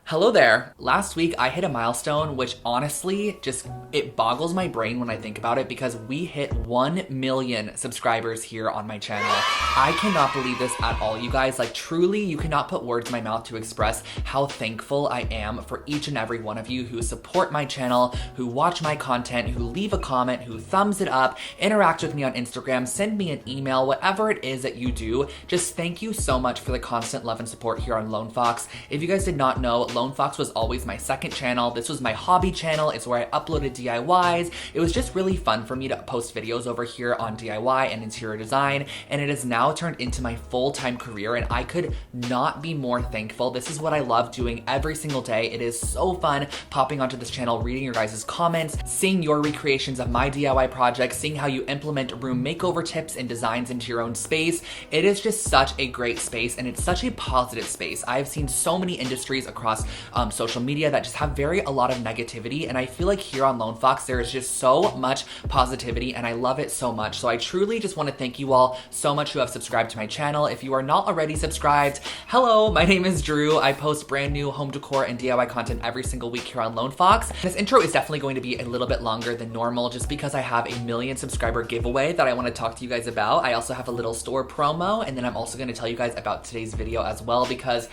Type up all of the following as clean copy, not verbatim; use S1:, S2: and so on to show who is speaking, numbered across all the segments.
S1: Hello there. Last week I hit a milestone, which honestly it boggles my brain when I think about it because we hit 1 million subscribers here on my channel. I cannot believe this at all, you guys. Like, truly, you cannot put words in my mouth to express how thankful I am for each and every one of you who support my channel, who watch my content, who leave a comment, who thumbs it up, interact with me on Instagram, send me an email, whatever it is that you do. Just thank you so much for the constant love and support here on Lone Fox. If you guys did not know, Lone Fox was always my second channel. This was my hobby channel. It's where I uploaded DIYs. It was just really fun for me to post videos over here on DIY and interior design, and it has now turned into my full-time career, and I could not be more thankful. This is what I love doing every single day. It is so fun popping onto this channel, reading your guys' comments, seeing your recreations of my DIY projects, seeing how you implement room makeover tips and designs into your own space. It is just such a great space, and it's such a positive space. I've seen so many industries across social media that just have a lot of negativity, and I feel like here on Lone Fox there is just so much positivity, and I love it so much. So I truly just want to thank you all so much who have subscribed to my channel. If you are not already subscribed, hello, my name is Drew. I post brand new home decor and DIY content every single week here on Lone Fox. This intro is definitely going to be a little bit longer than normal just because I have a 1,000,000 subscriber giveaway that I want to talk to you guys about. I also have a little store promo, and then I'm also going to tell you guys about today's video as well, because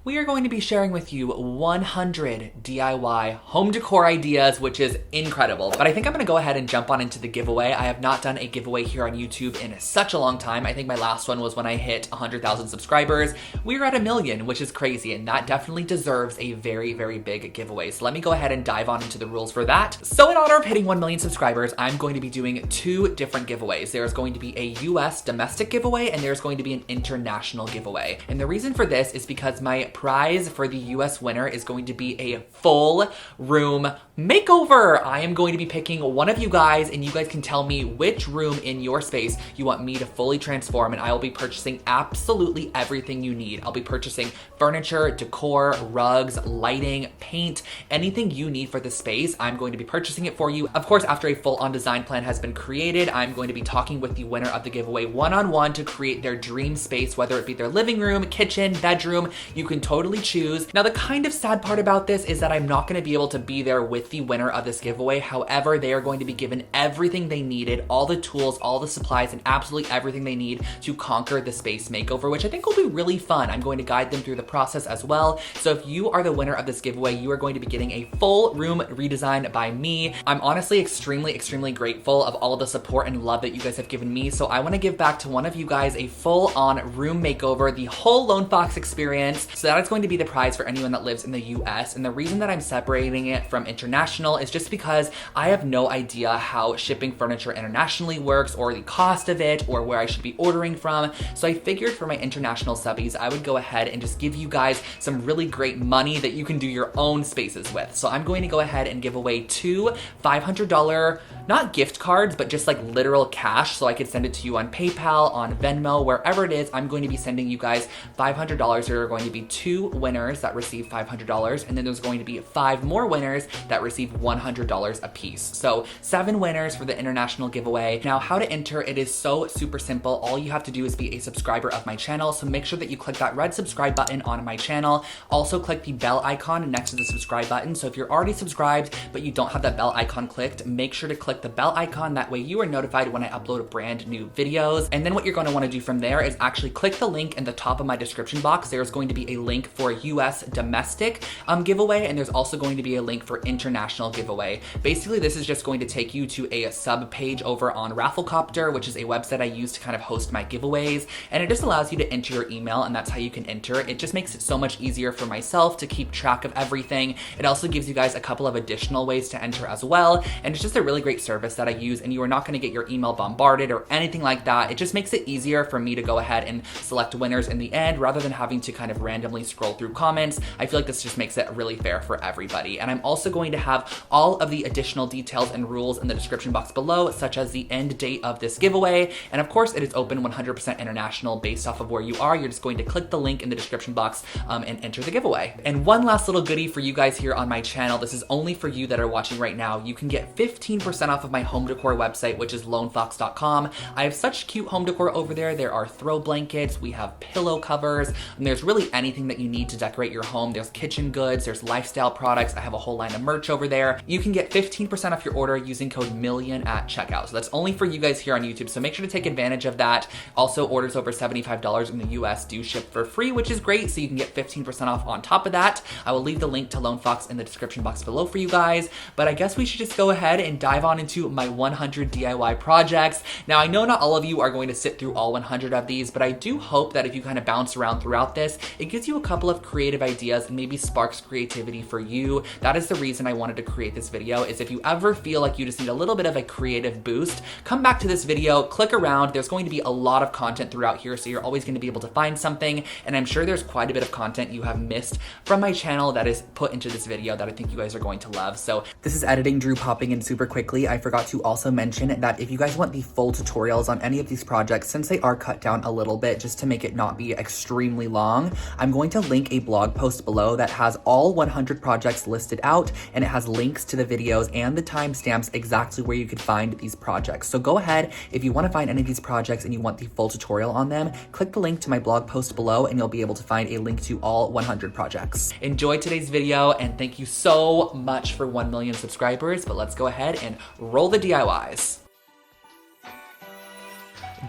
S1: we are going to be sharing with you 100 DIY home decor ideas, which is incredible. But I think I'm gonna go ahead and jump on into the giveaway. I have not done a giveaway here on YouTube in such a long time. I think my last one was when I hit 100,000 subscribers. We're at 1,000,000, which is crazy, and that definitely deserves a very, very big giveaway. So let me go ahead and dive on into the rules for that. So in honor of hitting 1 million subscribers, I'm going to be doing 2 different giveaways. There's going to be a US domestic giveaway, and there's going to be an international giveaway. And the reason for this is because my prize for the US winner is going to be a full room makeover. I am going to be picking one of you guys, and you guys can tell me which room in your space you want me to fully transform, and I will be purchasing absolutely everything you need. I'll be purchasing furniture, decor, rugs, lighting, paint, anything you need for the space. I'm going to be purchasing it for you. Of course, after a full-on design plan has been created, I'm going to be talking with the winner of the giveaway one-on-one to create their dream space, whether it be their living room, kitchen, bedroom. You can totally choose. Now, the kind of sad part about this is that I'm not going to be able to be there with the winner of this giveaway. However, they are going to be given everything they needed, all the tools, all the supplies, and absolutely everything they need to conquer the space makeover, which I think will be really fun. I'm going to guide them through the process as well. So if you are the winner of this giveaway, you are going to be getting a full room redesign by me. I'm honestly extremely grateful of all of the support and love that you guys have given me. So I want to give back to one of you guys a full-on room makeover, the whole Lone Fox experience. So that is going to be the prize for anyone that lives in the US. And the reason that I'm separating it from international is just because I have no idea how shipping furniture internationally works, or the cost of it, or where I should be ordering from. So I figured for my international subbies, I would go ahead and just give you guys some really great money that you can do your own spaces with. So I'm going to go ahead and give away 2 $500, not gift cards, but just like literal cash, so I could send it to you on PayPal, on Venmo, wherever it is. I'm going to be sending you guys $500. There are going to be 2 winners that receive $500, and then there's going to be 5 more winners that receive $100 a piece. So 7 winners for the international giveaway. Now, how to enter, it is so super simple. All you have to do is be a subscriber of my channel. So make sure that you click that red subscribe button on my channel. Also click the bell icon next to the subscribe button. So if you're already subscribed, but you don't have that bell icon clicked, make sure to click the bell icon. That way you are notified when I upload brand new videos. And then what you're going to want to do from there is actually click the link in the top of my description box. There's going to be a link for US domestic giveaway, and there's also going to be a link for international giveaway. Basically, this is just going to take you to a sub page over on Rafflecopter, which is a website I use to kind of host my giveaways, and it just allows you to enter your email, and that's how you can enter. It just makes it so much easier for myself to keep track of everything. It also gives you guys a couple of additional ways to enter as well, and it's just a really great service that I use, and you are not going to get your email bombarded or anything like that. It just makes it easier for me to go ahead and select winners in the end rather than having to kind of randomly scroll through comments. I feel like this just makes it really fair for everybody. And I'm also going to have all of the additional details and rules in the description box below, such as the end date of this giveaway. And of course, it is open 100% international based off of where you are. You're just going to click the link in the description box and enter the giveaway. And one last little goodie for you guys here on my channel. This is only for you that are watching right now. You can get 15% off of my home decor website, which is lonefox.com. I have such cute home decor over there. There are throw blankets, we have pillow covers, and there's really anything that you need to decorate your home. there's kitchen goods, there's lifestyle products. I have a whole line of merch over there. You can get 15% off your order using code MILLION at checkout. So that's only for you guys here on YouTube. So make sure to take advantage of that. Also, orders over $75 in the US do ship for free, which is great. So you can get 15% off on top of that. I will leave the link to Lone Fox in the description box below for you guys. But I guess we should just go ahead and dive on into my 100 DIY projects. Now, I know not all of you are going to sit through all 100 of these, but I do hope that if you kind of bounce around throughout this, it gives you a couple of creative ideas and maybe sparks creativity for you. That is the reason I wanted to create this video, is if you ever feel like you just need a little bit of a creative boost, come back to this video, click around. There's going to be a lot of content throughout here, so you're always going to be able to find something. And I'm sure there's quite a bit of content you have missed from my channel that is put into this video that I think you guys are going to love. So this is Editing Drew popping in super quickly. I forgot to also mention that if you guys want the full tutorials on any of these projects, since they are cut down a little bit just to make it not be extremely long, I'm going to link a blog post below that has all 100 projects listed out, and it has links to the videos and the timestamps exactly where you could find these projects. So go ahead, if you want to find any of these projects and you want the full tutorial on them, click the link to my blog post below and you'll be able to find a link to all 100 projects. Enjoy today's video, and thank you so much for 1 million subscribers, but let's go ahead and roll the DIYs.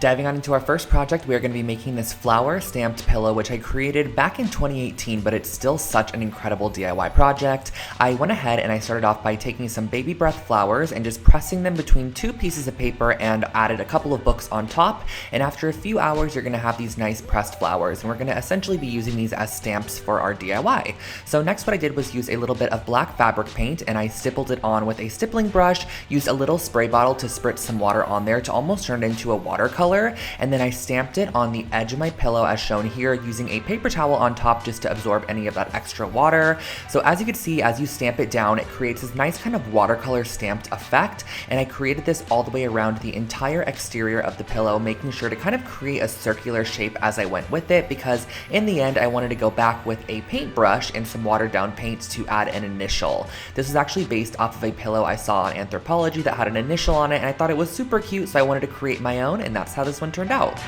S1: Diving on into our first project, we are going to be making this flower stamped pillow, which I created back in 2018, but it's still such an incredible DIY project. I went ahead and I started off by taking some baby breath flowers and just pressing them between two pieces of paper and added a couple of books on top. And after a few hours, you're going to have these nice pressed flowers, and we're going to essentially be using these as stamps for our DIY. So next what I did was use a little bit of black fabric paint, and I stippled it on with a stippling brush, used a little spray bottle to spritz some water on there to almost turn it into a watercolor. And then I stamped it on the edge of my pillow as shown here, using a paper towel on top just to absorb any of that extra water. So as you can see, as you stamp it down, it creates this nice kind of watercolor stamped effect. And I created this all the way around the entire exterior of the pillow, making sure to kind of create a circular shape as I went with it, because in the end I wanted to go back with a paintbrush and some watered down paints to add an initial. This is actually based off of a pillow I saw on Anthropology that had an initial on it, and I thought it was super cute, so I wanted to create my own, and that's how this one turned out.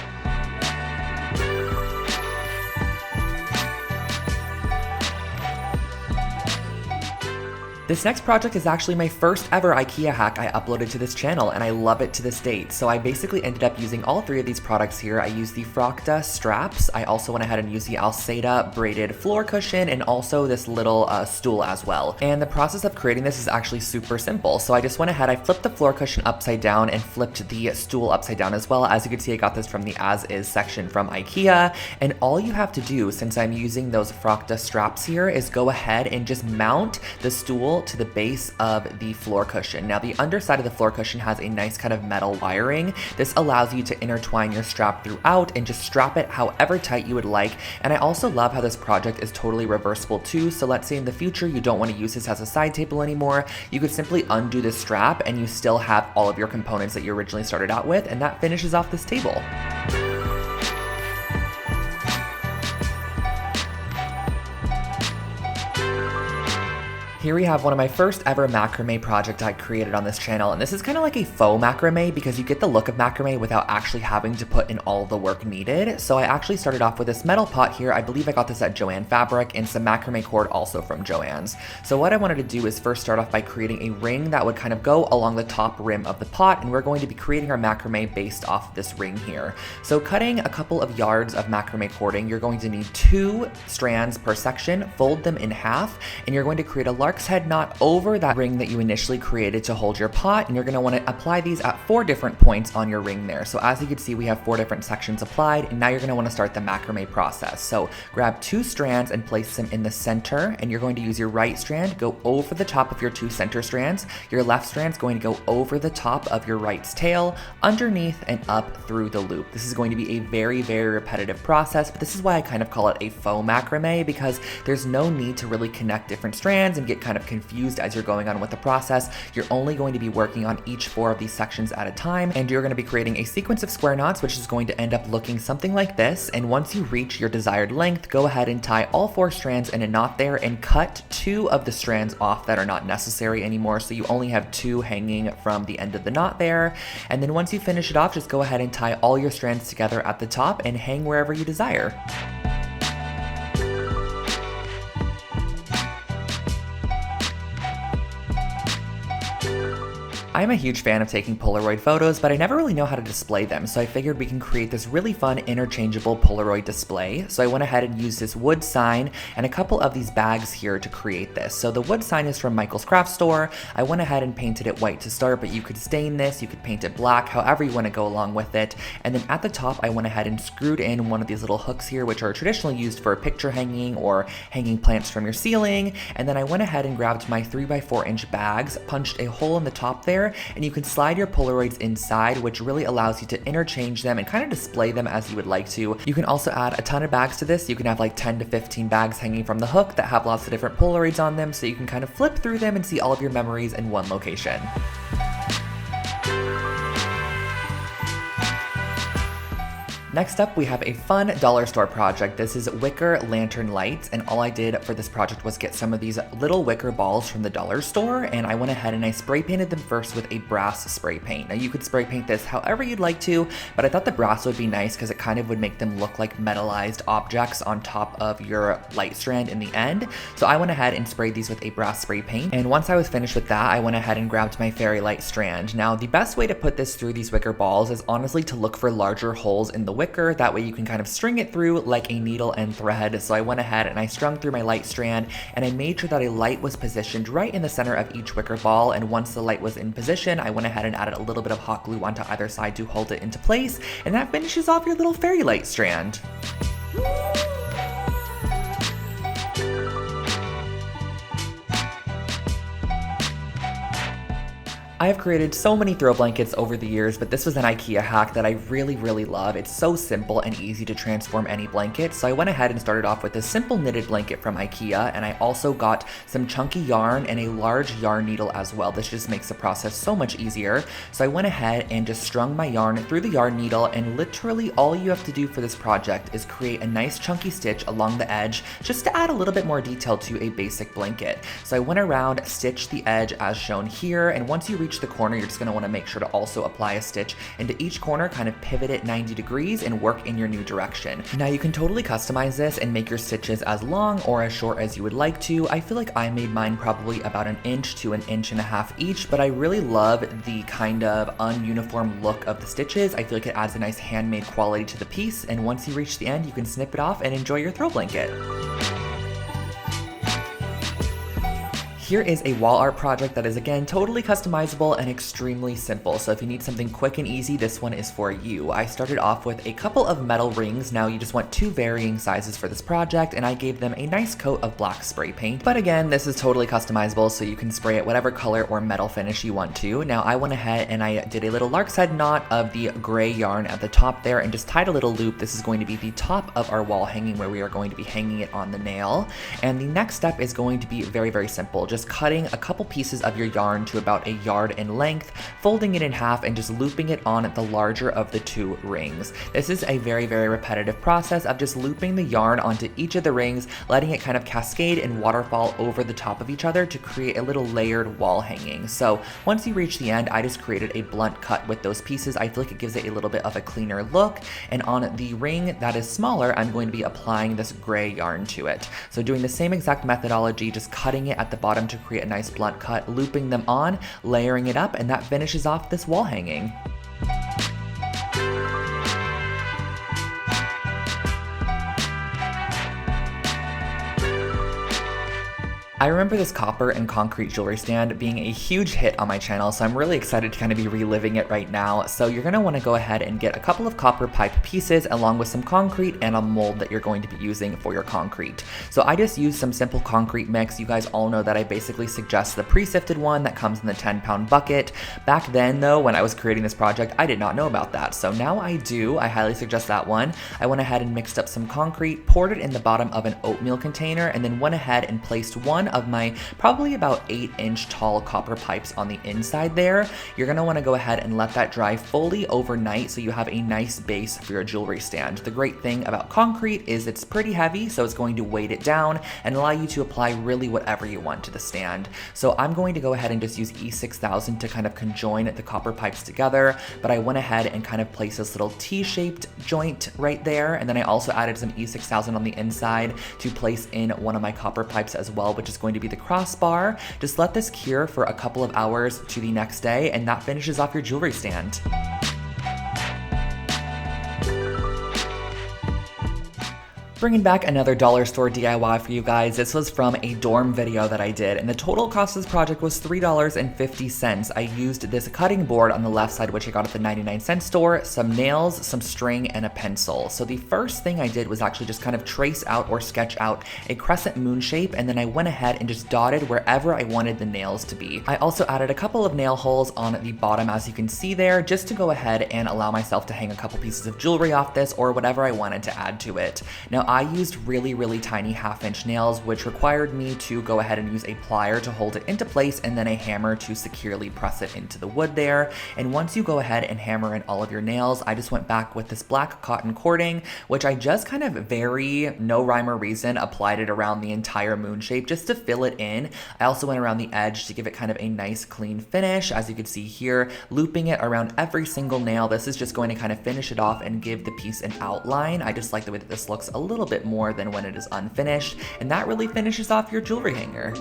S1: This next project is actually my first ever IKEA hack I uploaded to this channel, and I love it to this date. So I basically ended up using all three of these products here. I used the Frocta straps. I also went ahead and used the Alceda braided floor cushion, and also this little stool as well. And the process of creating this is actually super simple. So I just went ahead, I flipped the floor cushion upside down and flipped the stool upside down as well. As you can see, I got this from the As Is section from IKEA. And all you have to do, since I'm using those Frocta straps here, is go ahead and just mount the stool to the base of the floor cushion. Now the underside of the floor cushion has a nice kind of metal wiring. This allows you to intertwine your strap throughout and just strap it however tight you would like. And I also love how this project is totally reversible too. So let's say in the future you don't want to use this as a side table anymore, you could simply undo this strap and you still have all of your components that you originally started out with, and that finishes off this table. Here we have one of my first ever macrame project I created on this channel, and this is kind of like a faux macrame because you get the look of macrame without actually having to put in all the work needed. So I actually started off with this metal pot here. I believe I got this at Joann Fabric, and some macrame cord also from Joann's. So what I wanted to do is first start off by creating a ring that would kind of go along the top rim of the pot, and we're going to be creating our macrame based off this ring here. So cutting a couple of yards of macrame cording, you're going to need 2 strands per section, fold them in half, and you're going to create a lark's head knot over that ring that you initially created to hold your pot, and you're going to want to apply these at 4 different points on your ring there. So as you can see, we have 4 different sections applied, and now you're going to want to start the macrame process. So grab 2 strands and place them in the center, and you're going to use your right strand, go over the top of your 2 center strands. Your left strand's going to go over the top of your right's tail, underneath and up through the loop. This is going to be a very, very repetitive process, but this is why I kind of call it a faux macrame, because there's no need to really connect different strands and get kind of confused as you're going on with the process. You're only going to be working on each 4 of these sections at a time, and you're going to be creating a sequence of square knots, which is going to end up looking something like this. And once you reach your desired length, go ahead and tie all 4 strands in a knot there and cut 2 of the strands off that are not necessary anymore, so you only have 2 hanging from the end of the knot there. And then once you finish it off, just go ahead and tie all your strands together at the top and hang wherever you desire. I'm a huge fan of taking Polaroid photos, but I never really know how to display them, so I figured we can create this really fun interchangeable Polaroid display. So I went ahead and used this wood sign and a couple of these bags here to create this. So the wood sign is from Michael's Craft Store. I went ahead and painted it white to start, but you could stain this, you could paint it black, however you want to go along with it. And then at the top, I went ahead and screwed in one of these little hooks here, which are traditionally used for picture hanging or hanging plants from your ceiling. And then I went ahead and grabbed my 3x4-inch bags, punched a hole in the top there, and you can slide your Polaroids inside, which really allows you to interchange them and kind of display them as you would like to. You can also add a ton of bags to this. You can have like 10 to 15 bags hanging from the hook that have lots of different Polaroids on them, so you can kind of flip through them and see all of your memories in one location. Next up, we have a fun dollar store project. This is wicker lantern lights, and all I did for this project was get some of these little wicker balls from the dollar store, and I went ahead and I spray painted them first with a brass spray paint. Now you could spray paint this however you'd like to, but I thought the brass would be nice because it kind of would make them look like metallized objects on top of your light strand in the end. So I went ahead and sprayed these with a brass spray paint, and once I was finished with that, I went ahead and grabbed my fairy light strand. Now the best way to put this through these wicker balls is honestly to look for larger holes in the wicker. That way you can kind of string it through like a needle and thread. So I went ahead and I strung through my light strand, and I made sure that a light was positioned right in the center of each wicker ball. And once the light was in position, I went ahead and added a little bit of hot glue onto either side to hold it into place, and that finishes off your little fairy light strand. I have created so many throw blankets over the years, but this was an IKEA hack that I really love. It's so simple and easy to transform any blanket. So I went ahead and started off with a simple knitted blanket from IKEA, and I also got some chunky yarn and a large yarn needle as well. This just makes the process so much easier. So I went ahead and just strung my yarn through the yarn needle, and literally all you have to do for this project is create a nice chunky stitch along the edge just to add a little bit more detail to a basic blanket. So I went around, stitched the edge as shown here, and once you reach the corner, you're just going to want to make sure to also apply a stitch into each corner, kind of pivot it 90 degrees and work in your new direction. Now you can totally customize this and make your stitches as long or as short as you would like to. I feel like I made mine probably about 1 inch to 1.5 inches each, but I really love the kind of ununiform look of the stitches. I feel like it adds a nice handmade quality to the piece, and once you reach the end, you can snip it off and enjoy your throw blanket. Here is a wall art project that is, again, totally customizable and extremely simple. So if you need something quick and easy, this one is for you. I started off with a couple of metal rings. Now you just want 2 varying sizes for this project, and I gave them a nice coat of black spray paint. But again, this is totally customizable, so you can spray it whatever color or metal finish you want to. Now I went ahead and I did a little lark's head knot of the gray yarn at the top there and just tied a little loop. This is going to be the top of our wall hanging where we are going to be hanging it on the nail. And the next step is going to be very simple. Just cutting a couple pieces of your yarn to about 1 yard in length, folding it in half, and just looping it on the larger of the 2 rings. This is a very repetitive process of just looping the yarn onto each of the rings, letting it kind of cascade and waterfall over the top of each other to create a little layered wall hanging. So once you reach the end, I just created a blunt cut with those pieces. I feel like it gives it a little bit of a cleaner look, and on the ring that is smaller, I'm going to be applying this gray yarn to it. So doing the same exact methodology, just cutting it at the bottom to create a nice blunt cut, looping them on, layering it up, and that finishes off this wall hanging. I remember this copper and concrete jewelry stand being a huge hit on my channel, so I'm really excited to kind of be reliving it right now. So you're going to want to go ahead and get a couple of copper pipe pieces along with some concrete and a mold that you're going to be using for your concrete. So I just used some simple concrete mix. You guys all know that I basically suggest the pre-sifted one that comes in the 10-pound bucket. Back then though, when I was creating this project, I did not know about that. So now I do. I highly suggest that one. I went ahead and mixed up some concrete, poured it in the bottom of an oatmeal container, and then went ahead and placed one of my probably about 8-inch tall copper pipes on the inside there. You're going to want to go ahead and let that dry fully overnight so you have a nice base for your jewelry stand. The great thing about concrete is it's pretty heavy, so it's going to weight it down and allow you to apply really whatever you want to the stand. So I'm going to go ahead and just use E6000 to kind of conjoin the copper pipes together, but I went ahead and kind of placed this little T-shaped joint right there, and then I also added some E6000 on the inside to place in one of my copper pipes as well, which is just going to be the crossbar. Just let this cure for a couple of hours to the next day, and that finishes off your jewelry stand. Bringing back another dollar store DIY for you guys. This was from a dorm video that I did, and the total cost of this project was $3.50. I used this cutting board on the left side, which I got at the 99-cent store, some nails, some string, and a pencil. So the first thing I did was actually just kind of trace out or sketch out a crescent moon shape, and then I went ahead and just dotted wherever I wanted the nails to be. I also added a couple of nail holes on the bottom, as you can see there, just to go ahead and allow myself to hang a couple pieces of jewelry off this or whatever I wanted to add to it. Now, I used really tiny 1/2-inch nails, which required me to go ahead and use a plier to hold it into place and then a hammer to securely press it into the wood there. And once you go ahead and hammer in all of your nails, I just went back with this black cotton cording, which I just kind of very no rhyme or reason applied it around the entire moon shape just to fill it in. I also went around the edge to give it kind of a nice clean finish, as you can see here, looping it around every single nail. This is just going to kind of finish it off and give the piece an outline. I just like the way that this looks a little bit more than when it is unfinished, and that really finishes off your jewelry hanger.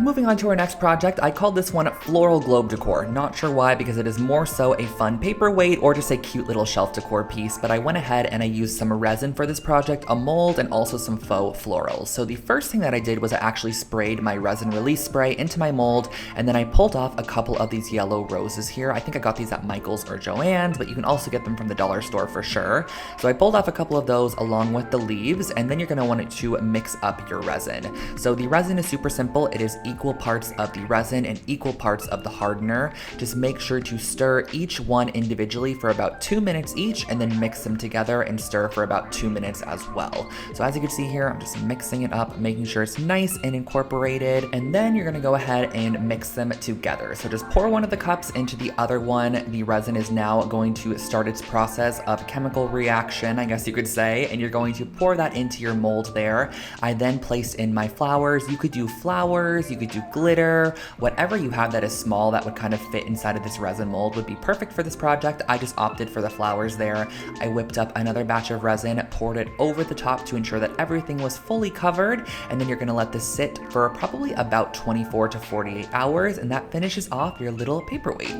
S1: Moving on to our next project, I called this one Floral Globe Decor. Not sure why, because it is more so a fun paperweight or just a cute little shelf decor piece, but I went ahead and I used some resin for this project, a mold, and also some faux florals. So the first thing that I did was I actually sprayed my resin release spray into my mold, and then I pulled off a couple of these yellow roses here. I think I got these at Michael's or Joann's, but you can also get them from the dollar store for sure. So I pulled off a couple of those along with the leaves, and then you're gonna want to mix up your resin. So the resin is super simple. It is equal parts of the resin and equal parts of the hardener. Just make sure to stir each one individually for about 2 minutes each, and then mix them together and stir for about 2 minutes as well. So as you can see here, I'm just mixing it up, making sure it's nice and incorporated, and then you're gonna go ahead and mix them together. So just pour one of the cups into the other one. The resin is now going to start its process of chemical reaction, I guess you could say, and you're going to pour that into your mold there. I then placed in my flowers. You could do flowers, you could do glitter, whatever you have that is small that would kind of fit inside of this resin mold would be perfect for this project. I just opted for the flowers there. I whipped up another batch of resin, poured it over the top to ensure that everything was fully covered, and then you're gonna let this sit for probably about 24 to 48 hours, and that finishes off your little paperweight.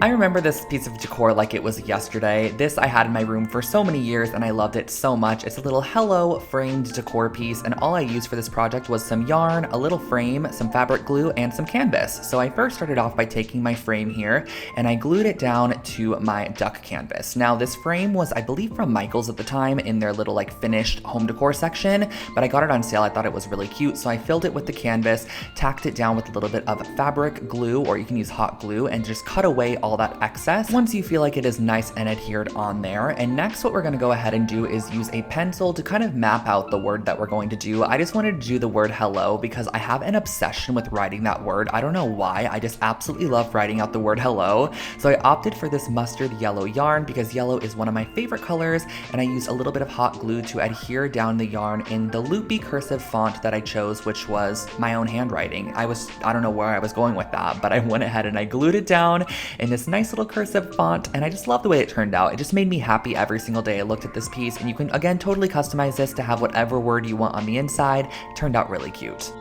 S1: I remember this piece of decor like it was yesterday. This I had in my room for so many years and I loved it so much. It's a little hello framed decor piece, and all I used for this project was some yarn, a little frame, some fabric glue, and some canvas. So I first started off by taking my frame here and I glued it down to my duck canvas. Now this frame was, I believe, from Michael's at the time in their little like finished home decor section, but I got it on sale. I thought it was really cute, so I filled it with the canvas, tacked it down with a little bit of fabric glue, or you can use hot glue, and just cut away all that excess once you feel like it is nice and adhered on there. And next what we're going to go ahead and do is use a pencil to kind of map out the word that we're going to do. I just wanted to do the word hello because I have an obsession with writing that word. I don't know why, I just absolutely love writing out the word hello. So I opted for this mustard yellow yarn because yellow is one of my favorite colors, and I used a little bit of hot glue to adhere down the yarn in the loopy cursive font that I chose, which was my own handwriting. I don't know where I was going with that, but I went ahead and I glued it down in this nice little cursive font, and I just love the way it turned out. It just made me happy every single day I looked at this piece, and you can again totally customize this to have whatever word you want on the inside. It turned out really cute.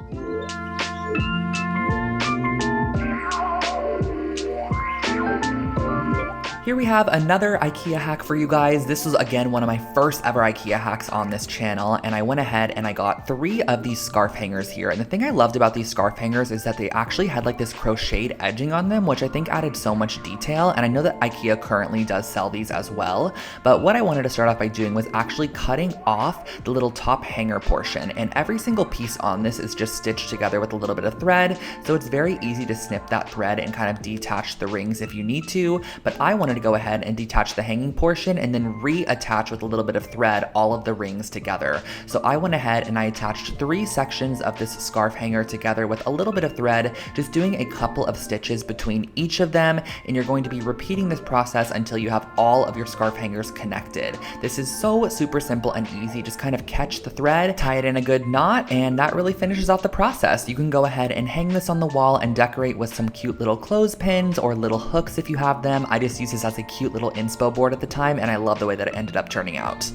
S1: Here we have another IKEA hack for you guys. This was again one of my first ever IKEA hacks on this channel, and I went ahead and I got 3 of these scarf hangers here. And the thing I loved about these scarf hangers is that they actually had like this crocheted edging on them, which I think added so much detail. And I know that IKEA currently does sell these as well. But what I wanted to start off by doing was actually cutting off the little top hanger portion. And every single piece on this is just stitched together with a little bit of thread. So it's very easy to snip that thread and kind of detach the rings if you need to. But I wanted wanted to go ahead and detach the hanging portion and then reattach with a little bit of thread all of the rings together. So I went ahead and I attached 3 sections of this scarf hanger together with a little bit of thread, just doing a couple of stitches between each of them, and you're going to be repeating this process until you have all of your scarf hangers connected. This is so super simple and easy. Just kind of catch the thread, tie it in a good knot, and that really finishes off the process. You can go ahead and hang this on the wall and decorate with some cute little clothespins or little hooks if you have them. I just used this as a cute little inspo board at the time, and I love the way that it ended up turning out.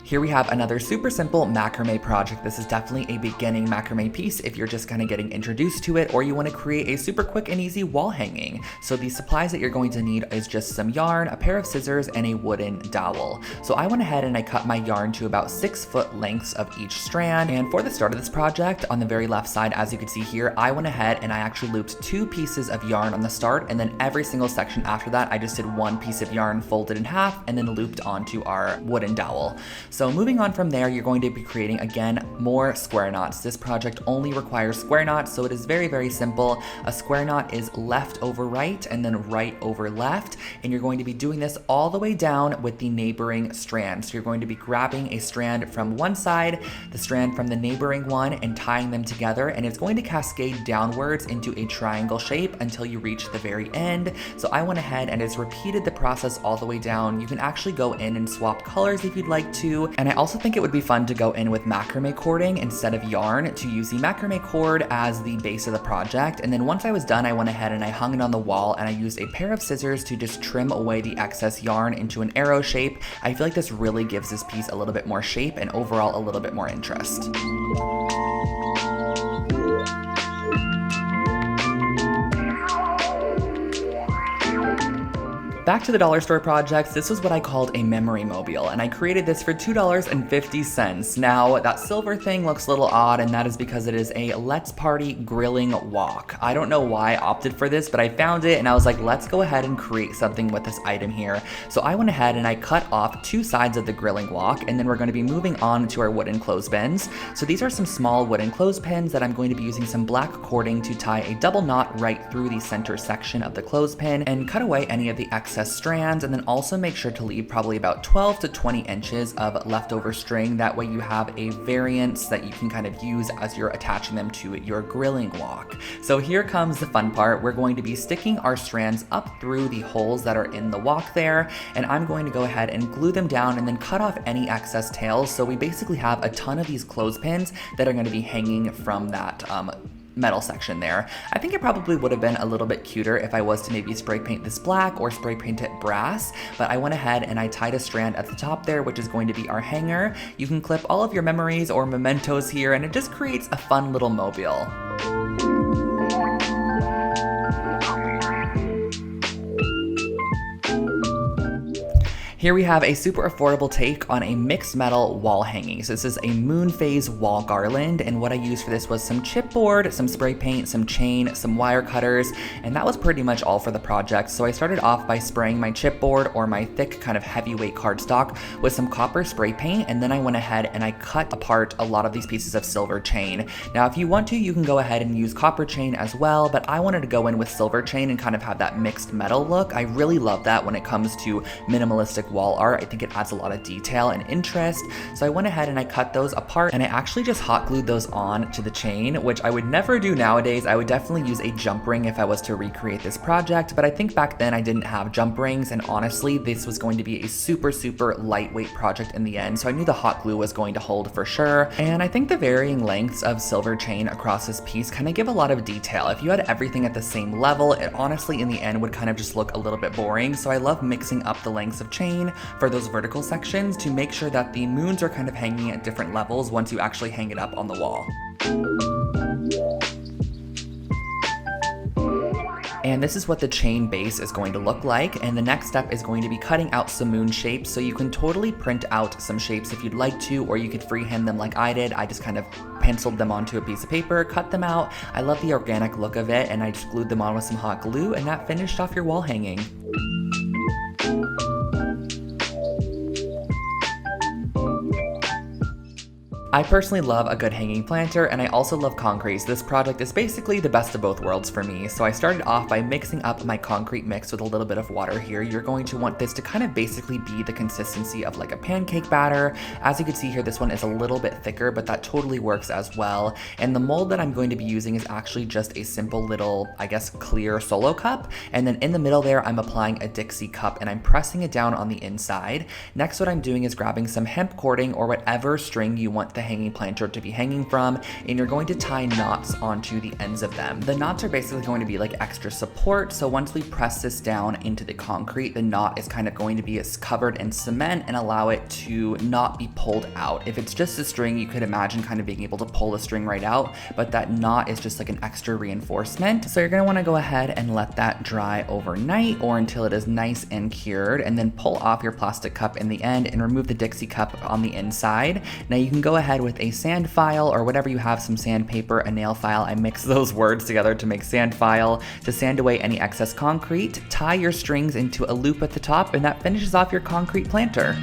S1: Here we have another super simple macrame project. This is definitely a beginning macrame piece if you're just kind of getting introduced to it, or you want to create a super quick and easy wall hanging. So the supplies that you're going to need is just some yarn, a pair of scissors, and a wooden dowel. So I went ahead and I cut my yarn to about 6-foot lengths of each strand. And for the start of this project, on the very left side, as you can see here, I went ahead and I actually looped 2 pieces of yarn on the start, and then every single section after that, I just did 1 piece of yarn folded in half and then looped onto our wooden dowel. So moving on from there, you're going to be creating, again, more square knots. This project only requires square knots, so it is very, very simple. A square knot is left over right and then right over left, and you're going to be doing this all the way down with the neighboring strand. So you're going to be grabbing a strand from one side, the strand from the neighboring one, and tying them together, and it's going to cascade downwards into a triangle shape until you reach the very end. So I went ahead and just repeated the process all the way down. You can actually go in and swap colors if you'd like to, and I also think it would be fun to go in with macrame cording instead of yarn, to use the macrame cord as the base of the project. And then once I was done, I went ahead and I hung it on the wall, and I used a pair of scissors to just trim away the excess yarn into an arrow shape. I feel like this really gives this piece a little bit more shape and overall a little bit more interest. Back to the dollar store projects, this was what I called a memory mobile, and I created this for $2.50. Now, that silver thing looks a little odd, and that is because it is a Let's Party grilling wok. I don't know why I opted for this, but I found it, and I was like, let's go ahead and create something with this item here. So I went ahead and I cut off 2 sides of the grilling wok, and then we're going to be moving on to our wooden clothespins. So these are some small wooden clothespins that I'm going to be using some black cording to tie a double knot right through the center section of the clothespin and cut away any of the excess strands, and then also make sure to leave probably about 12 to 20 inches of leftover string. That way you have a variance that you can kind of use as you're attaching them to your grilling wok. So here comes the fun part. We're going to be sticking our strands up through the holes that are in the wok there, and I'm going to go ahead and glue them down and then cut off any excess tails. So we basically have a ton of these clothespins that are going to be hanging from that metal section there. I think it probably would have been a little bit cuter if I was to maybe spray paint this black or spray paint it brass, but I went ahead and I tied a strand at the top there, which is going to be our hanger. You can clip all of your memories or mementos here, and it just creates a fun little mobile. Here we have a super affordable take on a mixed metal wall hanging. So this is a moon phase wall garland, and what I used for this was some chipboard, some spray paint, some chain, some wire cutters, and that was pretty much all for the project. So I started off by spraying my chipboard, or my thick kind of heavyweight cardstock, with some copper spray paint, and then I went ahead and I cut apart a lot of these pieces of silver chain. Now if you want to, you can go ahead and use copper chain as well, but I wanted to go in with silver chain and kind of have that mixed metal look. I really love that when it comes to minimalistic wall art. I think it adds a lot of detail and interest. So I went ahead and I cut those apart, and I actually just hot glued those on to the chain, which I would never do nowadays. I would definitely use a jump ring if I was to recreate this project, but I think back then I didn't have jump rings, and honestly, this was going to be a super, super lightweight project in the end, so I knew the hot glue was going to hold for sure. And I think the varying lengths of silver chain across this piece kind of give a lot of detail. If you had everything at the same level, it honestly in the end would kind of just look a little bit boring, so I love mixing up the lengths of chain for those vertical sections to make sure that the moons are kind of hanging at different levels once you actually hang it up on the wall. And this is what the chain base is going to look like. And the next step is going to be cutting out some moon shapes. So you can totally print out some shapes if you'd like to, or you could freehand them like I did. I just kind of penciled them onto a piece of paper, cut them out. I love the organic look of it, and I just glued them on with some hot glue, and that finished off your wall hanging. I personally love a good hanging planter, and I also love concrete, so this project is basically the best of both worlds for me. So I started off by mixing up my concrete mix with a little bit of water here. You're going to want this to kind of basically be the consistency of like a pancake batter. As you can see here, this one is a little bit thicker, but that totally works as well. And the mold that I'm going to be using is actually just a simple little, I guess, clear solo cup. And then in the middle there, I'm applying a Dixie cup and I'm pressing it down on the inside. Next, what I'm doing is grabbing some hemp cording or whatever string you want the hanging planter to be hanging from, and you're going to tie knots onto the ends of them. The knots are basically going to be like extra support, so once we press this down into the concrete, the knot is kind of going to be covered in cement and allow it to not be pulled out. If it's just a string, you could imagine kind of being able to pull the string right out, but that knot is just like an extra reinforcement. So you're going to want to go ahead and let that dry overnight or until it is nice and cured, and then pull off your plastic cup in the end and remove the Dixie cup on the inside. Now you can go ahead with a sand file or whatever you have, some sandpaper, a nail file. I mix those words together to make sand file to sand away any excess concrete. Tie your strings into a loop at the top, and that finishes off your concrete planter.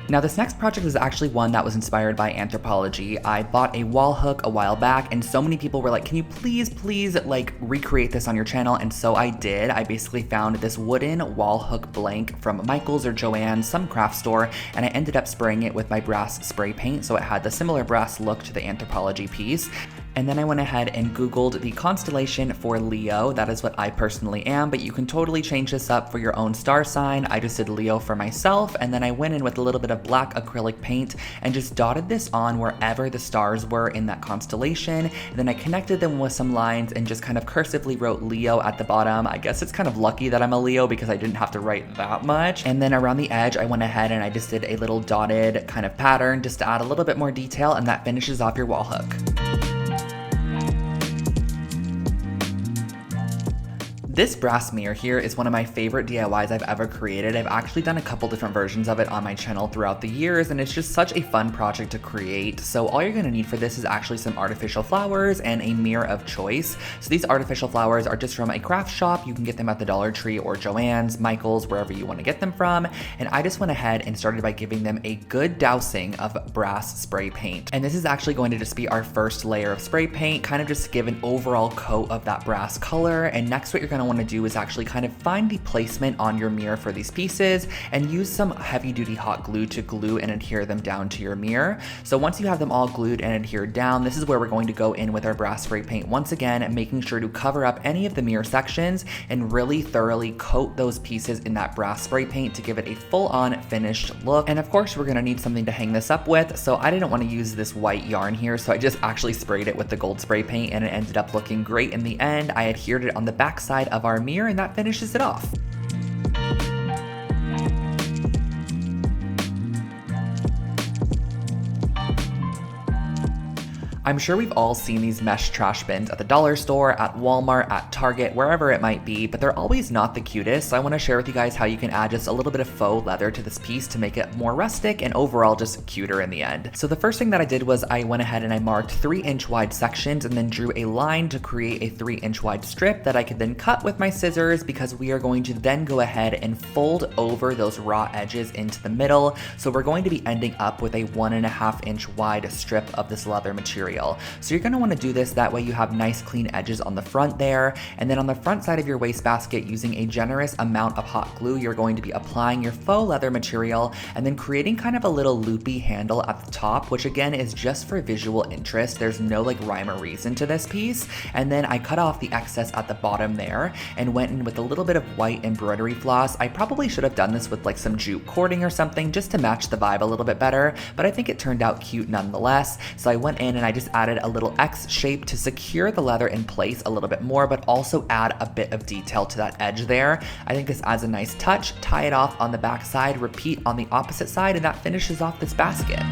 S1: Now this next project is actually one that was inspired by anthropology. I bought a wall hook a while back and so many people were like, can you please like recreate this on your channel? And so I did. I basically found this wooden wall hook blank from Michael's or Joann's, some craft store, and I ended up spraying it with my brass spray paint so it had the similar brass look to the anthropology piece. And then I went ahead and Googled the constellation for Leo. That is what I personally am, but you can totally change this up for your own star sign. I just did Leo for myself, and then I went in with a little bit of black acrylic paint and just dotted this on wherever the stars were in that constellation. And then I connected them with some lines and just kind of cursively wrote Leo at the bottom. I guess it's kind of lucky that I'm a Leo because I didn't have to write that much. And then around the edge, I went ahead and I just did a little dotted kind of pattern just to add a little bit more detail, and that finishes off your wall hook. This brass mirror here is one of my favorite DIYs I've ever created. I've actually done a couple different versions of it on my channel throughout the years, and it's just such a fun project to create. So all you're gonna need for this is actually some artificial flowers and a mirror of choice. So these artificial flowers are just from a craft shop. You can get them at the Dollar Tree or Joann's, Michael's, wherever you wanna get them from. And I just went ahead and started by giving them a good dousing of brass spray paint. And this is actually going to just be our first layer of spray paint, kind of just to give an overall coat of that brass color. And next, what you're gonna want to do is actually kind of find the placement on your mirror for these pieces and use some heavy duty hot glue to glue and adhere them down to your mirror. So once you have them all glued and adhered down, this is where we're going to go in with our brass spray paint once again, making sure to cover up any of the mirror sections and really thoroughly coat those pieces in that brass spray paint to give it a full-on finished look. And of course, we're gonna need something to hang this up with, so I didn't want to use this white yarn here, so I just actually sprayed it with the gold spray paint and it ended up looking great in the end. I adhered it on the back side of our mirror and that finishes it off. I'm sure we've all seen these mesh trash bins at the dollar store, at Walmart, at Target, wherever it might be, but they're always not the cutest. So I want to share with you guys how you can add just a little bit of faux leather to this piece to make it more rustic and overall just cuter in the end. So the first thing that I did was I went ahead and I marked 3-inch wide sections and then drew a line to create a 3-inch wide strip that I could then cut with my scissors, because we are going to then go ahead and fold over those raw edges into the middle. So we're going to be ending up with a 1.5-inch wide strip of this leather material. So you're going to want to do this that way you have nice clean edges on the front there, and then on the front side of your wastebasket, using a generous amount of hot glue, you're going to be applying your faux leather material and then creating kind of a little loopy handle at the top, which again is just for visual interest. There's no like rhyme or reason to this piece. And then I cut off the excess at the bottom there and went in with a little bit of white embroidery floss. I probably should have done this with like some jute cording or something just to match the vibe a little bit better, but I think it turned out cute nonetheless. So I went in and I just added a little X shape to secure the leather in place a little bit more, but also add a bit of detail to that edge there. I think this adds a nice touch. Tie it off on the back side, repeat on the opposite side, and that finishes off this basket.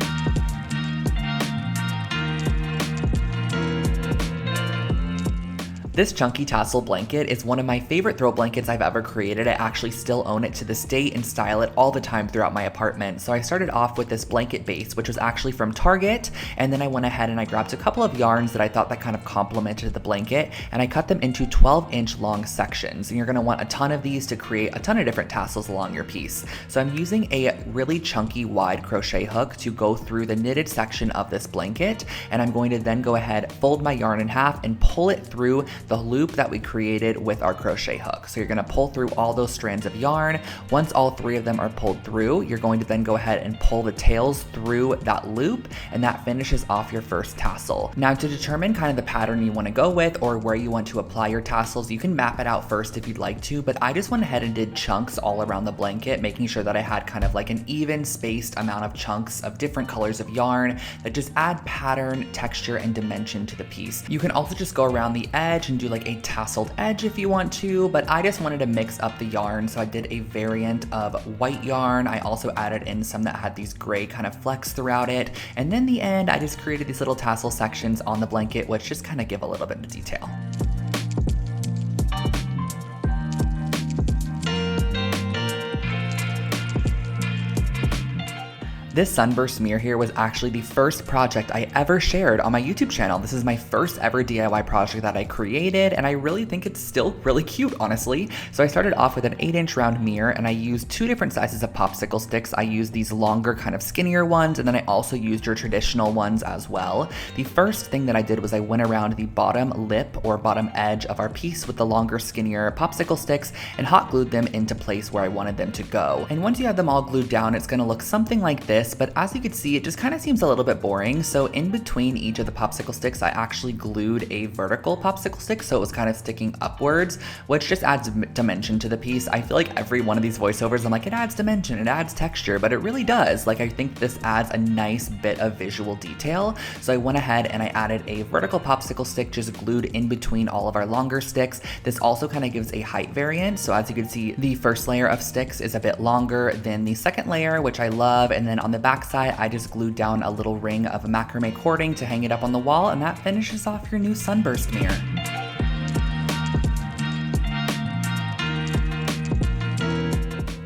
S1: This chunky tassel blanket is one of my favorite throw blankets I've ever created. I actually still own it to this date and style it all the time throughout my apartment. So I started off with this blanket base, which was actually from Target, and then I went ahead and I grabbed a couple of yarns that I thought that kind of complemented the blanket, and I cut them into 12-inch long sections. And you're gonna want a ton of these to create a ton of different tassels along your piece. So I'm using a really chunky wide crochet hook to go through the knitted section of this blanket, and I'm going to then go ahead, fold my yarn in half, and pull it through the loop that we created with our crochet hook. So you're gonna pull through all those strands of yarn. Once all 3 of them are pulled through, you're going to then go ahead and pull the tails through that loop, and that finishes off your first tassel. Now, to determine kind of the pattern you wanna go with or where you want to apply your tassels, you can map it out first if you'd like to, but I just went ahead and did chunks all around the blanket, making sure that I had kind of like an even spaced amount of chunks of different colors of yarn that just add pattern, texture, and dimension to the piece. You can also just go around the edge and do like a tasseled edge if you want to, but I just wanted to mix up the yarn, so I did a variant of white yarn. I also added in some that had these gray kind of flecks throughout it, and then in the end I just created these little tassel sections on the blanket, which just kind of give a little bit of detail. This sunburst mirror here was actually the first project I ever shared on my YouTube channel. This is my first ever DIY project that I created, and I really think it's still really cute, honestly. So I started off with an 8-inch round mirror, and I used 2 different sizes of popsicle sticks. I used these longer, kind of skinnier ones, and then I also used your traditional ones as well. The first thing that I did was I went around the bottom lip or bottom edge of our piece with the longer, skinnier popsicle sticks and hot glued them into place where I wanted them to go. And once you have them all glued down, it's gonna look something like this, but as you can see, it just kind of seems a little bit boring. So in between each of the popsicle sticks, I actually glued a vertical popsicle stick, so it was kind of sticking upwards, which just adds dimension to the piece. I feel like every one of these voiceovers, I'm like, it adds dimension, it adds texture, but it really does. Like, I think this adds a nice bit of visual detail. So I went ahead and I added a vertical popsicle stick just glued in between all of our longer sticks. This also kind of gives a height variant. So as you can see, the first layer of sticks is a bit longer than the second layer, which I love. And then on the back side, I just glued down a little ring of macrame cording to hang it up on the wall, and that finishes off your new sunburst mirror.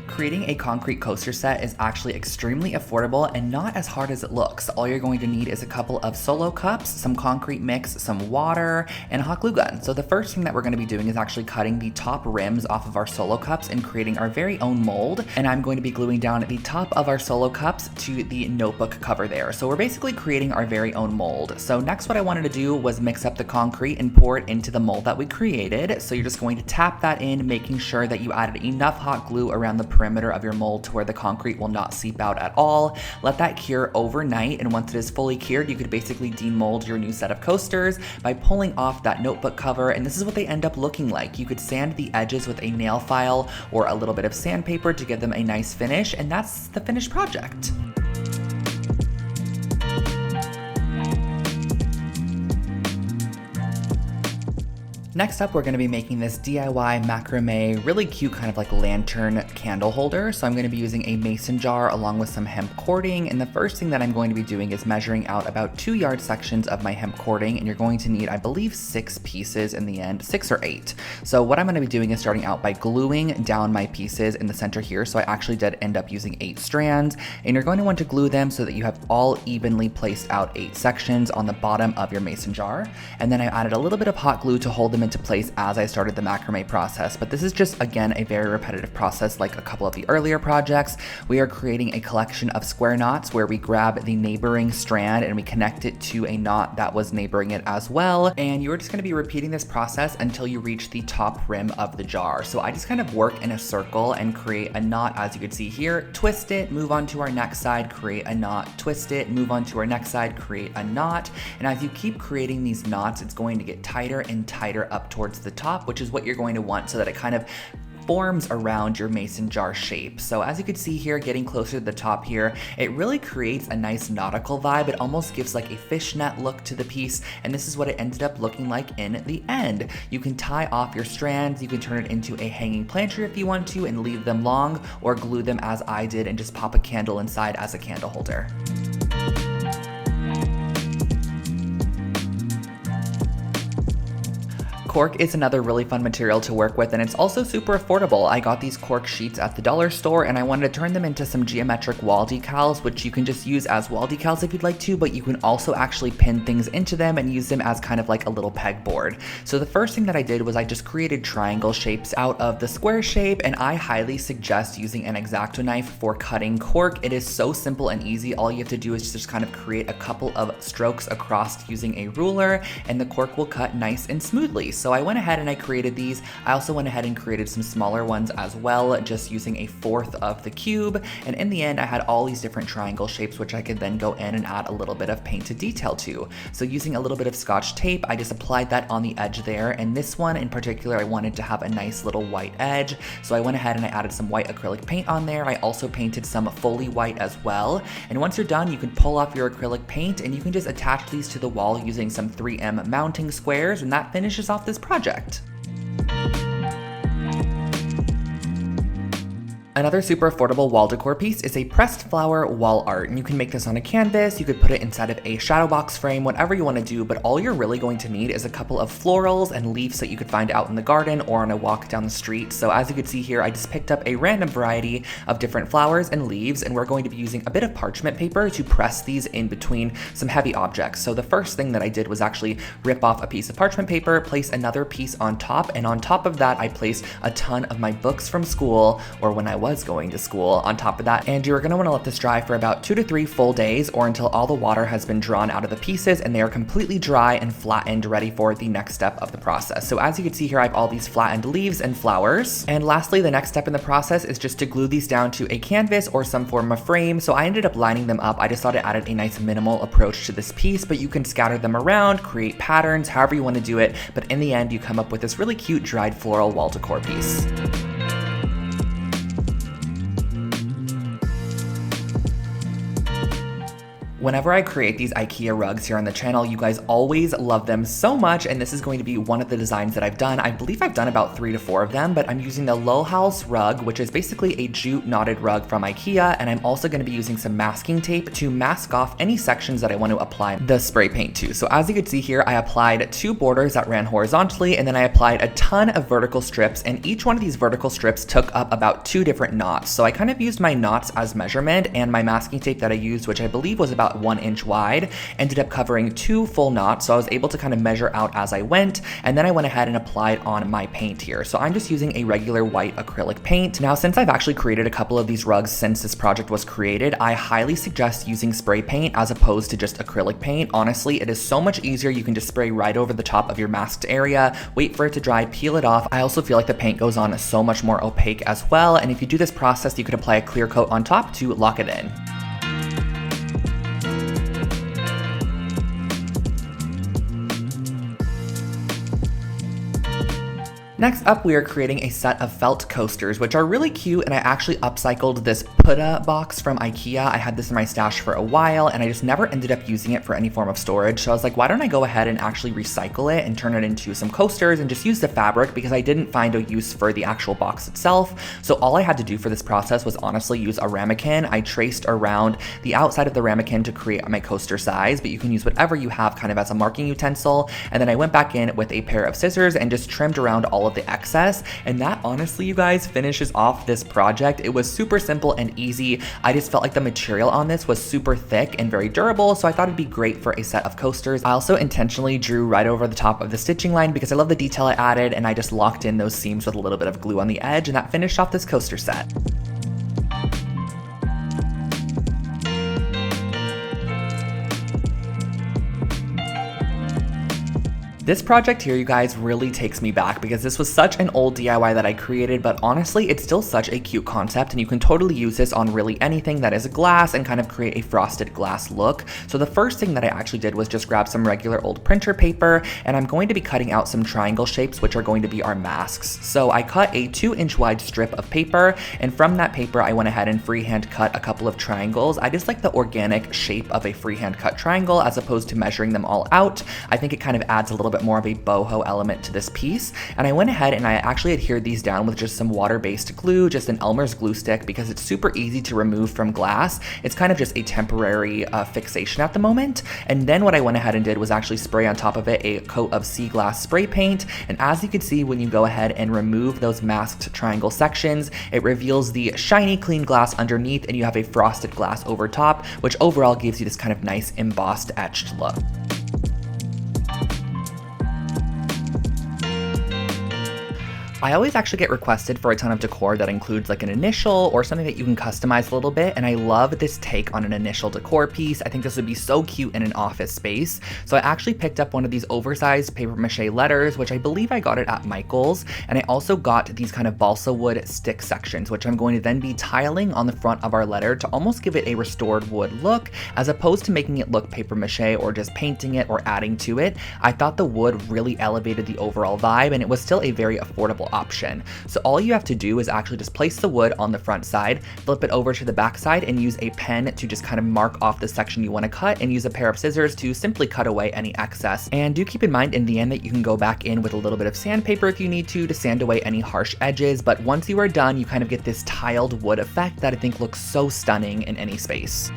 S1: Creating a concrete coaster set is actually extremely affordable and not as hard as it looks. All you're going to need is a couple of solo cups, some concrete mix, some water, and a hot glue gun. So the first thing that we're going to be doing is actually cutting the top rims off of our solo cups and creating our very own mold. And I'm going to be gluing down the top of our solo cups to the notebook cover there. So we're basically creating our very own mold. So next what I wanted to do was mix up the concrete and pour it into the mold that we created. So you're just going to tap that in, making sure that you added enough hot glue around the perimeter of your mold to where the concrete will not seep out at all. Let that cure overnight, and once it is fully cured, you could basically demold your new set of coasters by pulling off that notebook cover, and this is what they end up looking like. You could sand the edges with a nail file or a little bit of sandpaper to give them a nice finish, and that's the finished project. Next up, we're going to be making this DIY macrame, really cute kind of like lantern candle holder. So I'm going to be using a mason jar along with some hemp cording. And the first thing that I'm going to be doing is measuring out about 2-yard sections of my hemp cording. And you're going to need, I believe, 6 pieces in the end, 6 or 8. So what I'm going to be doing is starting out by gluing down my pieces in the center here. So I actually did end up using 8 strands, and you're going to want to glue them so that you have all evenly placed out 8 sections on the bottom of your mason jar. And then I added a little bit of hot glue to hold them into place as I started the macrame process. But this is just, again, a very repetitive process like a couple of the earlier projects. We are creating a collection of square knots where we grab the neighboring strand and we connect it to a knot that was neighboring it as well. And you're just going to be repeating this process until you reach the top rim of the jar. So I just kind of work in a circle and create a knot, as you can see here, twist it, move on to our next side, create a knot, twist it, move on to our next side, create a knot. And as you keep creating these knots, it's going to get tighter and tighter up towards the top, which is what you're going to want so that it kind of forms around your mason jar shape. So as you can see here, getting closer to the top here, it really creates a nice nautical vibe. It almost gives like a fishnet look to the piece, and this is what it ended up looking like in the end. You can tie off your strands, you can turn it into a hanging planter if you want to and leave them long, or glue them as I did and just pop a candle inside as a candle holder. Cork is another really fun material to work with, and it's also super affordable. I got these cork sheets at the dollar store, and I wanted to turn them into some geometric wall decals, which you can just use as wall decals if you'd like to, but you can also actually pin things into them and use them as kind of like a little pegboard. So the first thing that I did was I just created triangle shapes out of the square shape, and I highly suggest using an X-Acto knife for cutting cork. It is so simple and easy. All you have to do is just kind of create a couple of strokes across using a ruler, and the cork will cut nice and smoothly. So I went ahead and I created these. I also went ahead and created some smaller ones as well, just using a fourth of the cube. And in the end, I had all these different triangle shapes, which I could then go in and add a little bit of painted detail to. So using a little bit of Scotch tape, I just applied that on the edge there. And this one in particular, I wanted to have a nice little white edge. So I went ahead and I added some white acrylic paint on there. I also painted some fully white as well. And once you're done, you can pull off your acrylic paint and you can just attach these to the wall using some 3M mounting squares, and that finishes off this project. Another super affordable wall decor piece is a pressed flower wall art, and you can make this on a canvas, you could put it inside of a shadow box frame, whatever you want to do, but all you're really going to need is a couple of florals and leaves that you could find out in the garden or on a walk down the street. So as you can see here, I just picked up a random variety of different flowers and leaves, and we're going to be using a bit of parchment paper to press these in between some heavy objects. So the first thing that I did was actually rip off a piece of parchment paper, place another piece on top, and on top of that, I placed a ton of my books from school, or when I was going to school, on top of that. And you're going to want to let this dry for about 2 to 3 full days, or until all the water has been drawn out of the pieces and they are completely dry and flattened, ready for the next step of the process. So as you can see here, I have all these flattened leaves and flowers. And lastly, the next step in the process is just to glue these down to a canvas or some form of frame. So I ended up lining them up. I just thought it added a nice minimal approach to this piece, but you can scatter them around, create patterns, however you want to do it. But in the end, you come up with this really cute dried floral wall decor piece. Whenever I create these IKEA rugs here on the channel, you guys always love them so much, and this is going to be one of the designs that I've done. I believe I've done about 3 to 4 of them, but I'm using the Lohals rug, which is basically a jute knotted rug from IKEA, and I'm also going to be using some masking tape to mask off any sections that I want to apply the spray paint to. So as you can see here, I applied 2 borders that ran horizontally, and then I applied a ton of vertical strips, and each one of these vertical strips took up about 2 different knots. So I kind of used my knots as measurement, and my masking tape that I used, which I believe was about 1 inch wide, ended up covering 2 full knots, so I was able to kind of measure out as I went, and then I went ahead and applied on my paint here. So I'm just using a regular white acrylic paint. Now, since I've actually created a couple of these rugs since this project was created, I highly suggest using spray paint as opposed to just acrylic paint. Honestly, it is so much easier. You can just spray right over the top of your masked area, wait for it to dry, peel it off. I also feel like the paint goes on so much more opaque as well, and if you do this process, you could apply a clear coat on top to lock it in. Next up, we are creating a set of felt coasters, which are really cute, and I actually upcycled this Putta box from IKEA. I had this in my stash for a while, and I just never ended up using it for any form of storage. So I was like, why don't I go ahead and actually recycle it and turn it into some coasters and just use the fabric, because I didn't find a use for the actual box itself. So all I had to do for this process was honestly use a ramekin. I traced around the outside of the ramekin to create my coaster size, but you can use whatever you have kind of as a marking utensil. And then I went back in with a pair of scissors and just trimmed around all of the excess, and that honestly, you guys, finishes off this project. It was super simple and easy. I just felt like the material on this was super thick and very durable, so I thought it'd be great for a set of coasters. I also intentionally drew right over the top of the stitching line because I love the detail I added, and I just locked in those seams with a little bit of glue on the edge, and that finished off this coaster set. This project here, you guys, really takes me back because this was such an old DIY that I created, but honestly, it's still such a cute concept, and you can totally use this on really anything that is glass and kind of create a frosted glass look. So the first thing that I actually did was just grab some regular old printer paper, and I'm going to be cutting out some triangle shapes, which are going to be our masks. So I cut a 2-inch wide strip of paper, and from that paper, I went ahead and freehand cut a couple of triangles. I just like the organic shape of a freehand cut triangle as opposed to measuring them all out. I think it kind of adds a little bit bit more of a boho element to this piece. And I went ahead and I actually adhered these down with just some water-based glue, just an Elmer's glue stick, because it's super easy to remove from glass. It's kind of just a temporary fixation at the moment. And then what I went ahead and did was actually spray on top of it a coat of sea glass spray paint. And as you can see, when you go ahead and remove those masked triangle sections, it reveals the shiny clean glass underneath, and you have a frosted glass over top, which overall gives you this kind of nice embossed etched look. I always actually get requested for a ton of decor that includes like an initial or something that you can customize a little bit, and I love this take on an initial decor piece. I think this would be so cute in an office space. So I actually picked up one of these oversized paper mache letters, which I believe I got it at Michael's, and I also got these kind of balsa wood stick sections, which I'm going to then be tiling on the front of our letter to almost give it a restored wood look, as opposed to making it look paper mache or just painting it or adding to it. I thought the wood really elevated the overall vibe, and it was still a very affordable option. So all you have to do is actually just place the wood on the front side, flip it over to the back side, and use a pen to just kind of mark off the section you want to cut, and use a pair of scissors to simply cut away any excess. And do keep in mind in the end that you can go back in with a little bit of sandpaper if you need to sand away any harsh edges, but once you are done, you kind of get this tiled wood effect that I think looks so stunning in any space.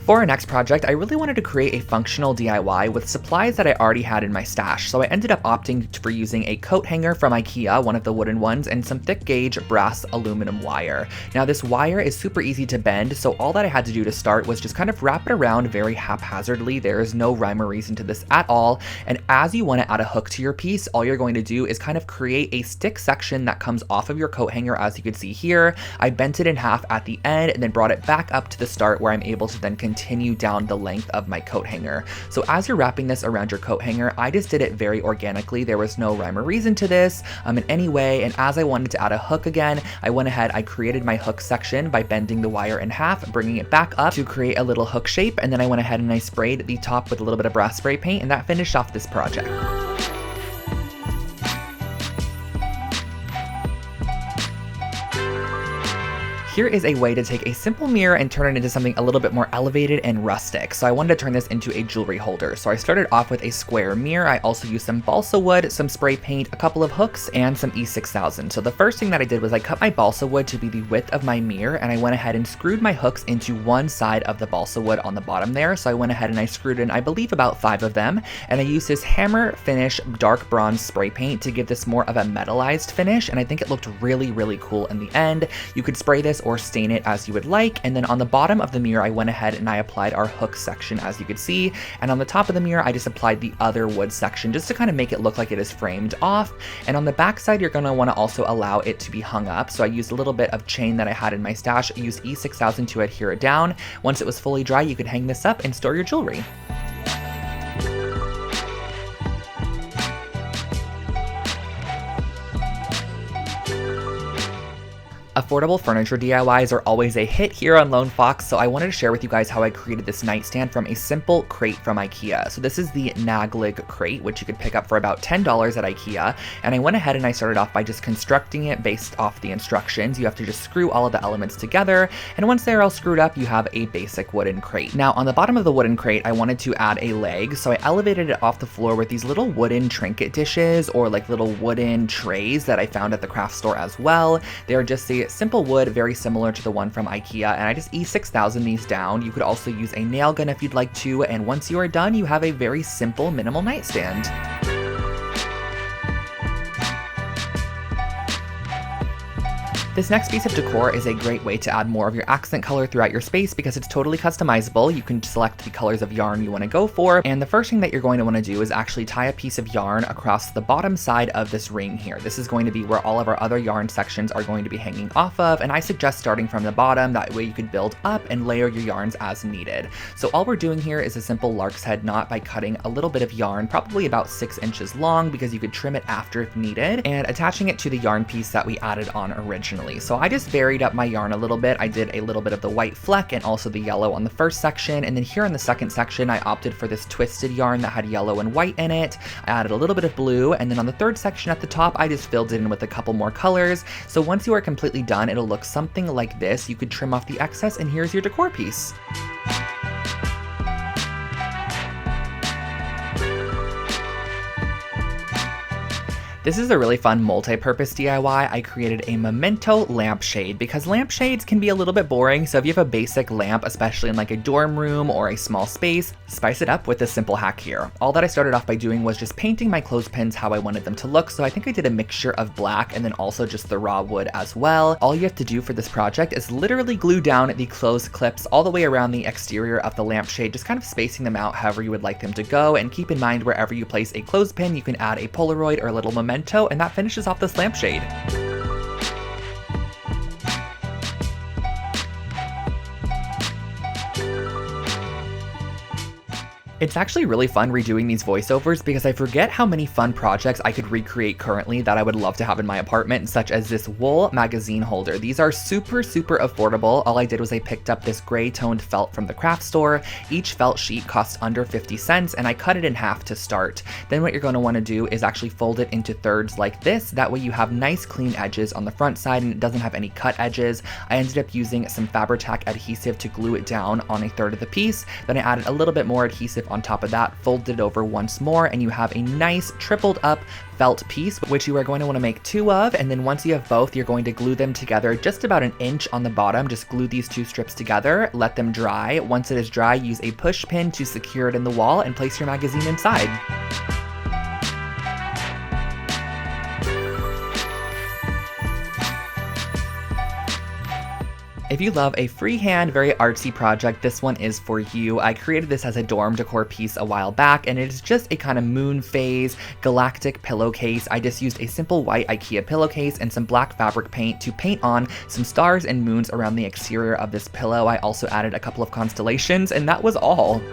S1: For our next project, I really wanted to create a functional DIY with supplies that I already had in my stash, so I ended up opting for using a coat hanger from IKEA, one of the wooden ones, and some thick gauge brass aluminum wire. Now this wire is super easy to bend, so all that I had to do to start was just kind of wrap it around very haphazardly. There is no rhyme or reason to this at all, and as you want to add a hook to your piece, all you're going to do is kind of create a stick section that comes off of your coat hanger, as you can see here. I bent it in half at the end and then brought it back up to the start, where I'm able to then continue down the length of my coat hanger. So as you're wrapping this around your coat hanger, I just did it very organically. There was no rhyme or reason to this in any way, and as I wanted to add a hook again, I went ahead, I created my hook section by bending the wire in half, bringing it back up to create a little hook shape, and then I went ahead and I sprayed the top with a little bit of brass spray paint, and that finished off this project. Here is a way to take a simple mirror and turn it into something a little bit more elevated and rustic. So I wanted to turn this into a jewelry holder. So I started off with a square mirror. I also used some balsa wood, some spray paint, a couple of hooks, and some E6000. So the first thing that I did was I cut my balsa wood to be the width of my mirror, and I went ahead and screwed my hooks into one side of the balsa wood on the bottom there. So I went ahead and I screwed in, I believe, about 5 of them, and I used this hammer finish dark bronze spray paint to give this more of a metallized finish, and I think it looked really, really cool in the end. You could spray this or stain it as you would like, and then on the bottom of the mirror I went ahead and I applied our hook section, as you could see, and on the top of the mirror I just applied the other wood section just to kind of make it look like it is framed off. And on the back side you're going to want to also allow it to be hung up, so I used a little bit of chain that I had in my stash. I used E6000 to adhere it down. Once it was fully dry, you could hang this up and store your jewelry. Affordable furniture DIYs are always a hit here on Lone Fox, so I wanted to share with you guys how I created this nightstand from a simple crate from IKEA. So this is the Naglig crate, which you could pick up for about $10 at IKEA, and I went ahead and I started off by just constructing it based off the instructions. You have to just screw all of the elements together, and once they're all screwed up, you have a basic wooden crate. Now on the bottom of the wooden crate, I wanted to add a leg, so I elevated it off the floor with these little wooden trinket dishes, or like little wooden trays that I found at the craft store as well. They're just a simple wood, very similar to the one from IKEA, and I just E6000 these down. You could also use a nail gun if you'd like to, and once you are done, you have a very simple, minimal nightstand. This next piece of decor is a great way to add more of your accent color throughout your space because it's totally customizable. You can select the colors of yarn you want to go for, and the first thing that you're going to want to do is actually tie a piece of yarn across the bottom side of this ring here. This is going to be where all of our other yarn sections are going to be hanging off of, and I suggest starting from the bottom. That way you could build up and layer your yarns as needed. So all we're doing here is a simple lark's head knot by cutting a little bit of yarn, probably about 6 inches long, because you could trim it after if needed, and attaching it to the yarn piece that we added on originally. So I just varied up my yarn a little bit. I did a little bit of the white fleck and also the yellow on the first section, and then here in the second section I opted for this twisted yarn that had yellow and white in it. I added a little bit of blue, and then on the third section at the top I just filled it in with a couple more colors. So once you are completely done, it'll look something like this. You could trim off the excess, and here's your decor piece. This is a really fun multi-purpose DIY. I created a memento lampshade because lampshades can be a little bit boring, so if you have a basic lamp, especially in like a dorm room or a small space, spice it up with this simple hack here. All that I started off by doing was just painting my clothespins how I wanted them to look, so I think I did a mixture of black and then also just the raw wood as well. All you have to do for this project is literally glue down the clothes clips all the way around the exterior of the lampshade, just kind of spacing them out however you would like them to go, and keep in mind wherever you place a clothespin, you can add a Polaroid or a little memento, and that finishes off this lampshade. It's actually really fun redoing these voiceovers because I forget how many fun projects I could recreate currently that I would love to have in my apartment, such as this wool magazine holder. These are super affordable. All I did was I picked up this gray toned felt from the craft store. Each felt sheet costs under 50 cents and I cut it in half to start. Then what you're going to want to do is actually fold it into thirds like this. That way you have nice clean edges on the front side and it doesn't have any cut edges. I ended up using some Fabri-Tac adhesive to glue it down on a third of the piece. Then I added a little bit more adhesive on top of that, folded it over once more, and you have a nice tripled up felt piece, which you are going to want to make 2 of. And then once you have both, you're going to glue them together just about an inch on the bottom. Just glue these 2 strips together, let them dry. Once it is dry, use a push pin to secure it in the wall and place your magazine inside. If you love a freehand, very artsy project, this one is for you. I created this as a dorm decor piece a while back, and it is just a kind of moon phase galactic pillowcase. I just used a simple white IKEA pillowcase and some black fabric paint to paint on some stars and moons around the exterior of this pillow. I also added a couple of constellations, and that was all.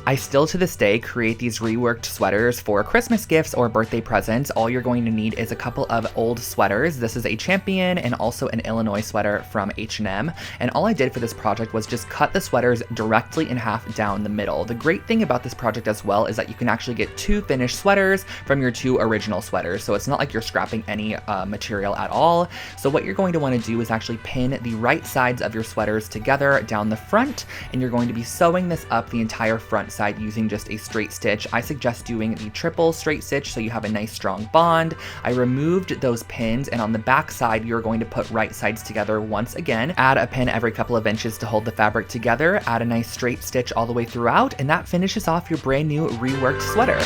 S1: I still to this day create these reworked sweaters for Christmas gifts or birthday presents. All you're going to need is a couple of old sweaters. This is a Champion and also an Illinois sweater from H&M. And all I did for this project was just cut the sweaters directly in half down the middle. The great thing about this project as well is that you can actually get 2 finished sweaters from your 2 original sweaters. So it's not like you're scrapping any material at all. So what you're going to want to do is actually pin the right sides of your sweaters together down the front, and you're going to be sewing this up the entire front side using just a straight stitch. I suggest doing the triple straight stitch so you have a nice strong bond. I removed those pins, and on the back side you're going to put right sides together once again. Add a pin every couple of inches to hold the fabric together, add a nice straight stitch all the way throughout, and that finishes off your brand new reworked sweater.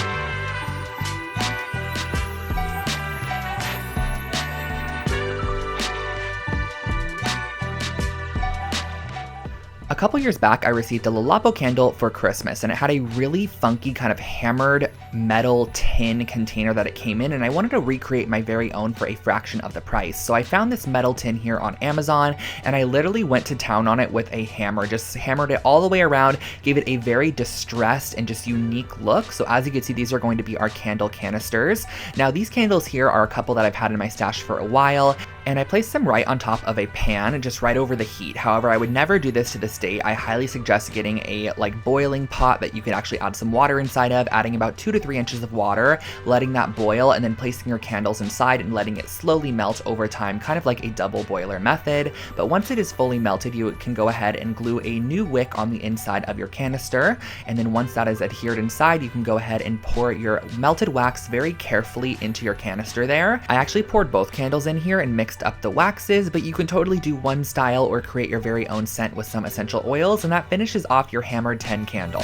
S1: A couple years back, I received a Lolapo candle for Christmas, and it had a really funky kind of hammered metal tin container that it came in, and I wanted to recreate my very own for a fraction of the price. So I found this metal tin here on Amazon, and I literally went to town on it with a hammer, just hammered it all the way around, gave it a very distressed and just unique look. So as you can see, these are going to be our candle canisters. Now these candles here are a couple that I've had in my stash for a while, and I placed them right on top of a pan, just right over the heat. However, I would never do this to this day. I highly suggest getting a boiling pot that you can actually add some water inside of, adding about 2 to 3 inches of water, letting that boil, and then placing your candles inside and letting it slowly melt over time, kind of like a double boiler method. But once it is fully melted, you can go ahead and glue a new wick on the inside of your canister. And then once that is adhered inside, you can go ahead and pour your melted wax very carefully into your canister there. I actually poured both candles in here and mixed up the waxes, but you can totally do one style or create your very own scent with some essential oils, and that finishes off your hammered 10 candle.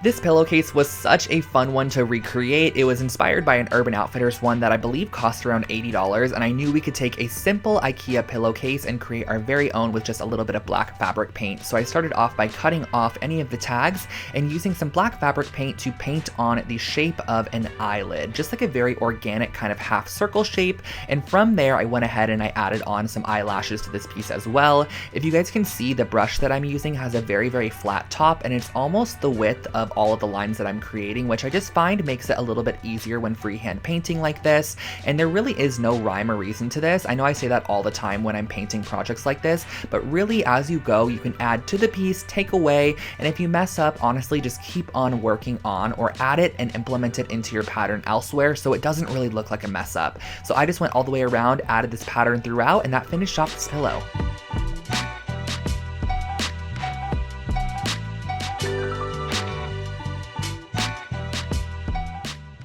S1: This pillowcase was such a fun one to recreate. It was inspired by an Urban Outfitters one that I believe cost around $80, and I knew we could take a simple IKEA pillowcase and create our very own with just a little bit of black fabric paint. So I started off by cutting off any of the tags and using some black fabric paint to paint on the shape of an eyelid, just like a very organic kind of half circle shape. And from there, I went ahead and I added on some eyelashes to this piece as well. If you guys can see, the brush that I'm using has a very flat top, and it's almost the width of all of the lines that I'm creating, which I just find makes it a little bit easier when freehand painting like this. And there really is no rhyme or reason to this. I know I say that all the time when I'm painting projects like this, but really as you go, you can add to the piece, take away, and if you mess up, honestly, just keep on working on or add it and implement it into your pattern elsewhere so it doesn't really look like a mess up. So I just went all the way around, added this pattern throughout, and that finished off this pillow.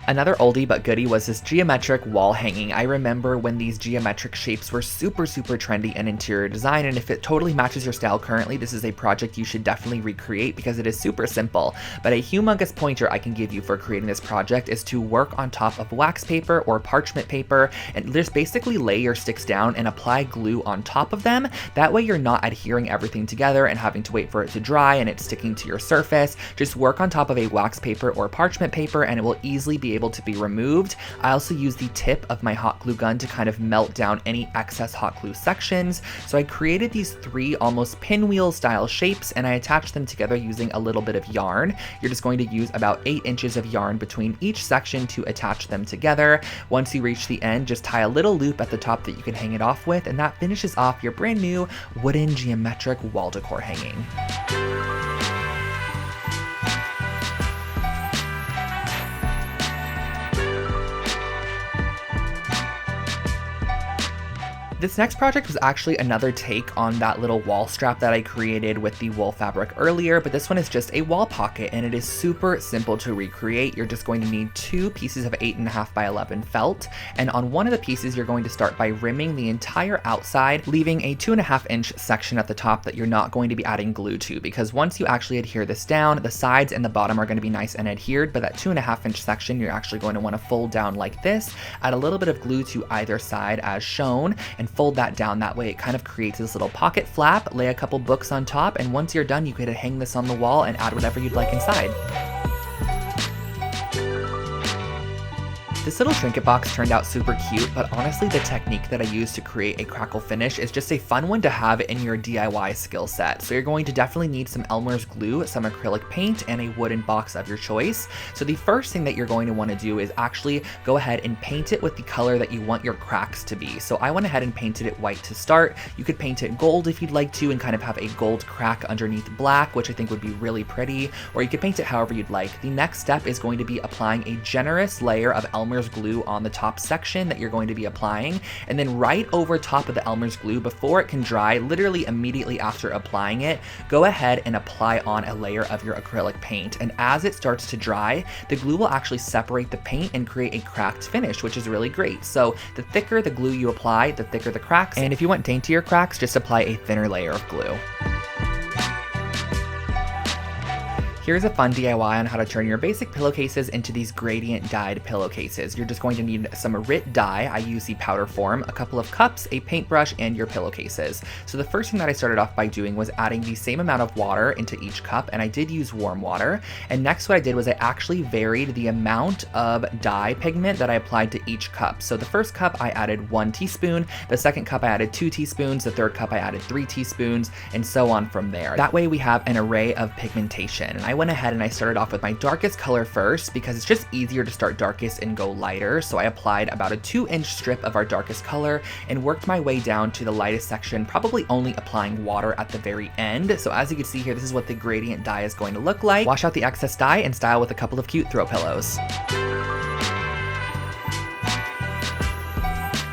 S1: Another oldie but goodie was this geometric wall hanging. I remember when these geometric shapes were super trendy in interior design, and if it totally matches your style currently, this is a project you should definitely recreate because it is super simple. But a humongous pointer I can give you for creating this project is to work on top of wax paper or parchment paper and just basically lay your sticks down and apply glue on top of them. That way you're not adhering everything together and having to wait for it to dry and it's sticking to your surface. Just work on top of a wax paper or parchment paper and it will easily be able to be removed. I also use the tip of my hot glue gun to kind of melt down any excess hot glue sections. So I created these 3 almost pinwheel style shapes and I attached them together using a little bit of yarn. You're just going to use about 8 inches of yarn between each section to attach them together. Once you reach the end, just tie a little loop at the top that you can hang it off with, and that finishes off your brand new wooden geometric wall decor hanging. This next project was actually another take on that little wall strap that I created with the wool fabric earlier, but this one is just a wall pocket and it is super simple to recreate. You're just going to need 2 pieces of 8.5 by 11 felt, and on one of the pieces you're going to start by rimming the entire outside, leaving a 2.5 inch section at the top that you're not going to be adding glue to, because once you actually adhere this down, the sides and the bottom are going to be nice and adhered, but that 2.5 inch section you're actually going to want to fold down like this, add a little bit of glue to either side as shown, and fold that down. That way it kind of creates this little pocket flap. Lay a couple books on top, and once you're done, you could hang this on the wall and add whatever you'd like inside. This little trinket box turned out super cute, but honestly the technique that I used to create a crackle finish is just a fun one to have in your DIY skill set. So you're going to definitely need some Elmer's glue, some acrylic paint, and a wooden box of your choice. So the first thing that you're going to want to do is actually go ahead and paint it with the color that you want your cracks to be. So I went ahead and painted it white to start. You could paint it gold if you'd like to and kind of have a gold crack underneath black, which I think would be really pretty, or you could paint it however you'd like. The next step is going to be applying a generous layer of Elmer's glue on the top section that you're going to be applying, and then right over top of the Elmer's glue, before it can dry, literally immediately after applying it, go ahead and apply on a layer of your acrylic paint. And as it starts to dry, the glue will actually separate the paint and create a cracked finish, which is really great. So the thicker the glue you apply, the thicker the cracks, and if you want daintier cracks, just apply a thinner layer of glue. Here's a fun DIY on how to turn your basic pillowcases into these gradient dyed pillowcases. You're just going to need some RIT dye. I use the powder form, a couple of cups, a paintbrush, and your pillowcases. So the first thing that I started off by doing was adding the same amount of water into each cup, and I did use warm water. And next what I did was I actually varied the amount of dye pigment that I applied to each cup. So the first cup I added 1 teaspoon, the second cup I added 2 teaspoons, the third cup I added 3 teaspoons, and so on from there. That way we have an array of pigmentation. And I went ahead and I started off with my darkest color first because it's just easier to start darkest and go lighter. So I applied about a 2-inch strip of our darkest color and worked my way down to the lightest section, probably only applying water at the very end. So as you can see here, this is what the gradient dye is going to look like. Wash out the excess dye and style with a couple of cute throw pillows.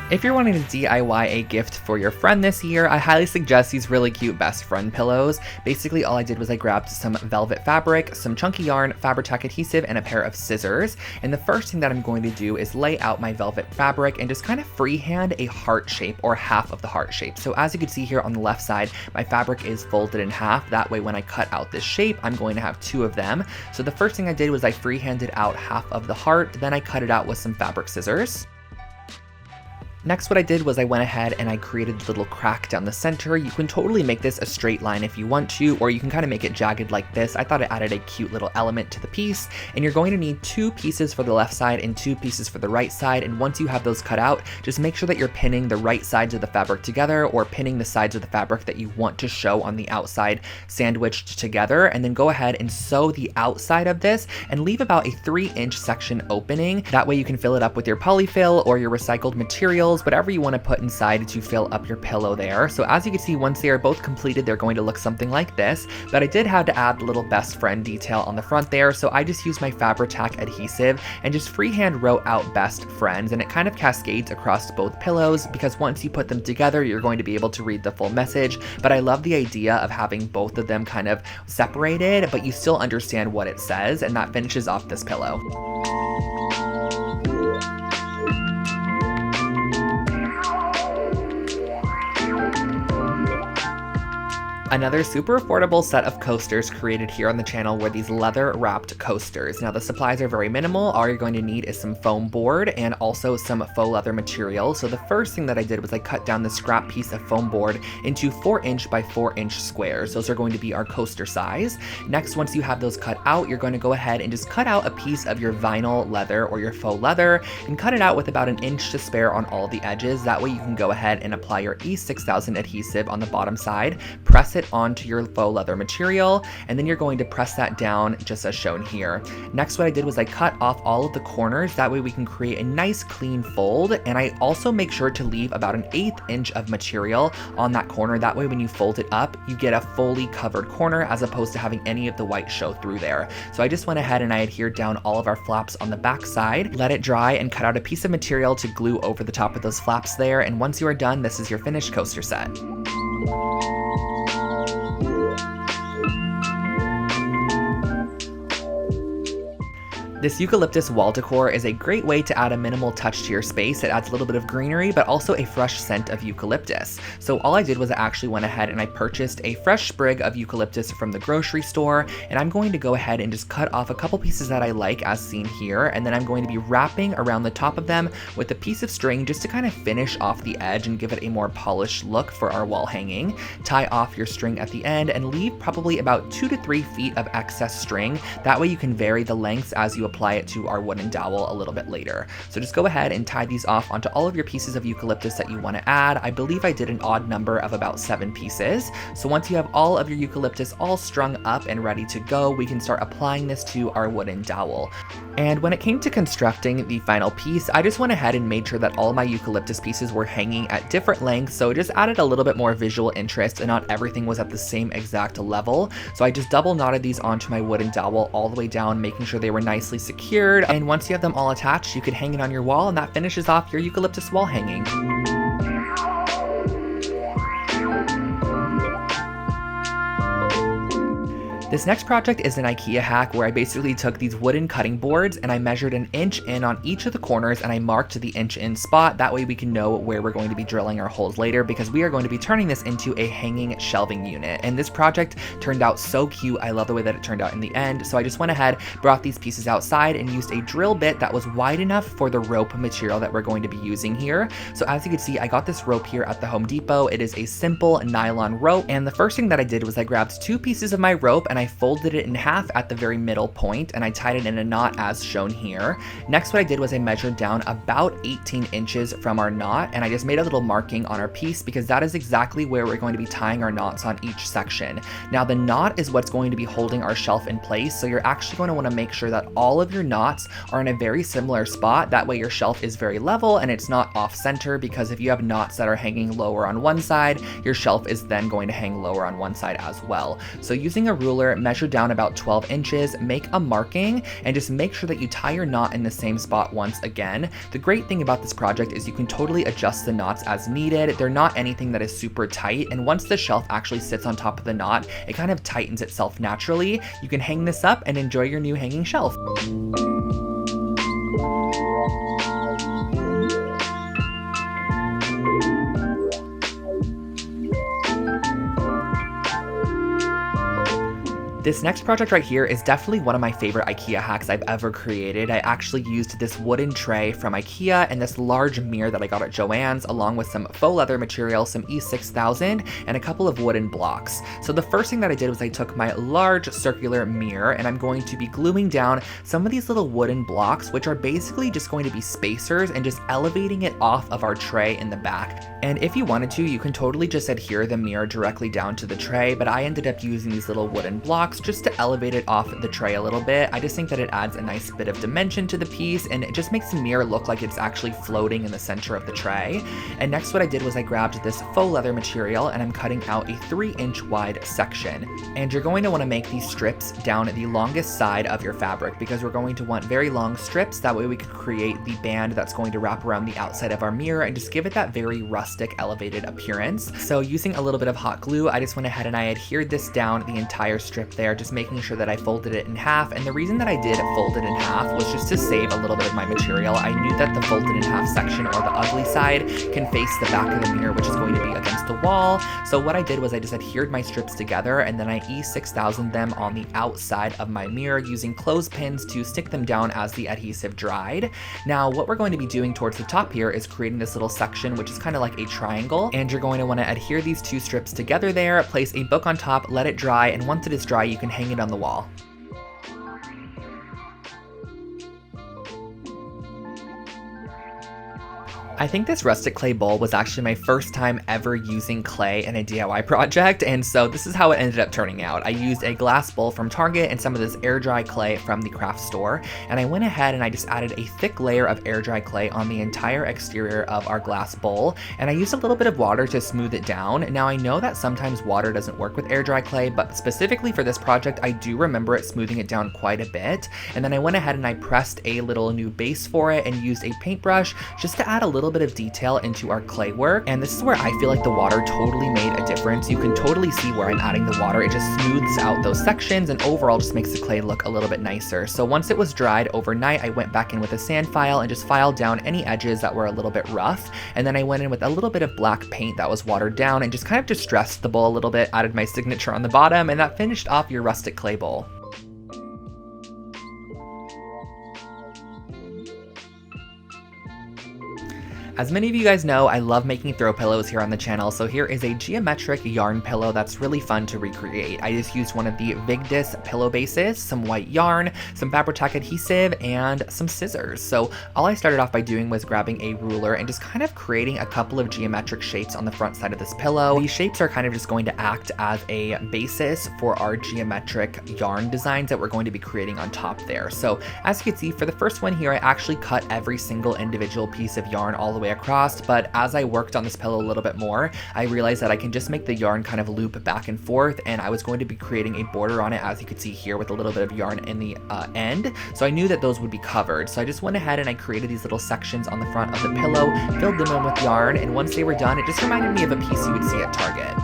S1: If you're wanting to DIY a gift for your friend this year, I highly suggest these really cute best friend pillows. Basically, all I did was I grabbed some velvet fabric, some chunky yarn, Fabri-Tac adhesive, and a pair of scissors. And the first thing that I'm going to do is lay out my velvet fabric and just kind of freehand a heart shape, or half of the heart shape. So as you can see here on the left side, my fabric is folded in half. That way when I cut out this shape, I'm going to have 2 of them. So the first thing I did was I freehanded out half of the heart, then I cut it out with some fabric scissors. Next, what I did was I went ahead and I created a little crack down the center. You can totally make this a straight line if you want to, or you can kind of make it jagged like this. I thought it added a cute little element to the piece, and you're going to need 2 pieces for the left side and 2 pieces for the right side. And once you have those cut out, just make sure that you're pinning the right sides of the fabric together, or pinning the sides of the fabric that you want to show on the outside sandwiched together, and then go ahead and sew the outside of this and leave about a 3-inch section opening. That way you can fill it up with your polyfill or your recycled materials, whatever you want to put inside to fill up your pillow there. So as you can see, once they are both completed, they're going to look something like this, but I did have to add a little best friend detail on the front there. So I just used my Fabri-Tac adhesive and just freehand wrote out best friends, and it kind of cascades across both pillows because once you put them together, you're going to be able to read the full message. But I love the idea of having both of them kind of separated, but you still understand what it says, and that finishes off this pillow. Another super affordable set of coasters created here on the channel were these leather wrapped coasters. Now the supplies are very minimal. All you're going to need is some foam board and also some faux leather material. So the first thing that I did was I cut down the scrap piece of foam board into 4-inch by 4-inch squares. Those are going to be our coaster size. Next, once you have those cut out, you're going to go ahead and just cut out a piece of your vinyl leather or your faux leather and cut it out with about 1 inch to spare on all the edges. That way you can go ahead and apply your E6000 adhesive on the bottom side, press it onto your faux leather material, and then you're going to press that down just as shown here. Next, what I did was I cut off all of the corners. That way we can create a nice clean fold, and I also make sure to leave about 1/8 inch of material on that corner. That way when you fold it up, you get a fully covered corner as opposed to having any of the white show through there. So I just went ahead and I adhered down all of our flaps on the back side, let it dry, and cut out a piece of material to glue over the top of those flaps there. And once you are done, this is your finished coaster set. This eucalyptus wall decor is a great way to add a minimal touch to your space. It adds a little bit of greenery, but also a fresh scent of eucalyptus. So all I did was I actually went ahead and I purchased a fresh sprig of eucalyptus from the grocery store, and I'm going to go ahead and just cut off a couple pieces that I like as seen here, and then I'm going to be wrapping around the top of them with a piece of string just to kind of finish off the edge and give it a more polished look for our wall hanging. Tie off your string at the end and leave probably about 2 to 3 feet of excess string. That way you can vary the lengths as you apply it to our wooden dowel a little bit later. So just go ahead and tie these off onto all of your pieces of eucalyptus that you want to add. I believe I did an odd number of about 7 pieces. So once you have all of your eucalyptus all strung up and ready to go, we can start applying this to our wooden dowel. And when it came to constructing the final piece, I just went ahead and made sure that all my eucalyptus pieces were hanging at different lengths, so it just added a little bit more visual interest and not everything was at the same exact level. So I just double knotted these onto my wooden dowel all the way down, making sure they were nicely secured. And once you have them all attached, you could hang it on your wall, and that finishes off your eucalyptus wall hanging. This next project is an IKEA hack where I basically took these wooden cutting boards and I measured 1 inch in on each of the corners and I marked the inch in spot. That way we can know where we're going to be drilling our holes later, because we are going to be turning this into a hanging shelving unit. And this project turned out so cute. I love the way that it turned out in the end. So I just went ahead, brought these pieces outside and used a drill bit that was wide enough for the rope material that we're going to be using here. So as you can see, I got this rope here at the Home Depot. It is a simple nylon rope. And the first thing that I did was I grabbed 2 pieces of my rope and I folded it in half at the very middle point and I tied it in a knot as shown here. Next, what I did was I measured down about 18 inches from our knot and I just made a little marking on our piece because that is exactly where we're going to be tying our knots on each section. Now the knot is what's going to be holding our shelf in place, so you're actually going to want to make sure that all of your knots are in a very similar spot. That way your shelf is very level and it's not off center, because if you have knots that are hanging lower on one side, your shelf is then going to hang lower on one side as well. So using a ruler, measure down about 12 inches, make a marking, and just make sure that you tie your knot in the same spot once again. The great thing about this project is you can totally adjust the knots as needed. They're not anything that is super tight, and once the shelf actually sits on top of the knot, it kind of tightens itself naturally. You can hang this up and enjoy your new hanging shelf. This next project right here is definitely one of my favorite IKEA hacks I've ever created. I actually used this wooden tray from IKEA and this large mirror that I got at Joann's, along with some faux leather material, some E6000, and a couple of wooden blocks. So the first thing that I did was I took my large circular mirror and I'm going to be gluing down some of these little wooden blocks, which are basically just going to be spacers, and just elevating it off of our tray in the back. And if you wanted to, you can totally just adhere the mirror directly down to the tray, but I ended up using these little wooden blocks just to elevate it off the tray a little bit. I just think that it adds a nice bit of dimension to the piece, and it just makes the mirror look like it's actually floating in the center of the tray. And next what I did was I grabbed this faux leather material and I'm cutting out a 3-inch wide section. And you're going to want to make these strips down the longest side of your fabric, because we're going to want very long strips. That way we can create the band that's going to wrap around the outside of our mirror and just give it that very rustic, elevated appearance. So using a little bit of hot glue, I just went ahead and I adhered this down the entire strip there, just making sure that I folded it in half. And the reason that I did fold it in half was just to save a little bit of my material. I knew that the folded in half section, or the ugly side, can face the back of the mirror, which is going to be against the wall. So what I did was I just adhered my strips together, and then I E6000 them on the outside of my mirror using clothespins to stick them down as the adhesive dried. Now what we're going to be doing towards the top here is creating this little section, which is kind of like a triangle, and you're going to want to adhere these two strips together there, place a book on top, let it dry, and once it is dry you can hang it on the wall. I think this rustic clay bowl was actually my first time ever using clay in a DIY project, and so this is how it ended up turning out. I used a glass bowl from Target and some of this air dry clay from the craft store, and I went ahead and I just added a thick layer of air dry clay on the entire exterior of our glass bowl, and I used a little bit of water to smooth it down. Now I know that sometimes water doesn't work with air dry clay, but specifically for this project I do remember it smoothing it down quite a bit. And then I went ahead and I pressed a little new base for it and used a paintbrush just to add a little bit of detail into our clay work. And this is where I feel like the water totally made a difference. You can totally see where I'm adding the water. It just smooths out those sections and overall just makes the clay look a little bit nicer. So once it was dried overnight, I went back in with a sand file and just filed down any edges that were a little bit rough. And then I went in with a little bit of black paint that was watered down and just kind of distressed the bowl a little bit, added my signature on the bottom, and that finished off your rustic clay bowl. As many of you guys know, I love making throw pillows here on the channel, so here is a geometric yarn pillow that's really fun to recreate. I just used one of the Vigdis pillow bases, some white yarn, some Fabri-Tac adhesive, and some scissors. So all I started off by doing was grabbing a ruler and just kind of creating a couple of geometric shapes on the front side of this pillow. These shapes are kind of just going to act as a basis for our geometric yarn designs that we're going to be creating on top there. So as you can see, for the first one here, I actually cut every single individual piece of yarn all the way across, but as I worked on this pillow a little bit more, I realized that I can just make the yarn kind of loop back and forth, and I was going to be creating a border on it, as you can see here, with a little bit of yarn in the end. So I knew that those would be covered. So I just went ahead and I created these little sections on the front of the pillow, filled them in with yarn, and once they were done, it just reminded me of a piece you would see at Target.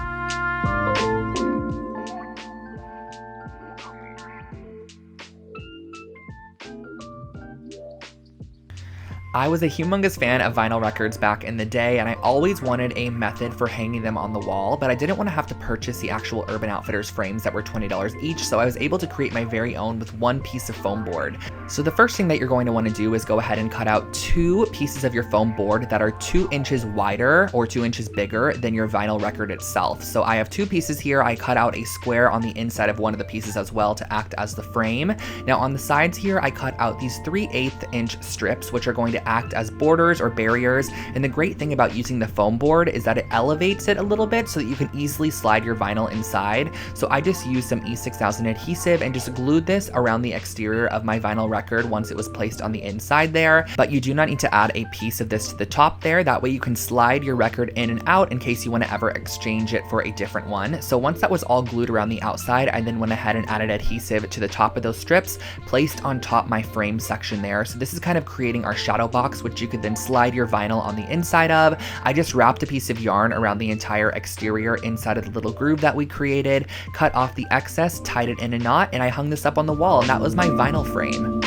S1: I was a humongous fan of vinyl records back in the day, and I always wanted a method for hanging them on the wall, but I didn't want to have to purchase the actual Urban Outfitters frames that were $20 each, so I was able to create my very own with one piece of foam board. So the first thing that you're going to want to do is go ahead and cut out 2 pieces of your foam board that are 2 inches wider or 2 inches bigger than your vinyl record itself. So I have 2 pieces here. I cut out a square on the inside of one of the pieces as well to act as the frame. Now on the sides here, I cut out these 3/8 inch strips, which are going to act as borders or barriers. And the great thing about using the foam board is that it elevates it a little bit so that you can easily slide your vinyl inside. So I just used some E6000 adhesive and just glued this around the exterior of my vinyl record once it was placed on the inside there. But you do not need to add a piece of this to the top there. That way you can slide your record in and out in case you want to ever exchange it for a different one. So once that was all glued around the outside, I then went ahead and added adhesive to the top of those strips, placed on top my frame section there. So this is kind of creating our shadow box, which you could then slide your vinyl on the inside of. I just wrapped a piece of yarn around the entire exterior inside of the little groove that we created, cut off the excess, tied it in a knot, and I hung this up on the wall, and that was my vinyl frame.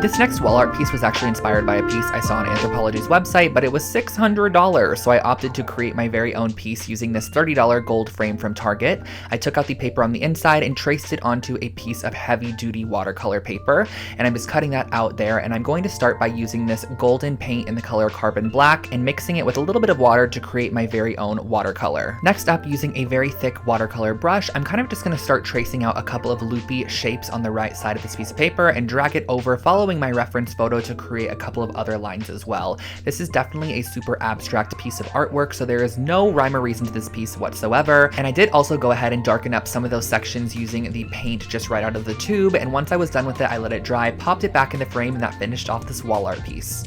S1: This next wall art piece was actually inspired by a piece I saw on Anthropologie's website, but it was $600, so I opted to create my very own piece using this $30 gold frame from Target. I took out the paper on the inside and traced it onto a piece of heavy-duty watercolor paper, and I'm just cutting that out there, and I'm going to start by using this golden paint in the color Carbon Black and mixing it with a little bit of water to create my very own watercolor. Next up, using a very thick watercolor brush, I'm kind of just going to start tracing out a couple of loopy shapes on the right side of this piece of paper and drag it over, following my reference photo to create a couple of other lines as well. This is definitely a super abstract piece of artwork, so there is no rhyme or reason to this piece whatsoever. And I did also go ahead and darken up some of those sections using the paint just right out of the tube, and once I was done with it, I let it dry, popped it back in the frame, and that finished off this wall art piece.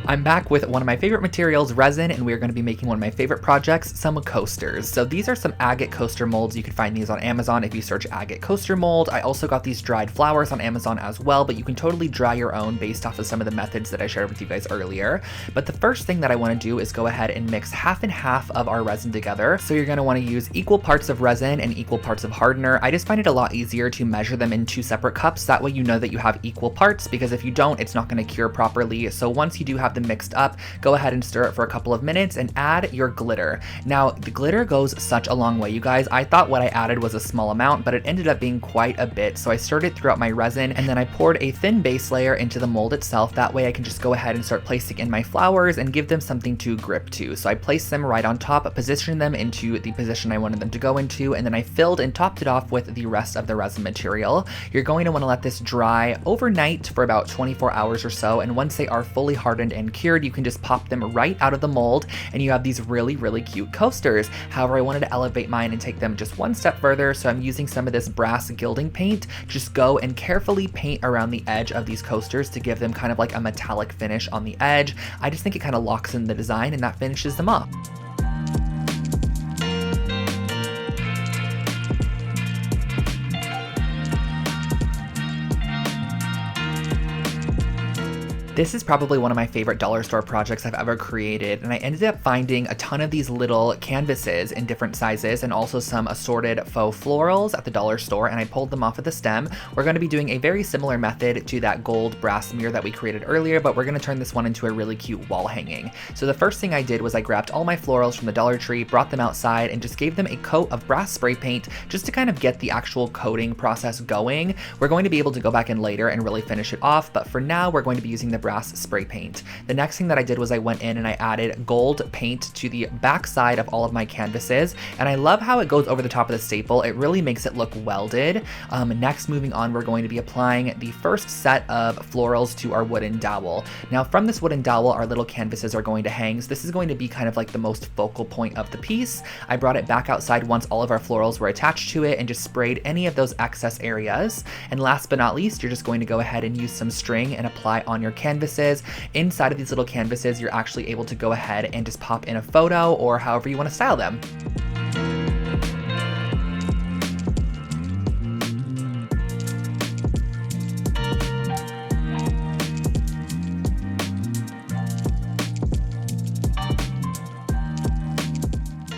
S1: I'm back with one of my favorite materials, resin, and we are going to be making one of my favorite projects, some coasters. So these are some agate coaster molds. You can find these on Amazon if you search agate coaster mold. I also got these dried flowers on Amazon as well, but you can totally dry your own based off of some of the methods that I shared with you guys earlier. But the first thing that I want to do is go ahead and mix half and half of our resin together. So you're going to want to use equal parts of resin and equal parts of hardener. I just find it a lot easier to measure them in 2 separate cups. That way you know that you have equal parts, because if you don't, it's not going to cure properly. So once you do have them mixed up, go ahead and stir it for a couple of minutes and add your glitter. Now, the glitter goes such a long way, you guys. I thought what I added was a small amount, but it ended up being quite a bit. So I stirred it throughout my resin, and then I poured a thin base layer into the mold itself. That way I can just go ahead and start placing in my flowers and give them something to grip to. So I placed them right on top, positioned them into the position I wanted them to go into, and then I filled and topped it off with the rest of the resin material. You're going to want to let this dry overnight for about 24 hours or so, and once they are fully hardened and cured, you can just pop them right out of the mold, and you have these really, really cute coasters. However, I wanted to elevate mine and take them just one step further, so I'm using some of this brass gilding paint. Just go and carefully paint around the edge of these coasters to give them kind of like a metallic finish on the edge. I just think it kind of locks in the design, and that finishes them off. This is probably one of my favorite dollar store projects I've ever created, and I ended up finding a ton of these little canvases in different sizes and also some assorted faux florals at the dollar store, and I pulled them off of the stem. We're going to be doing a very similar method to that gold brass mirror that we created earlier, but we're going to turn this one into a really cute wall hanging. So the first thing I did was I grabbed all my florals from the Dollar Tree, brought them outside, and just gave them a coat of brass spray paint just to kind of get the actual coating process going. We're going to be able to go back in later and really finish it off, but for now we're going to be using the brass spray paint. The next thing that I did was I went in and I added gold paint to the back side of all of my canvases, and I love how it goes over the top of the staple. It really makes it look welded. Next, moving on, we're going to be applying the first set of florals to our wooden dowel. Now from this wooden dowel, our little canvases are going to hang, so this is going to be kind of like the most focal point of the piece. I brought it back outside once all of our florals were attached to it and just sprayed any of those excess areas. And last but not least, you're just going to go ahead and use some string and apply on your canvases. Inside of these little canvases, you're actually able to go ahead and just pop in a photo or however you want to style them.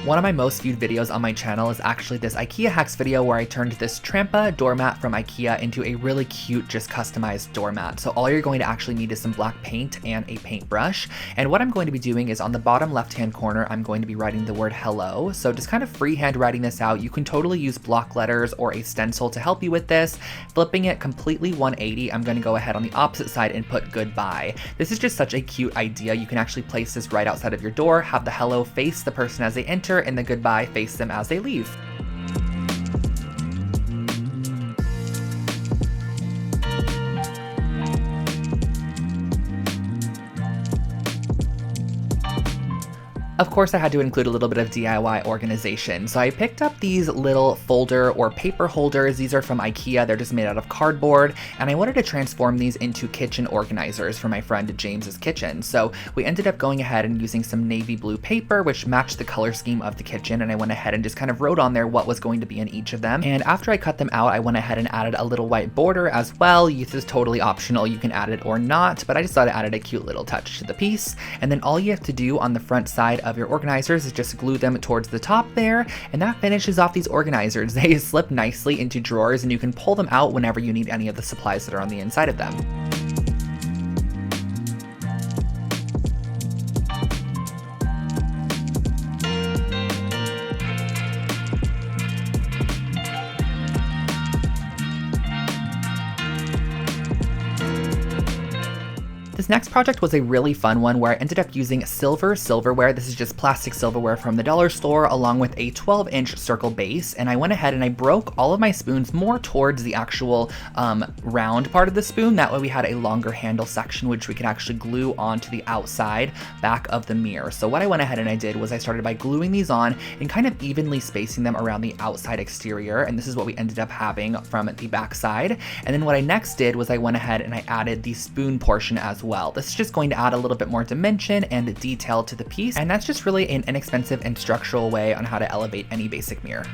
S1: One of my most viewed videos on my channel is actually this IKEA hacks video where I turned this Trampa doormat from IKEA into a really cute, just customized doormat. So all you're going to actually need is some black paint and a paintbrush. And what I'm going to be doing is on the bottom left-hand corner, I'm going to be writing the word hello. So just kind of freehand writing this out. You can totally use block letters or a stencil to help you with this. Flipping it completely 180, I'm going to go ahead on the opposite side and put goodbye. This is just such a cute idea. You can actually place this right outside of your door, have the hello face the person as they enter, and the goodbye face them as they leave. Of course, I had to include a little bit of DIY organization. So I picked up these little folder or paper holders. These are from IKEA. They're just made out of cardboard. And I wanted to transform these into kitchen organizers for my friend James's kitchen. So we ended up going ahead and using some navy blue paper, which matched the color scheme of the kitchen. And I went ahead and just kind of wrote on there what was going to be in each of them. And after I cut them out, I went ahead and added a little white border as well. This is totally optional. You can add it or not, but I just thought it added a cute little touch to the piece. And then all you have to do on the front side of your organizers is just glue them towards the top there, and that finishes off these organizers. They slip nicely into drawers and you can pull them out whenever you need any of the supplies that are on the inside of them. This next project was a really fun one where I ended up using silver silverware. This is just plastic silverware from the dollar store along with a 12-inch circle base. And I went ahead and I broke all of my spoons more towards the actual round part of the spoon. That way we had a longer handle section which we could actually glue onto the outside back of the mirror. So what I went ahead and I did was I started by gluing these on and kind of evenly spacing them around the outside exterior. And this is what we ended up having from the back side. And then what I next did was I went ahead and I added the spoon portion as well. This is just going to add a little bit more dimension and detail to the piece, and that's just really an inexpensive and structural way on how to elevate any basic mirror.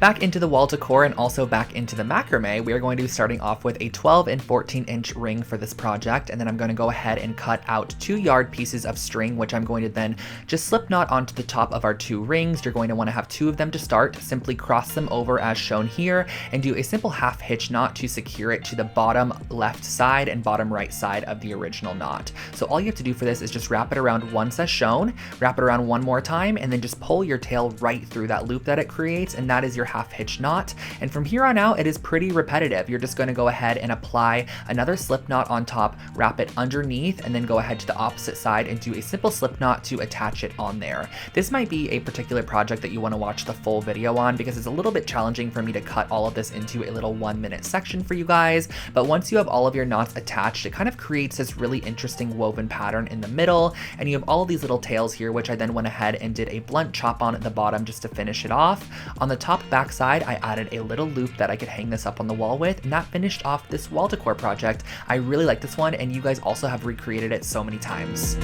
S1: Back into the wall decor and also back into the macrame, we are going to be starting off with a 12 and 14-inch ring for this project, and then I'm going to go ahead and cut out 2 yard pieces of string, which I'm going to then just slip knot onto the top of our 2 rings. You're going to want to have 2 of them to start. Simply cross them over as shown here and do a simple half hitch knot to secure it to the bottom left side and bottom right side of the original knot. So all you have to do for this is just wrap it around once as shown, wrap it around one more time, and then just pull your tail right through that loop that it creates, and that is your half hitch knot. And from here on out, it is pretty repetitive. You're just going to go ahead and apply another slip knot on top, wrap it underneath, and then go ahead to the opposite side and do a simple slip knot to attach it on there. This might be a particular project that you want to watch the full video on because it's a little bit challenging for me to cut all of this into a little 1-minute section for you guys. But once you have all of your knots attached, it kind of creates this really interesting woven pattern in the middle, and you have all of these little tails here, which I then went ahead and did a blunt chop on at the bottom just to finish it off. On the top back side, I added a little loop that I could hang this up on the wall with, and that finished off this wall decor project. I really like this one, and you guys also have recreated it so many times.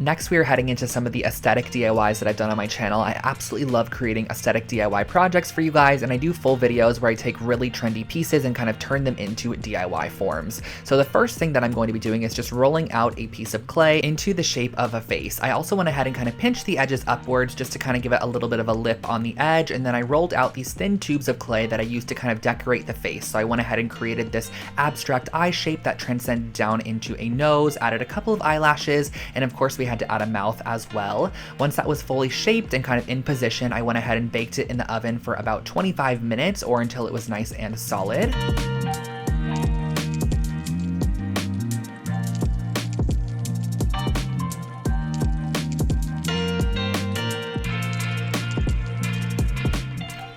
S1: Next, we are heading into some of the aesthetic DIYs that I've done on my channel. I absolutely love creating aesthetic DIY projects for you guys, and I do full videos where I take really trendy pieces and kind of turn them into DIY forms. So the first thing that I'm going to be doing is just rolling out a piece of clay into the shape of a face. I also went ahead and kind of pinched the edges upwards just to kind of give it a little bit of a lip on the edge, and then I rolled out these thin tubes of clay that I used to kind of decorate the face. So I went ahead and created this abstract eye shape that transcended down into a nose, added a couple of eyelashes, and of course we had to add a mouth as well. Once that was fully shaped and kind of in position, I went ahead and baked it in the oven for about 25 minutes or until it was nice and solid.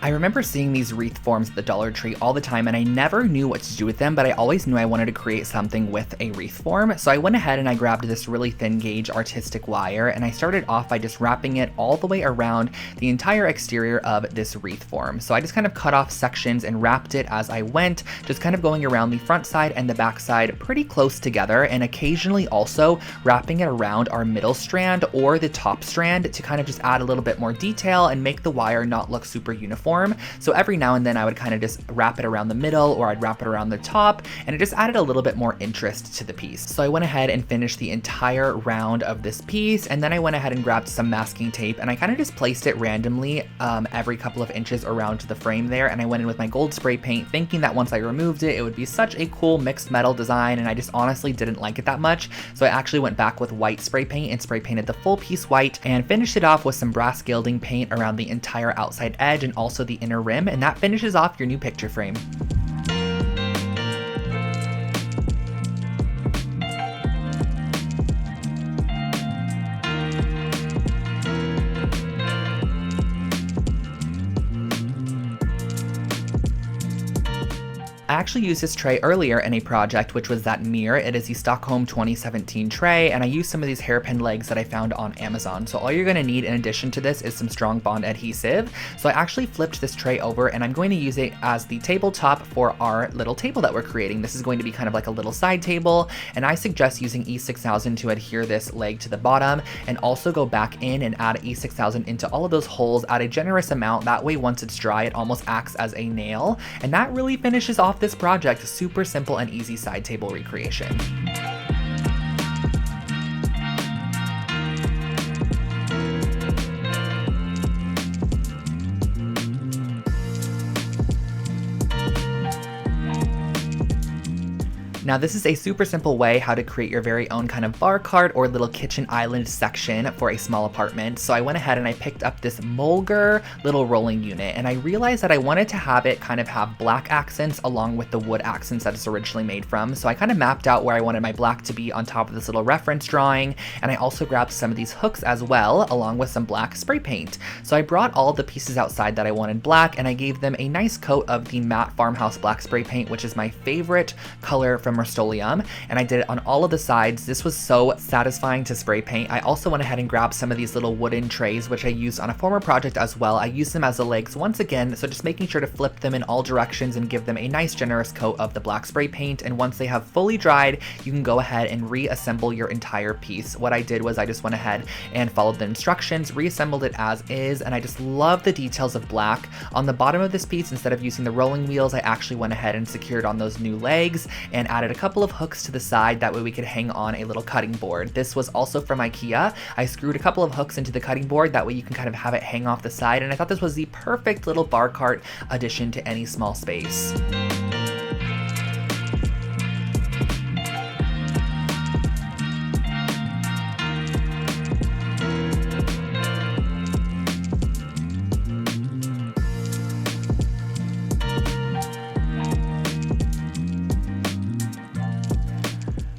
S1: I remember seeing these wreath forms at the Dollar Tree all the time, and I never knew what to do with them, but I always knew I wanted to create something with a wreath form. So I went ahead and I grabbed this really thin gauge artistic wire, and I started off by just wrapping it all the way around the entire exterior of this wreath form. So I just kind of cut off sections and wrapped it as I went, just kind of going around the front side and the back side pretty close together, and occasionally also wrapping it around our middle strand or the top strand to kind of just add a little bit more detail and make the wire not look super uniform. So every now and then I would kind of just wrap it around the middle, or I'd wrap it around the top, and it just added a little bit more interest to the piece. So I went ahead and finished the entire round of this piece, and then I went ahead and grabbed some masking tape, and I kind of just placed it randomly every couple of inches around the frame there, and I went in with my gold spray paint thinking that once I removed it, it would be such a cool mixed metal design, and I just honestly didn't like it that much. So I actually went back with white spray paint and spray painted the full piece white, and finished it off with some brass gilding paint around the entire outside edge and also the inner rim, and that finishes off your new picture frame. I actually used this tray earlier in a project, which was that mirror. It is the Stockholm 2017 tray, and I used some of these hairpin legs that I found on Amazon. So all you're gonna need in addition to this is some strong bond adhesive. So I actually flipped this tray over, and I'm going to use it as the tabletop for our little table that we're creating. This is going to be kind of like a little side table, and I suggest using E6000 to adhere this leg to the bottom, and also go back in and add E6000 into all of those holes at a generous amount. That way, once it's dry, it almost acts as a nail, and that really finishes off this project. Super simple and easy side table recreation. Now this is a super simple way how to create your very own kind of bar cart or little kitchen island section for a small apartment. So I went ahead and I picked up this Mulger little rolling unit, and I realized that I wanted to have it kind of have black accents along with the wood accents that it's originally made from. So I kind of mapped out where I wanted my black to be on top of this little reference drawing, and I also grabbed some of these hooks as well, along with some black spray paint. So I brought all the pieces outside that I wanted black, and I gave them a nice coat of the matte farmhouse black spray paint, which is my favorite color from Rust-Oleum, and I did it on all of the sides. This was so satisfying to spray paint. I also went ahead and grabbed some of these little wooden trays, which I used on a former project as well. I used them as the legs once again, so just making sure to flip them in all directions and give them a nice generous coat of the black spray paint. And once they have fully dried, you can go ahead and reassemble your entire piece. What I did was I just went ahead and followed the instructions, reassembled it as is, and I just love the details of black. On the bottom of this piece, instead of using the rolling wheels, I actually went ahead and secured on those new legs and added a couple of hooks to the side. That way we could hang on a little cutting board. This was also from IKEA. I screwed a couple of hooks into the cutting board. That way you can kind of have it hang off the side. And I thought this was the perfect little bar cart addition to any small space.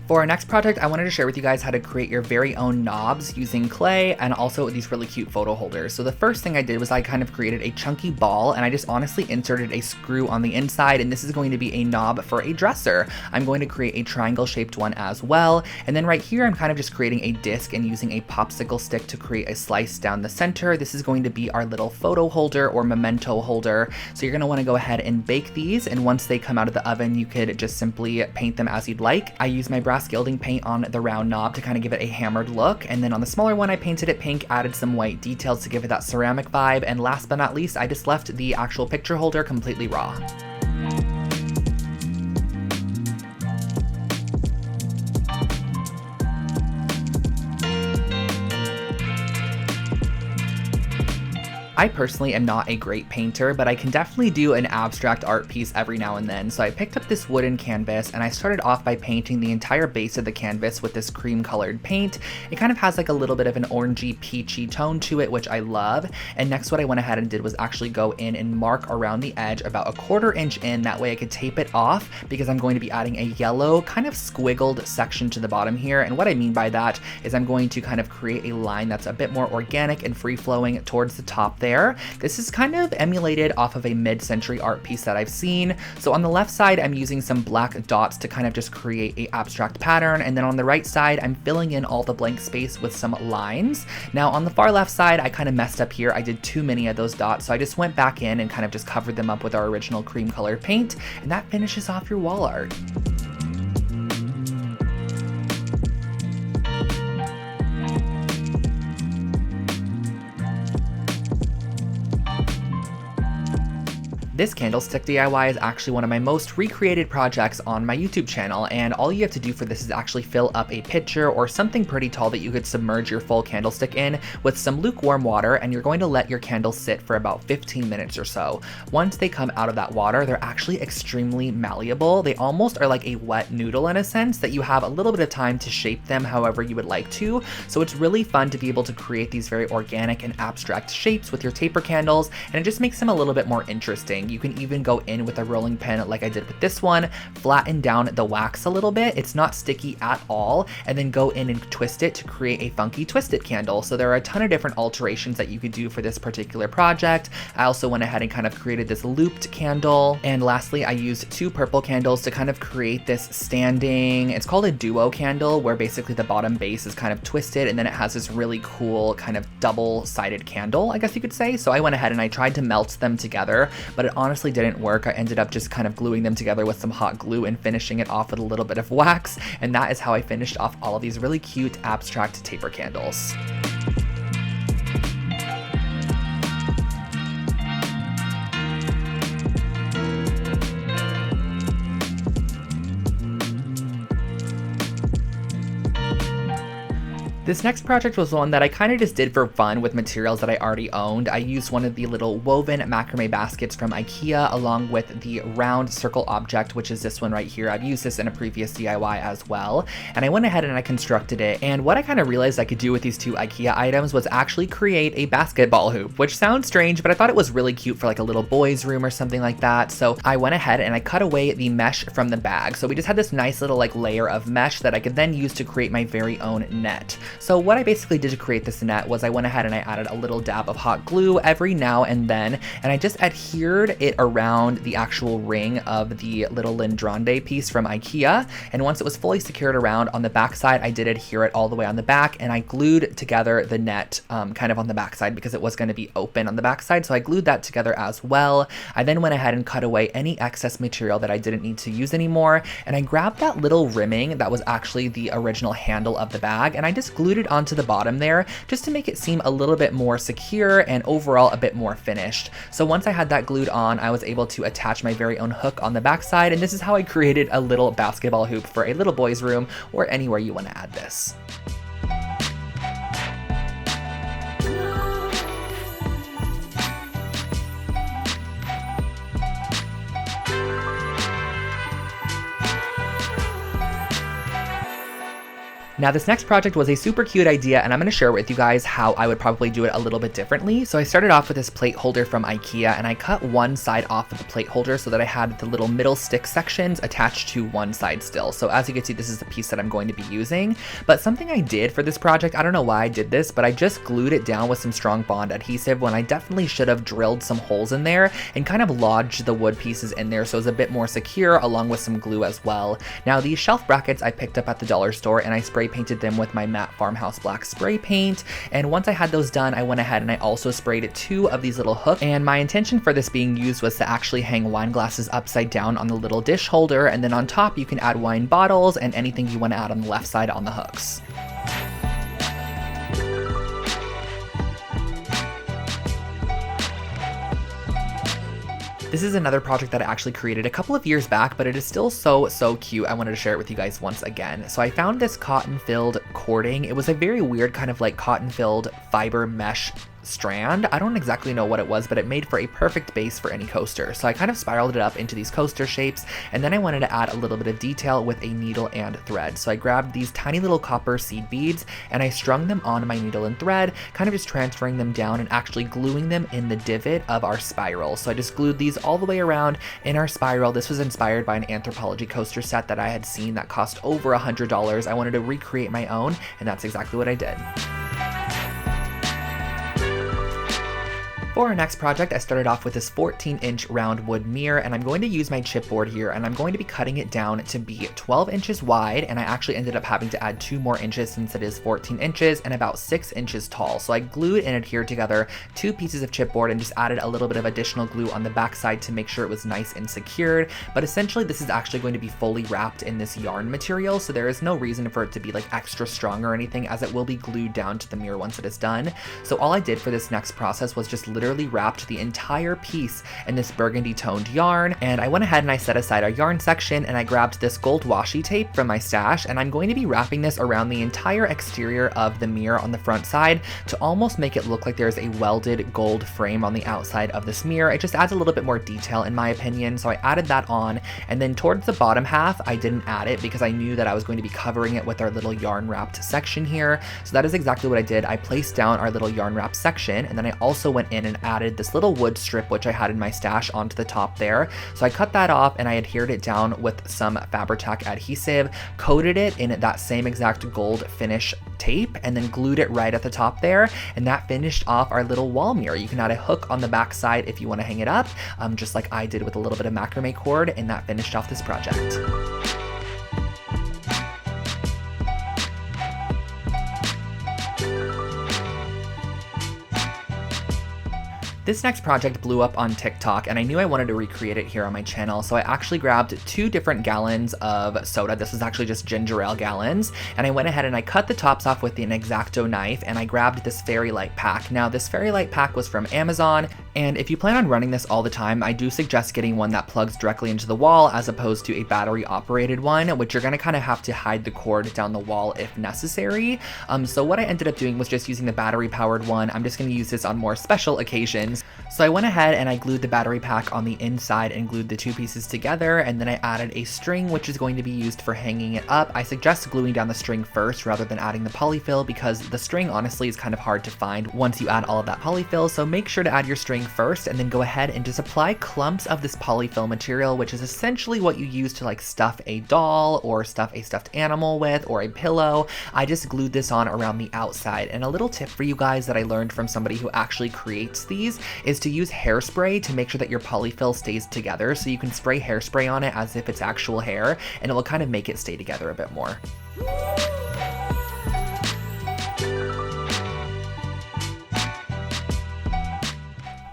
S1: For our next project, I wanted to share with you guys how to create your very own knobs using clay and also these really cute photo holders. So the first thing I did was I kind of created a chunky ball, and I just honestly inserted a screw on the inside, and this is going to be a knob for a dresser. I'm going to create a triangle shaped one as well. And then right here, I'm kind of just creating a disc and using a popsicle stick to create a slice down the center. This is going to be our little photo holder or memento holder. So you're gonna wanna go ahead and bake these, and once they come out of the oven, you could just simply paint them as you'd like. I use my brass gilding paint on the round knob to kind of give it a hammered look, and then on the smaller one I painted it pink, added some white details to give it that ceramic vibe, and last but not least I just left the actual picture holder completely raw. I personally am not a great painter, but I can definitely do an abstract art piece every now and then. So I picked up this wooden canvas and I started off by painting the entire base of the canvas with this cream colored paint. It kind of has like a little bit of an orangey peachy tone to it, which I love. And next what I went ahead and did was actually go in and mark around the edge about a 1/4 inch in. That way I could tape it off, because I'm going to be adding a yellow kind of squiggled section to the bottom here. And what I mean by that is I'm going to kind of create a line that's a bit more organic and free flowing towards the top there. This is kind of emulated off of a mid-century art piece that I've seen. So on the left side, I'm using some black dots to kind of just create a abstract pattern. And then on the right side, I'm filling in all the blank space with some lines. Now on the far left side, I kind of messed up here. I did too many of those dots. So I just went back in and kind of just covered them up with our original cream colored paint. And that finishes off your wall art. This candlestick DIY is actually one of my most recreated projects on my YouTube channel, and all you have to do for this is actually fill up a pitcher or something pretty tall that you could submerge your full candlestick in with some lukewarm water, and you're going to let your candles sit for about 15 minutes or so. Once they come out of that water, they're actually extremely malleable. They almost are like a wet noodle in a sense that you have a little bit of time to shape them however you would like to. So it's really fun to be able to create these very organic and abstract shapes with your taper candles, and it just makes them a little bit more interesting. You can even go in with a rolling pin like I did with this one, flatten down the wax a little bit. It's not sticky at all, and then go in and twist it to create a funky twisted candle. So there are a ton of different alterations that you could do for this particular project. I also went ahead and kind of created this looped candle. And lastly, I used 2 purple candles to kind of create this standing, it's called a duo candle, where basically the bottom base is kind of twisted and then it has this really cool kind of double-sided candle, I guess you could say. So I went ahead and I tried to melt them together, but it honestly didn't work. I ended up just kind of gluing them together with some hot glue and finishing it off with a little bit of wax. And that is how I finished off all of these really cute abstract taper candles. This next project was one that I kind of just did for fun with materials that I already owned. I used one of the little woven macrame baskets from IKEA along with the round circle object, which is this one right here. I've used this in a previous DIY as well. And I went ahead and I constructed it. And what I kind of realized I could do with these 2 IKEA items was actually create a basketball hoop, which sounds strange, but I thought it was really cute for like a little boy's room or something like that. So I went ahead and I cut away the mesh from the bag. So we just had this nice little like layer of mesh that I could then use to create my very own net. So what I basically did to create this net was I went ahead and I added a little dab of hot glue every now and then, and I just adhered it around the actual ring of the little Lindrande piece from IKEA. And once it was fully secured around on the back side, I did adhere it all the way on the back, and I glued together the net kind of on the back side because it was going to be open on the back side. So I glued that together as well. I then went ahead and cut away any excess material that I didn't need to use anymore. And I grabbed that little rimming that was actually the original handle of the bag, and I just glued it onto the bottom there just to make it seem a little bit more secure and overall a bit more finished. So once I had that glued on, I was able to attach my very own hook on the back side, and this is how I created a little basketball hoop for a little boy's room or anywhere you want to add this. Now this next project was a super cute idea, and I'm going to share with you guys how I would probably do it a little bit differently. So I started off with this plate holder from IKEA, and I cut one side off of the plate holder so that I had the little middle stick sections attached to one side still. So as you can see, this is the piece that I'm going to be using. But something I did for this project, I don't know why I did this, but I just glued it down with some strong bond adhesive when I definitely should have drilled some holes in there and kind of lodged the wood pieces in there so it's a bit more secure, along with some glue as well. Now these shelf brackets I picked up at the dollar store, and I spray painted them with my matte farmhouse black spray paint. And once I had those done, I went ahead and I also sprayed 2 of these little hooks. And my intention for this being used was to actually hang wine glasses upside down on the little dish holder, and then on top you can add wine bottles and anything you want to add on the left side on the hooks. This is another project that I actually created a couple of years back, but it is still so cute. I wanted to share it with you guys once again. So I found this cotton-filled cording. It was a very weird kind of like cotton-filled fiber mesh strand. I don't exactly know what it was, but it made for a perfect base for any coaster. So I kind of spiraled it up into these coaster shapes, and then I wanted to add a little bit of detail with a needle and thread. So I grabbed these tiny little copper seed beads and I strung them on my needle and thread, kind of just transferring them down and actually gluing them in the divot of our spiral. So I just glued these all the way around in our spiral. This was inspired by an Anthropologie coaster set that I had seen that cost over $100. I wanted to recreate my own, and that's exactly what I did. For our next project, I started off with this 14-inch round wood mirror, and I'm going to use my chipboard here, and I'm going to be cutting it down to be 12 inches wide, and I actually ended up having to add 2 more inches since it is 14 inches and about 6 inches tall. So I glued and adhered together 2 pieces of chipboard and just added a little bit of additional glue on the back side to make sure it was nice and secured. But essentially this is actually going to be fully wrapped in this yarn material, so there is no reason for it to be like extra strong or anything, as it will be glued down to the mirror once it is done. So all I did for this next process was just literally wrapped the entire piece in this burgundy toned yarn, and I went ahead and I set aside our yarn section, and I grabbed this gold washi tape from my stash, and I'm going to be wrapping this around the entire exterior of the mirror on the front side to almost make it look like there's a welded gold frame on the outside of this mirror. It just adds a little bit more detail in my opinion, so I added that on, and then towards the bottom half I didn't add it because I knew that I was going to be covering it with our little yarn wrapped section here. So that is exactly what I did. I placed down our little yarn wrap section, and then I also went in and added this little wood strip, which I had in my stash, onto the top there. So I cut that off and I adhered it down with some Fabri-Tac adhesive, coated it in that same exact gold finish tape, and then glued it right at the top there, and that finished off our little wall mirror. You can add a hook on the back side if you want to hang it up, just like I did with a little bit of macrame cord, and that finished off this project. This next project blew up on TikTok, and I knew I wanted to recreate it here on my channel, so I actually grabbed 2 different gallons of soda. This is actually just ginger ale gallons, and I went ahead and I cut the tops off with an X-Acto knife, and I grabbed this fairy light pack. Now, this fairy light pack was from Amazon, and if you plan on running this all the time, I do suggest getting one that plugs directly into the wall as opposed to a battery-operated one, which you're gonna kind of have to hide the cord down the wall if necessary. So what I ended up doing was just using the battery-powered one. I'm just gonna use this on more special occasions. So I went ahead and I glued the battery pack on the inside and glued the 2 pieces together, and then I added a string which is going to be used for hanging it up. I suggest gluing down the string first rather than adding the polyfill, because the string honestly is kind of hard to find once you add all of that polyfill, so make sure to add your string first and then go ahead and just apply clumps of this polyfill material, which is essentially what you use to like stuff a doll or stuff a stuffed animal with, or a pillow. I just glued this on around the outside. And a little tip for you guys that I learned from somebody who actually creates these is to use hairspray to make sure that your polyfill stays together. So you can spray hairspray on it as if it's actual hair, and it will kind of make it stay together a bit more.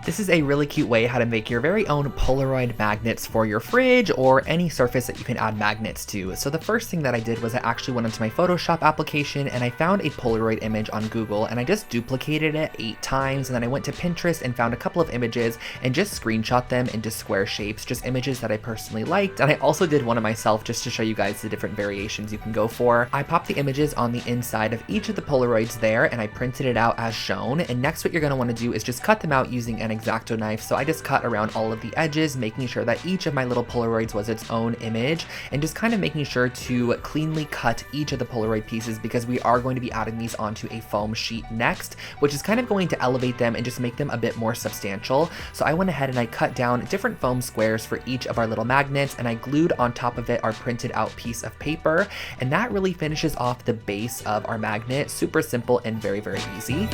S1: This is a really cute way how to make your very own Polaroid magnets for your fridge or any surface that you can add magnets to. So the first thing that I did was I actually went into my Photoshop application and I found a Polaroid image on Google, and I just duplicated it 8 times, and then I went to Pinterest and found a couple of images and just screenshot them into square shapes, just images that I personally liked. And I also did one of myself just to show you guys the different variations you can go for. I popped the images on the inside of each of the Polaroids there, and I printed it out as shown. And next what you're going to want to do is just cut them out using an X-Acto knife. So I just cut around all of the edges, making sure that each of my little Polaroids was its own image, and just kind of making sure to cleanly cut each of the Polaroid pieces, because we are going to be adding these onto a foam sheet next, which is kind of going to elevate them and just make them a bit more substantial. So I went ahead and I cut down different foam squares for each of our little magnets, and I glued on top of it our printed out piece of paper, and that really finishes off the base of our magnet. Super simple and very, very easy.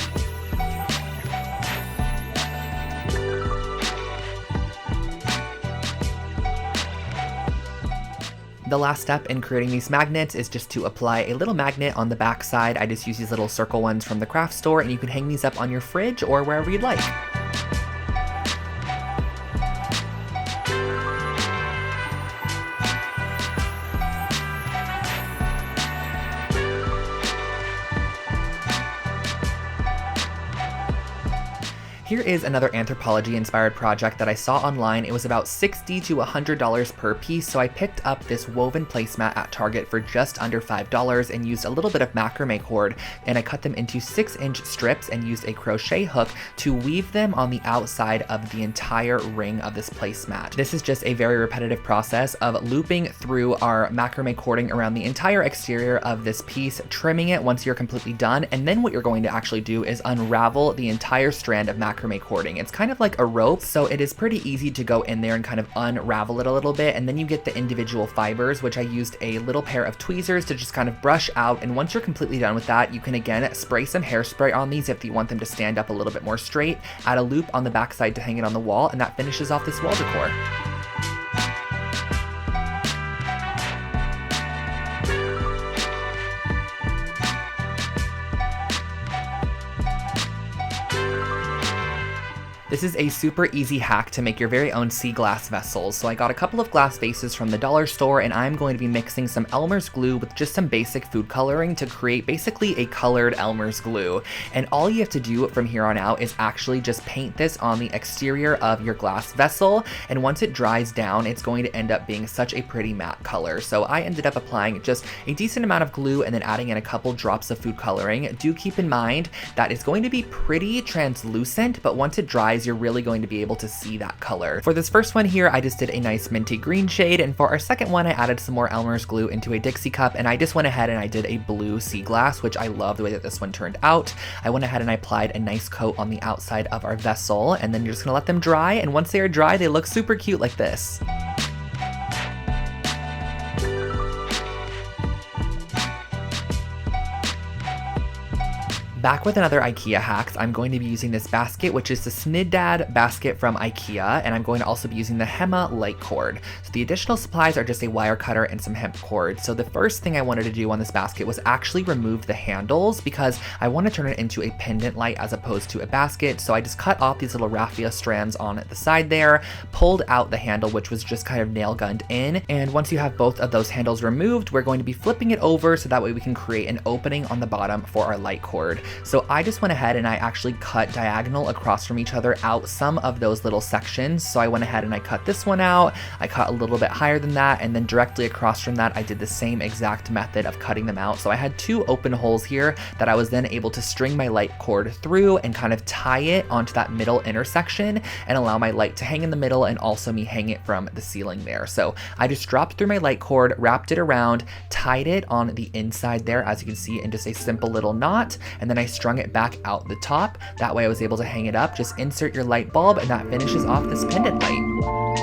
S1: The last step in creating these magnets is just to apply a little magnet on the back side. I just use these little circle ones from the craft store, and you can hang these up on your fridge or wherever you'd like. Here is another anthropology-inspired project that I saw online. It was about $60 to $100 per piece, so I picked up this woven placemat at Target for just under $5 and used a little bit of macrame cord, and I cut them into 6-inch strips and used a crochet hook to weave them on the outside of the entire ring of this placemat. This is just a very repetitive process of looping through our macrame cording around the entire exterior of this piece, trimming it once you're completely done, and then what you're going to actually do is unravel the entire strand of macrame cording. It's kind of like a rope, so it is pretty easy to go in there and kind of unravel it a little bit, and then you get the individual fibers, which I used a little pair of tweezers to just kind of brush out. And once you're completely done with that, you can again spray some hairspray on these if you want them to stand up a little bit more straight, add a loop on the back side to hang it on the wall, and that finishes off this wall decor. This is a super easy hack to make your very own sea glass vessels. So I got a couple of glass vases from the dollar store, and I'm going to be mixing some Elmer's glue with just some basic food coloring to create basically a colored Elmer's glue. And all you have to do from here on out is actually just paint this on the exterior of your glass vessel, and once it dries down, it's going to end up being such a pretty matte color. So I ended up applying just a decent amount of glue and then adding in a couple drops of food coloring. Do keep in mind that it's going to be pretty translucent, but once it dries, because you're really going to be able to see that color. For this first one here, I just did a nice minty green shade, and for our second one, I added some more Elmer's glue into a Dixie cup, and I just went ahead and I did a blue sea glass, which I love the way that this one turned out. I went ahead and I applied a nice coat on the outside of our vessel, and then you're just gonna let them dry, and once they are dry, they look super cute like this. Back with another IKEA hacks, I'm going to be using this basket, which is the Sniddad basket from IKEA, and I'm going to also be using the Hema light cord. So the additional supplies are just a wire cutter and some hemp cord. So the first thing I wanted to do on this basket was actually remove the handles because I want to turn it into a pendant light as opposed to a basket. So I just cut off these little raffia strands on the side there, pulled out the handle, which was just kind of nail gunned in. And once you have both of those handles removed, we're going to be flipping it over so that way we can create an opening on the bottom for our light cord. So I just went ahead and I actually cut diagonal across from each other out some of those little sections. So I went ahead and I cut this one out, I cut a little bit higher than that, and then directly across from that, I did the same exact method of cutting them out. So I had two open holes here that I was then able to string my light cord through and kind of tie it onto that middle intersection and allow my light to hang in the middle and also me hang it from the ceiling there. So I just dropped through my light cord, wrapped it around, tied it on the inside there, as you can see, in just a simple little knot, and then I strung it back out the top. That way I was able to hang it up. Just insert your light bulb and that finishes off this pendant light.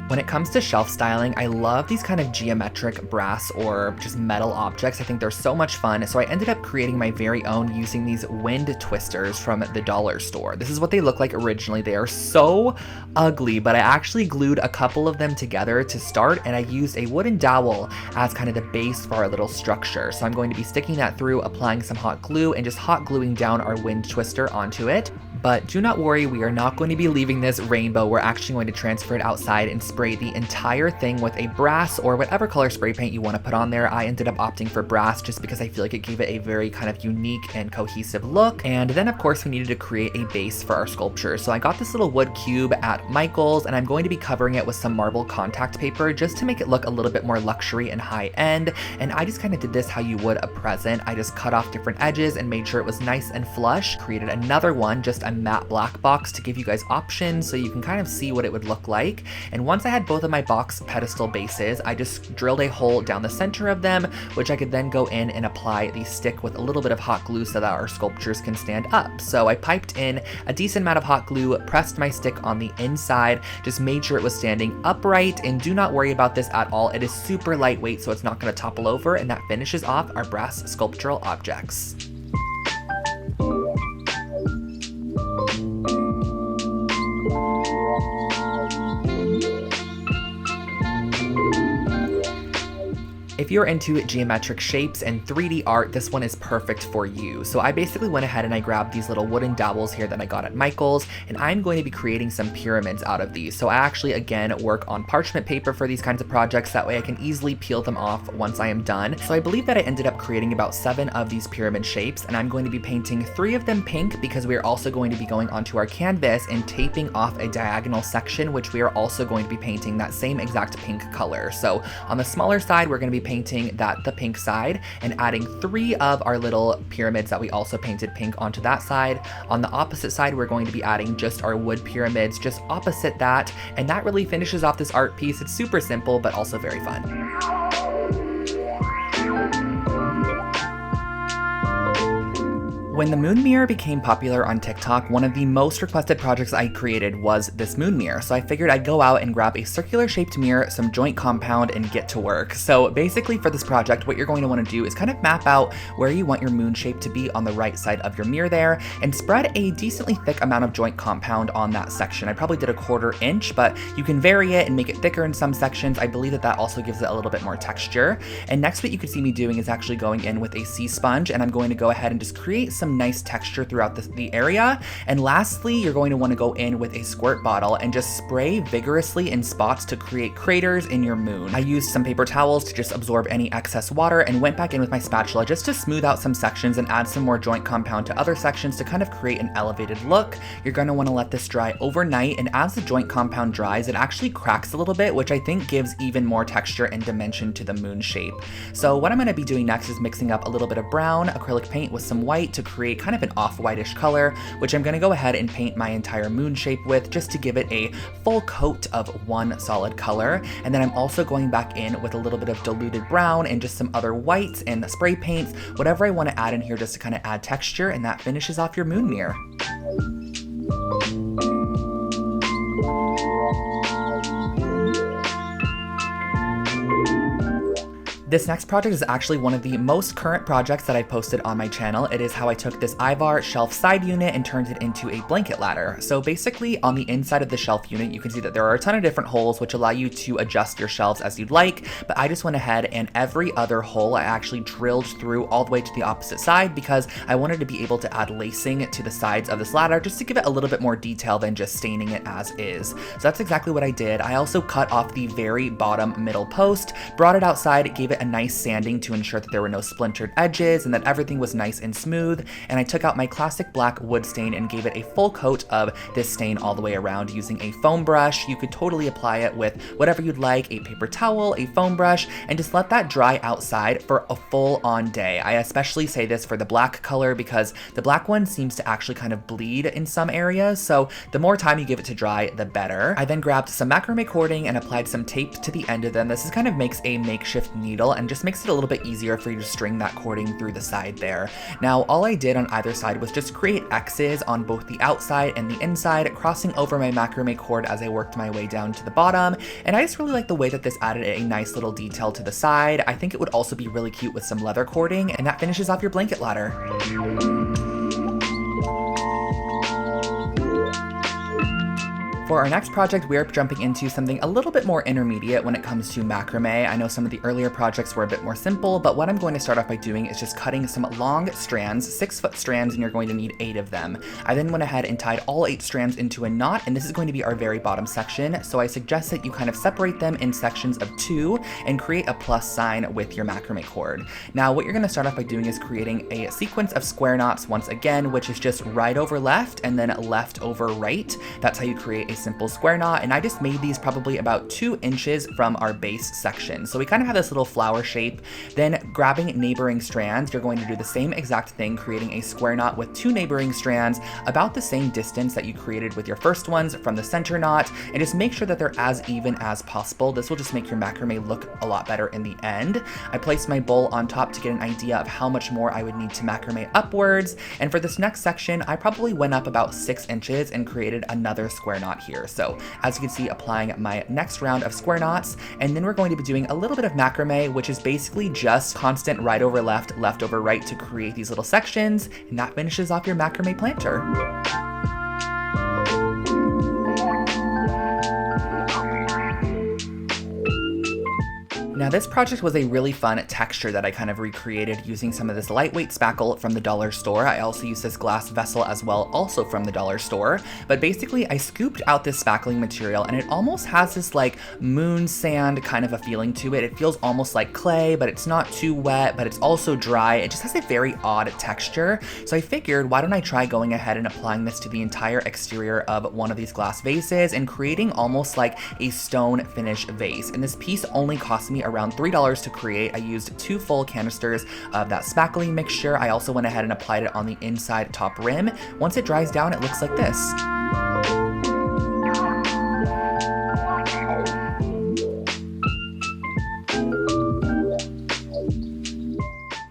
S1: When it comes to shelf styling, I love these kind of geometric brass or just metal objects. I think they're so much fun. So I ended up creating my very own using these wind twisters from the dollar store. This is what they look like originally. They are so ugly, but I actually glued a couple of them together to start, and I used a wooden dowel as kind of the base for our little structure. So I'm going to be sticking that through, applying some hot glue, and just hot gluing down our wind twister onto it. But do not worry, we are not going to be leaving this rainbow. We're actually going to transfer it outside and spray the entire thing with a brass or whatever color spray paint you want to put on there. I ended up opting for brass just because I feel like it gave it a very kind of unique and cohesive look. And then of course we needed to create a base for our sculpture. So I got this little wood cube at Michael's, and I'm going to be covering it with some marble contact paper just to make it look a little bit more luxury and high end. And I just kind of did this how you would a present. I just cut off different edges and made sure it was nice and flush. Created another one, just a matte black box to give you guys options so you can kind of see what it would look like. And once I had both of my box pedestal bases, I just drilled a hole down the center of them, which I could then go in and apply the stick with a little bit of hot glue so that our sculptures can stand up. So I piped in a decent amount of hot glue, pressed my stick on the inside, just made sure it was standing upright, and do not worry about this at all. It is super lightweight, so it's not going to topple over, and that finishes off our brass sculptural objects. If you're into geometric shapes and 3D art, this one is perfect for you. So I basically went ahead and I grabbed these little wooden dowels here that I got at Michael's, and I'm going to be creating some pyramids out of these. So I actually, again, work on parchment paper for these kinds of projects. That way I can easily peel them off once I am done. So I believe that I ended up creating about 7 of these pyramid shapes, and I'm going to be painting 3 of them pink because we are also going to be going onto our canvas and taping off a diagonal section, which we are also going to be painting that same exact pink color. So on the smaller side, we're going to be painting the pink side and adding 3 of our little pyramids that we also painted pink onto that side. On the opposite side, we're going to be adding just our wood pyramids just opposite that, and that really finishes off this art piece. It's super simple, but also very fun. When the moon mirror became popular on TikTok, one of the most requested projects I created was this moon mirror. So I figured I'd go out and grab a circular shaped mirror, some joint compound, and get to work. So basically for this project, what you're going to want to do is kind of map out where you want your moon shape to be on the right side of your mirror there, and spread a decently thick amount of joint compound on that section. I probably did a 1/4 inch, but you can vary it and make it thicker in some sections. I believe that also gives it a little bit more texture. And next, what you could see me doing is actually going in with a sea sponge, and I'm going to go ahead and just create some some nice texture throughout the area. And lastly, you're going to want to go in with a squirt bottle and just spray vigorously in spots to create craters in your moon. I used some paper towels to just absorb any excess water and went back in with my spatula just to smooth out some sections and add some more joint compound to other sections to kind of create an elevated look. You're going to want to let this dry overnight, and as the joint compound dries, it actually cracks a little bit, which I think gives even more texture and dimension to the moon shape. So what I'm going to be doing next is mixing up a little bit of brown acrylic paint with some white to create kind of an off-whitish color, which I'm going to go ahead and paint my entire moon shape with just to give it a full coat of one solid color. And then I'm also going back in with a little bit of diluted brown and just some other whites and spray paints, whatever I want to add in here just to kind of add texture, and that finishes off your moon mirror. This next project is actually one of the most current projects that I posted on my channel. It is how I took this Ivar shelf side unit and turned it into a blanket ladder. So basically on the inside of the shelf unit, you can see that there are a ton of different holes which allow you to adjust your shelves as you'd like, but I just went ahead and every other hole I actually drilled through all the way to the opposite side because I wanted to be able to add lacing to the sides of this ladder just to give it a little bit more detail than just staining it as is. So that's exactly what I did. I also cut off the very bottom middle post, brought it outside, gave it a nice sanding to ensure that there were no splintered edges and that everything was nice and smooth. And I took out my classic black wood stain and gave it a full coat of this stain all the way around using a foam brush. You could totally apply it with whatever you'd like, a paper towel, a foam brush, and just let that dry outside for a full-on day. I especially say this for the black color because the black one seems to actually kind of bleed in some areas, so the more time you give it to dry, the better. I then grabbed some macrame cording and applied some tape to the end of them. This kind of makes a makeshift needle and just makes it a little bit easier for you to string that cording through the side there. Now, all I did on either side was just create X's on both the outside and the inside, crossing over my macrame cord as I worked my way down to the bottom. And I just really like the way that this added a nice little detail to the side. I think it would also be really cute with some leather cording, and that finishes off your blanket ladder. For our next project, we are jumping into something a little bit more intermediate when it comes to macrame. I know some of the earlier projects were a bit more simple, but what I'm going to start off by doing is just cutting some long strands, 6-foot strands, and you're going to need 8 of them. I then went ahead and tied all 8 strands into a knot, and this is going to be our very bottom section. So I suggest that you kind of separate them in sections of 2 and create a plus sign with your macrame cord. Now, what you're going to start off by doing is creating a sequence of square knots once again, which is just right over left and then left over right. That's how you create a simple square knot, and I just made these probably about 2 inches from our base section. So we kind of have this little flower shape. Then grabbing neighboring strands, you're going to do the same exact thing, creating a square knot with 2 neighboring strands about the same distance that you created with your first ones from the center knot, and just make sure that they're as even as possible. This will just make your macrame look a lot better in the end. I placed my bowl on top to get an idea of how much more I would need to macrame upwards, and for this next section, I probably went up about 6 inches and created another square knot here. So as you can see, applying my next round of square knots, and then we're going to be doing a little bit of macrame, which is basically just constant right over left, left over right to create these little sections, and that finishes off your macrame planter. Now this project was a really fun texture that I kind of recreated using some of this lightweight spackle from the dollar store. I also used this glass vessel as well, also from the dollar store. But basically I scooped out this spackling material and it almost has this like moon sand kind of a feeling to it. It feels almost like clay, but it's not too wet, but it's also dry. It just has a very odd texture. So I figured, why don't I try going ahead and applying this to the entire exterior of one of these glass vases and creating almost like a stone finish vase. And this piece only cost me around $3 to create. I used 2 full canisters of that spackling mixture. I also went ahead and applied it on the inside top rim. Once it dries down, it looks like this.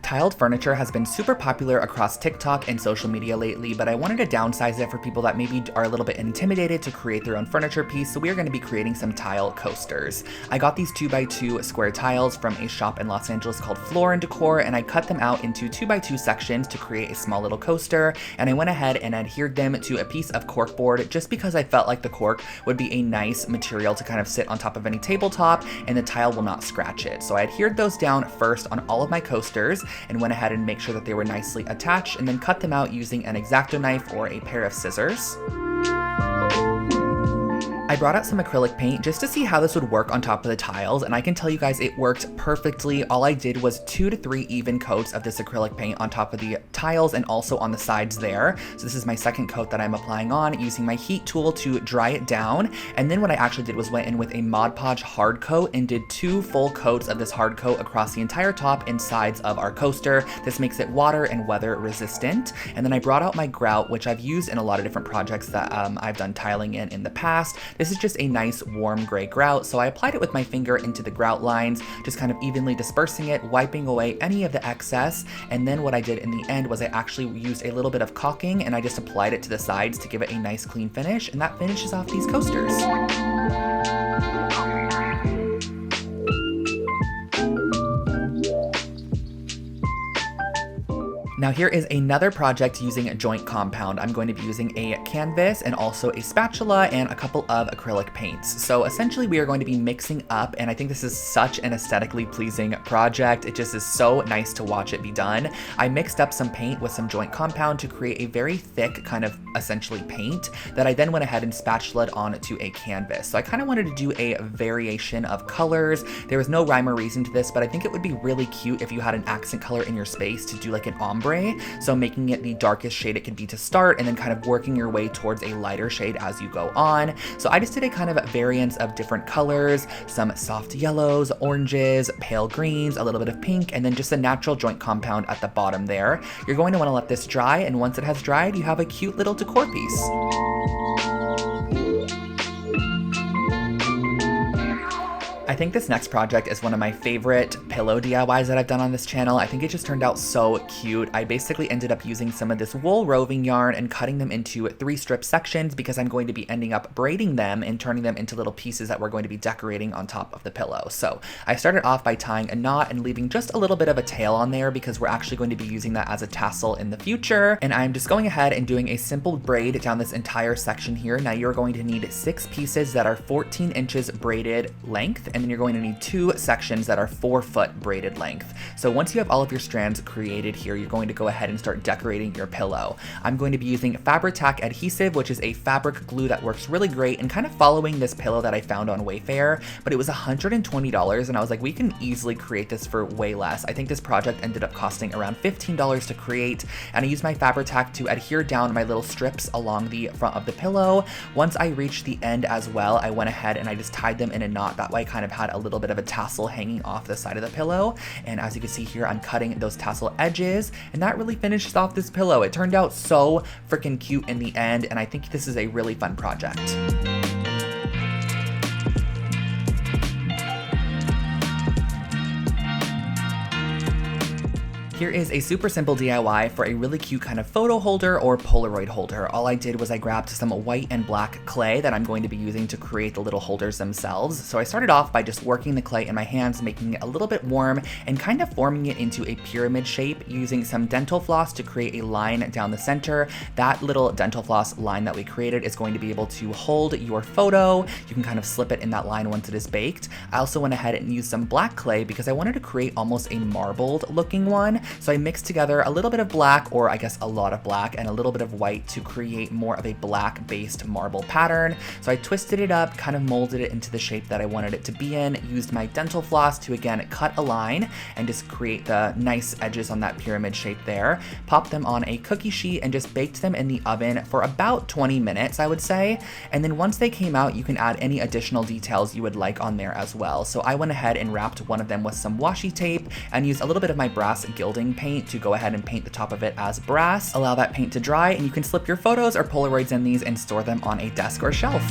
S1: Tiled furniture has been super popular across TikTok and social media lately, but I wanted to downsize it for people that maybe are a little bit intimidated to create their own furniture piece, so we are going to be creating some tile coasters. I got these 2x2 square tiles from a shop in Los Angeles called Floor & Decor, and I cut them out into 2x2 sections to create a small little coaster, and I went ahead and adhered them to a piece of corkboard just because I felt like the cork would be a nice material to kind of sit on top of any tabletop, and the tile will not scratch it. So I adhered those down first on all of my coasters, and went ahead and make sure that they were nicely attached, and then cut them out using an X-Acto knife or a pair of scissors. I brought out some acrylic paint just to see how this would work on top of the tiles, and I can tell you guys it worked perfectly. All I did was 2 to 3 even coats of this acrylic paint on top of the tiles and also on the sides there. So this is my second coat that I'm applying on, using my heat tool to dry it down. And then what I actually did was went in with a Mod Podge hard coat and did 2 full coats of this hard coat across the entire top and sides of our coaster. This makes it water and weather resistant. And then I brought out my grout, which I've used in a lot of different projects that I've done tiling in the past. This is just a nice warm gray grout, so I applied it with my finger into the grout lines, just kind of evenly dispersing it, wiping away any of the excess. And then what I did in the end was I actually used a little bit of caulking and I just applied it to the sides to give it a nice clean finish, and that finishes off these coasters. Now here is another project using joint compound. I'm going to be using a canvas and also a spatula and a couple of acrylic paints. So essentially we are going to be mixing up, and I think this is such an aesthetically pleasing project. It just is so nice to watch it be done. I mixed up some paint with some joint compound to create a very thick kind of essentially paint that I then went ahead and spatulaed onto a canvas. So I kind of wanted to do a variation of colors. There was no rhyme or reason to this, but I think it would be really cute if you had an accent color in your space to do like an ombre. So making it the darkest shade it could be to start, and then kind of working your way towards a lighter shade as you go on. So I just did a kind of variance of different colors, some soft yellows, oranges, pale greens, a little bit of pink, and then just a natural joint compound at the bottom there. You're going to want to let this dry, and once it has dried, you have a cute little decor piece. I think this next project is one of my favorite pillow DIYs that I've done on this channel. I think it just turned out so cute. I basically ended up using some of this wool roving yarn and cutting them into 3 strip sections because I'm going to be ending up braiding them and turning them into little pieces that we're going to be decorating on top of the pillow. So I started off by tying a knot and leaving just a little bit of a tail on there because we're actually going to be using that as a tassel in the future. And I'm just going ahead and doing a simple braid down this entire section here. Now you're going to need 6 pieces that are 14 inches braided length, and then you're going to need 2 sections that are 4-foot braided length. So once you have all of your strands created here, you're going to go ahead and start decorating your pillow. I'm going to be using Fabri-Tac adhesive, which is a fabric glue that works really great, and kind of following this pillow that I found on Wayfair, but it was $120, and I was like, we can easily create this for way less. I think this project ended up costing around $15 to create, and I used my Fabri-Tac to adhere down my little strips along the front of the pillow. Once I reached the end as well, I went ahead and I just tied them in a knot. That way I kind of had a little bit of a tassel hanging off the side of the pillow. And as you can see here, I'm cutting those tassel edges, and that really finishes off this pillow. It turned out so freaking cute in the end, and I think this is a really fun project. Here is a super simple DIY for a really cute kind of photo holder or Polaroid holder. All I did was I grabbed some white and black clay that I'm going to be using to create the little holders themselves. So I started off by just working the clay in my hands, making it a little bit warm and kind of forming it into a pyramid shape using some dental floss to create a line down the center. That little dental floss line that we created is going to be able to hold your photo. You can kind of slip it in that line once it is baked. I also went ahead and used some black clay because I wanted to create almost a marbled looking one. So I mixed together a little bit of black, or I guess a lot of black, and a little bit of white to create more of a black based marble pattern. So I twisted it up, kind of molded it into the shape that I wanted it to be in, used my dental floss to again cut a line and just create the nice edges on that pyramid shape there, popped them on a cookie sheet and just baked them in the oven for about 20 minutes, I would say. And then once they came out, you can add any additional details you would like on there as well. So I went ahead and wrapped one of them with some washi tape and used a little bit of my brass gilding paint to go ahead and paint the top of it as brass. Allow that paint to dry, and you can slip your photos or Polaroids in these and store them on a desk or shelf.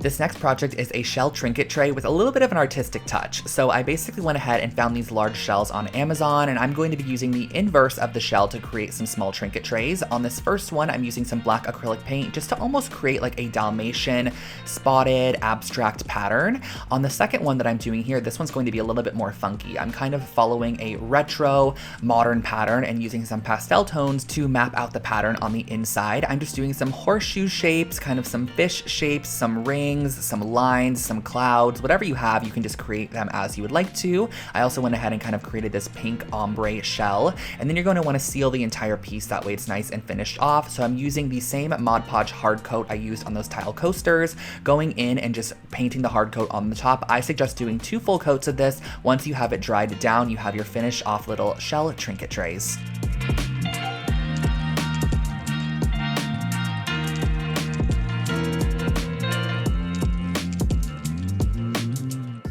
S1: This next project is a shell trinket tray with a little bit of an artistic touch. So I basically went ahead and found these large shells on Amazon, and I'm going to be using the inverse of the shell to create some small trinket trays. On this first one, I'm using some black acrylic paint just to almost create like a Dalmatian spotted abstract pattern. On the second one that I'm doing here, this one's going to be a little bit more funky. I'm kind of following a retro modern pattern and using some pastel tones to map out the pattern on the inside. I'm just doing some horseshoe shapes, kind of some fish shapes, some rings, some lines, some clouds, whatever you have, you can just create them as you would like to. I also went ahead and kind of created this pink ombre shell, and then you're going to want to seal the entire piece, that way it's nice and finished off. So I'm using the same Mod Podge hard coat I used on those tile coasters, going in and just painting the hard coat on the top. I suggest doing 2 full coats of this. Once you have it dried down, you have your finished off little shell trinket trays.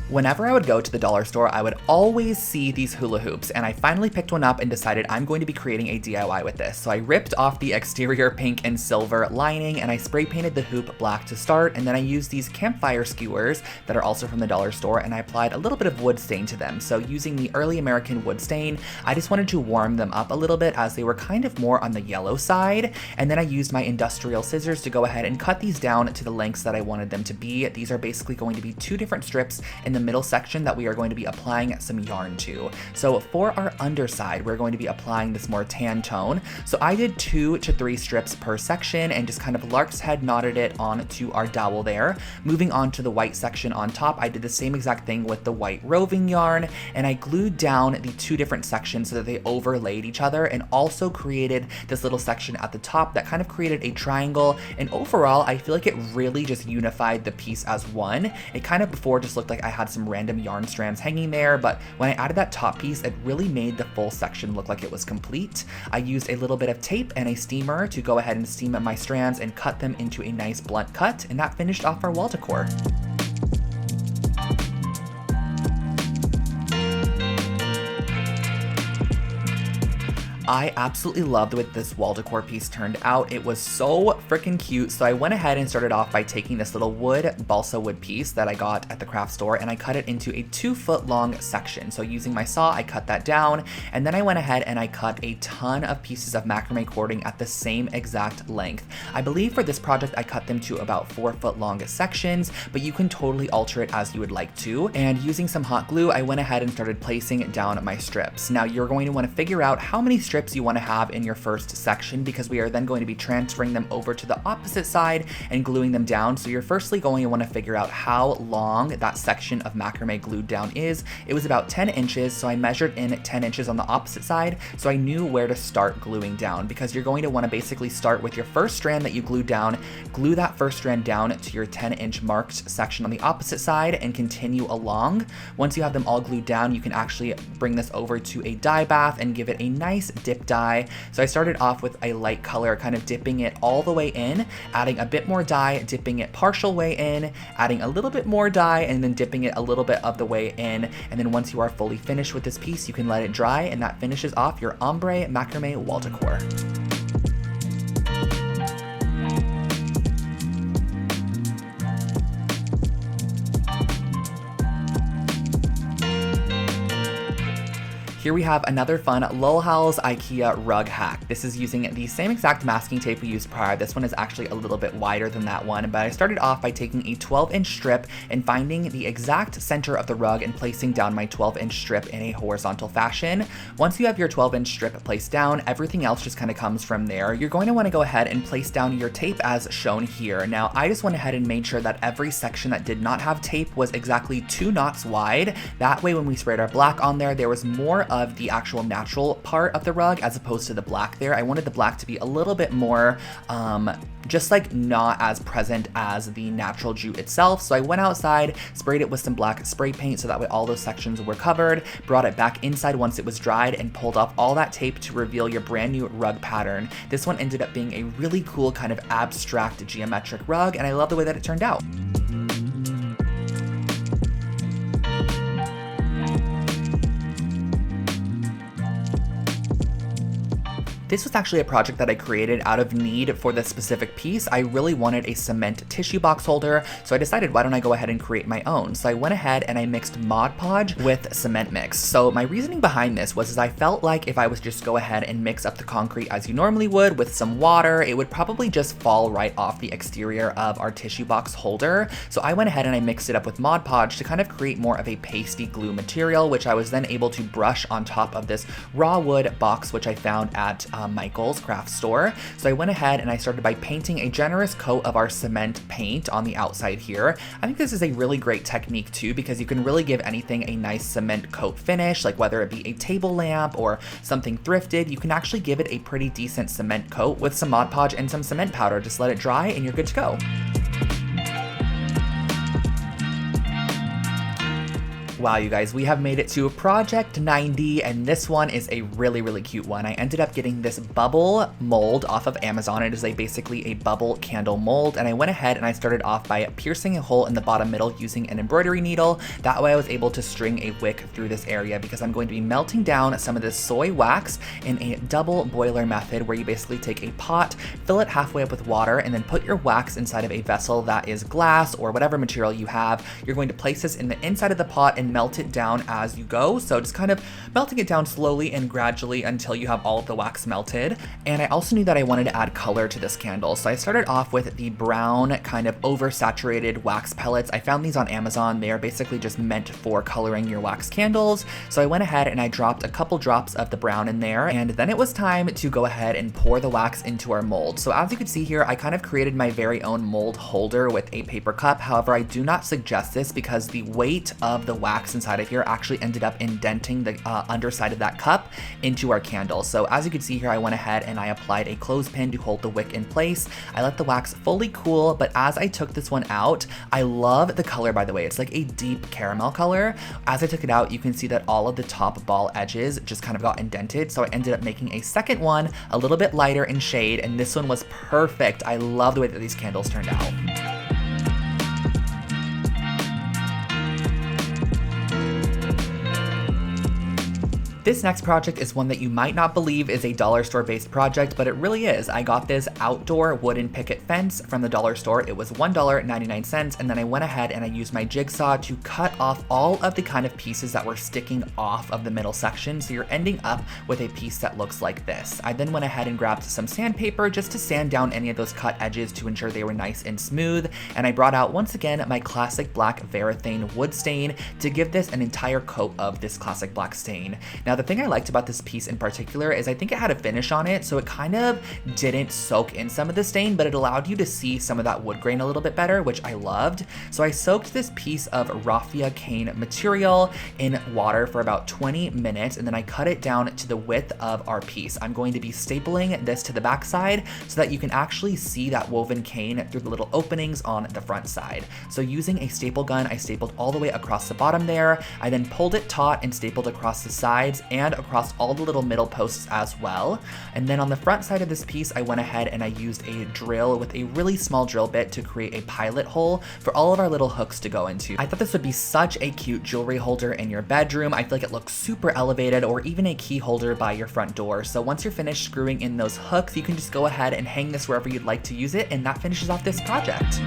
S1: Whenever I would go to the dollar store, I would always see these hula hoops, and I finally picked one up and decided I'm going to be creating a DIY with this. So I ripped off the exterior pink and silver lining, and I spray painted the hoop black to start, and then I used these campfire skewers that are also from the dollar store, and I applied a little bit of wood stain to them. So using the early American wood stain, I just wanted to warm them up a little bit as they were kind of more on the yellow side, and then I used my industrial scissors to go ahead and cut these down to the lengths that I wanted them to be. These are basically going to be 2 different strips in the middle section that we are going to be applying some yarn to. So for our underside, we're going to be applying this more tan tone. So I did 2 to 3 strips per section and just kind of lark's head knotted it onto our dowel there. Moving on to the white section on top, I did the same exact thing with the white roving yarn, and I glued down the 2 different sections so that they overlaid each other, and also created this little section at the top that kind of created a triangle. And overall, I feel like it really just unified the piece as one. It kind of before just looked like I had some random yarn strands hanging there, but when I added that top piece, it really made the full section look like it was complete. I used a little bit of tape and a steamer to go ahead and steam my strands and cut them into a nice blunt cut, and that finished off our wall decor. I absolutely loved the way this wall decor piece turned out. It was so freaking cute. So I went ahead and started off by taking this little balsa wood piece that I got at the craft store, and I cut it into a 2-foot long section. So using my saw, I cut that down, and then I went ahead and I cut a ton of pieces of macrame cording at the same exact length. I believe for this project, I cut them to about 4-foot long sections, but you can totally alter it as you would like to. And using some hot glue, I went ahead and started placing down my strips. Now you're going to want to figure out how many strips you want to have in your first section, because we are then going to be transferring them over to the opposite side and gluing them down. So you're firstly going to want to figure out how long that section of macrame glued down is. It was about 10 inches, so I measured in 10 inches on the opposite side, so I knew where to start gluing down, because you're going to want to basically start with your first strand that you glued down, glue that first strand down to your 10-inch marked section on the opposite side, and continue along. Once you have them all glued down, you can actually bring this over to a dye bath and give it a nice dip dye. So I started off with a light color, kind of dipping it all the way in, adding a bit more dye, dipping it partial way in, adding a little bit more dye, and then dipping it a little bit of the way in. And then once you are fully finished with this piece, you can let it dry, and that finishes off your ombre macrame wall decor. Here we have another fun Lol Howls IKEA rug hack. This is using the same exact masking tape we used prior. This one is actually a little bit wider than that one, but I started off by taking a 12-inch strip and finding the exact center of the rug and placing down my 12-inch strip in a horizontal fashion. Once you have your 12-inch strip placed down, everything else just kind of comes from there. You're going to want to go ahead and place down your tape as shown here. Now, I just went ahead and made sure that every section that did not have tape was exactly 2 knots wide. That way, when we sprayed our black on there, there was more of the actual natural part of the rug as opposed to the black there. I wanted the black to be a little bit more just like not as present as the natural jute itself. So I went outside, sprayed it with some black spray paint so that way all those sections were covered, brought it back inside once it was dried, and pulled off all that tape to reveal your brand new rug pattern. This one ended up being a really cool kind of abstract geometric rug, and I love the way that it turned out. This was actually a project that I created out of need for this specific piece. I really wanted a cement tissue box holder, so I decided why don't I go ahead and create my own. So I went ahead and I mixed Mod Podge with cement mix. So my reasoning behind this was I felt like if I was just go ahead and mix up the concrete as you normally would with some water, it would probably just fall right off the exterior of our tissue box holder. So I went ahead and I mixed it up with Mod Podge to kind of create more of a pasty glue material, which I was then able to brush on top of this raw wood box, which I found at Michael's craft store. So I went ahead and I started by painting a generous coat of our cement paint on the outside here. I think this is a really great technique too, because you can really give anything a nice cement coat finish, like whether it be a table lamp or something thrifted, you can actually give it a pretty decent cement coat with some Mod Podge and some cement powder. Just let it dry and you're good to go. Wow, you guys, we have made it to project 90, and this one is a really, really cute one. I ended up getting this bubble mold off of Amazon. It is basically a bubble candle mold, and I went ahead and I started off by piercing a hole in the bottom middle using an embroidery needle. That way I was able to string a wick through this area because I'm going to be melting down some of this soy wax in a double boiler method where you basically take a pot, fill it halfway up with water, and then put your wax inside of a vessel that is glass or whatever material you have. You're going to place this in the inside of the pot and melt it down as you go. So just kind of melting it down slowly and gradually until you have all of the wax melted. And I also knew that I wanted to add color to this candle. So I started off with the brown kind of oversaturated wax pellets. I found these on Amazon. They are basically just meant for coloring your wax candles. So I went ahead and I dropped a couple drops of the brown in there. And then it was time to go ahead and pour the wax into our mold. So as you can see here, I kind of created my very own mold holder with a paper cup. However, I do not suggest this because the weight of the wax inside of here actually ended up indenting the underside of that cup into our candle. So as you can see here, I went ahead and I applied a clothespin to hold the wick in place. I let the wax fully cool, but as I took this one out, I love the color, by the way. It's like a deep caramel color. As I took it out, you can see that all of the top ball edges just kind of got indented. So I ended up making a second one a little bit lighter in shade, and this one was perfect. I love the way that these candles turned out. This next project is one that you might not believe is a dollar store based project, but it really is. I got this outdoor wooden picket fence from the dollar store. It was $1.99, and then I went ahead and I used my jigsaw to cut off all of the kind of pieces that were sticking off of the middle section, so you're ending up with a piece that looks like this. I then went ahead and grabbed some sandpaper just to sand down any of those cut edges to ensure they were nice and smooth, and I brought out once again my classic black Varathane wood stain to give this an entire coat of this classic black stain. Now, the thing I liked about this piece in particular is I think it had a finish on it, so it kind of didn't soak in some of the stain, but it allowed you to see some of that wood grain a little bit better, which I loved. So I soaked this piece of raffia cane material in water for about 20 minutes, and then I cut it down to the width of our piece. I'm going to be stapling this to the back side so that you can actually see that woven cane through the little openings on the front side. So using a staple gun, I stapled all the way across the bottom there. I then pulled it taut and stapled across the sides and across all the little middle posts as well. And then on the front side of this piece, I went ahead and I used a drill with a really small drill bit to create a pilot hole for all of our little hooks to go into. I thought this would be such a cute jewelry holder in your bedroom. I feel like it looks super elevated, or even a key holder by your front door. So once you're finished screwing in those hooks, you can just go ahead and hang this wherever you'd like to use it, and that finishes off this project.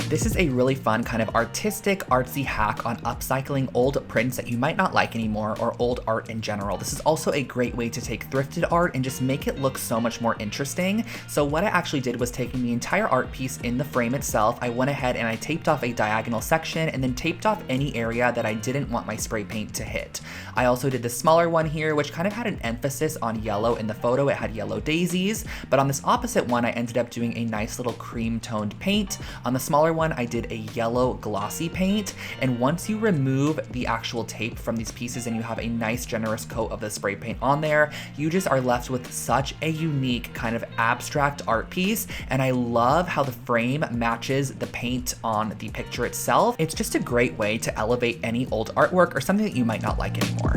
S1: This is a really fun kind of artistic, artsy hack on upcycling old prints that you might not like anymore, or old art in general. This is also a great way to take thrifted art and just make it look so much more interesting. So what I actually did was taking the entire art piece in the frame itself, I went ahead and I taped off a diagonal section and then taped off any area that I didn't want my spray paint to hit. I also did the smaller one here, which kind of had an emphasis on yellow in the photo. It had yellow daisies, but on this opposite one, I ended up doing a nice little cream toned paint. On the smaller one, I did a yellow glossy paint, and once you remove the actual tape from these pieces and you have a nice generous coat of the spray paint on there, you just are left with such a unique kind of abstract art piece. And I love how the frame matches the paint on the picture itself. It's just a great way to elevate any old artwork or something that you might not like anymore.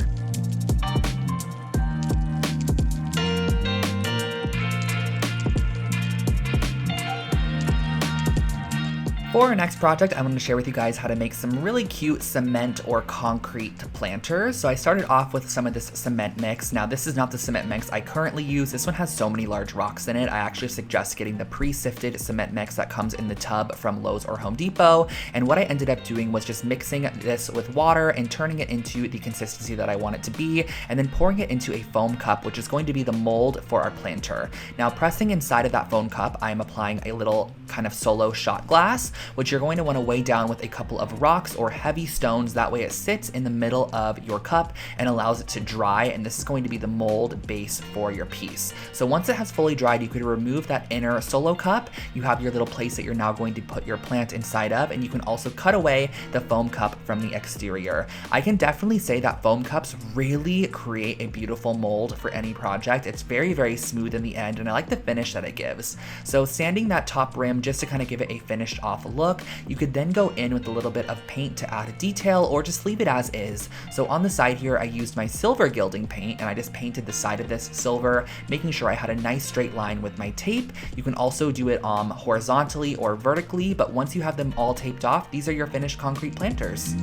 S1: For our next project, I wanted to share with you guys how to make some really cute cement or concrete planters. So I started off with some of this cement mix. Now this is not the cement mix I currently use. This one has so many large rocks in it. I actually suggest getting the pre-sifted cement mix that comes in the tub from Lowe's or Home Depot. And what I ended up doing was just mixing this with water and turning it into the consistency that I want it to be, and then pouring it into a foam cup, which is going to be the mold for our planter. Now pressing inside of that foam cup, I'm applying a little kind of solo shot glass, which you're going to want to weigh down with a couple of rocks or heavy stones. That way it sits in the middle of your cup and allows it to dry, and this is going to be the mold base for your piece. So once it has fully dried, you could remove that inner solo cup. You have your little place that you're now going to put your plant inside of, and you can also cut away the foam cup from the exterior. I can definitely say that foam cups really create a beautiful mold for any project. It's very, very smooth in the end, and I like the finish that it gives. So sanding that top rim just to kind of give it a finished off look. You could then go in with a little bit of paint to add a detail, or just leave it as is. So on the side here, I used my silver gilding paint, and I just painted the side of this silver, making sure I had a nice straight line with my tape. You can also do it horizontally or vertically, but once you have them all taped off, these are your finished concrete planters.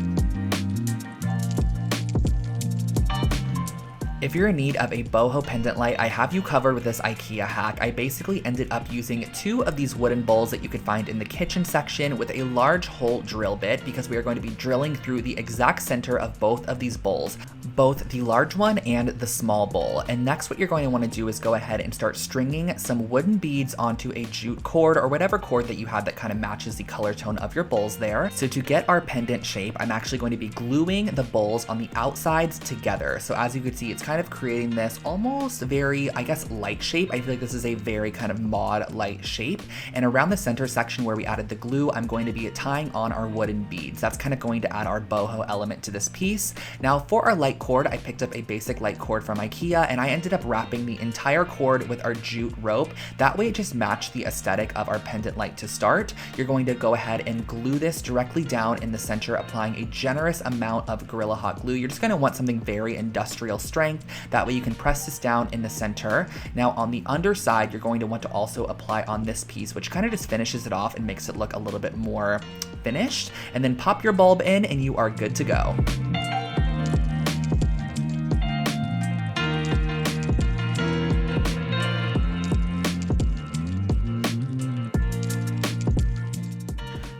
S1: If you're in need of a boho pendant light, I have you covered with this IKEA hack. I basically ended up using 2 of these wooden bowls that you could find in the kitchen section with a large hole drill bit, because we are going to be drilling through the exact center of both of these bowls, both the large one and the small bowl. And next what you're going to want to do is go ahead and start stringing some wooden beads onto a jute cord, or whatever cord that you have that kind of matches the color tone of your bowls there. So to get our pendant shape, I'm actually going to be gluing the bowls on the outsides together. So as you can see, it's kind of creating this almost very, I guess, light shape. I feel like this is a very kind of mod light shape. And around the center section where we added the glue, I'm going to be tying on our wooden beads. That's kind of going to add our boho element to this piece. Now for our light cord, I picked up a basic light cord from IKEA, and I ended up wrapping the entire cord with our jute rope. That way it just matched the aesthetic of our pendant light to start. You're going to go ahead and glue this directly down in the center, applying a generous amount of Gorilla Hot glue. You're just going to want something very industrial strength. That way you can press this down in the center. Now on the underside, you're going to want to also apply on this piece, which kind of just finishes it off and makes it look a little bit more finished. And then pop your bulb in and you are good to go.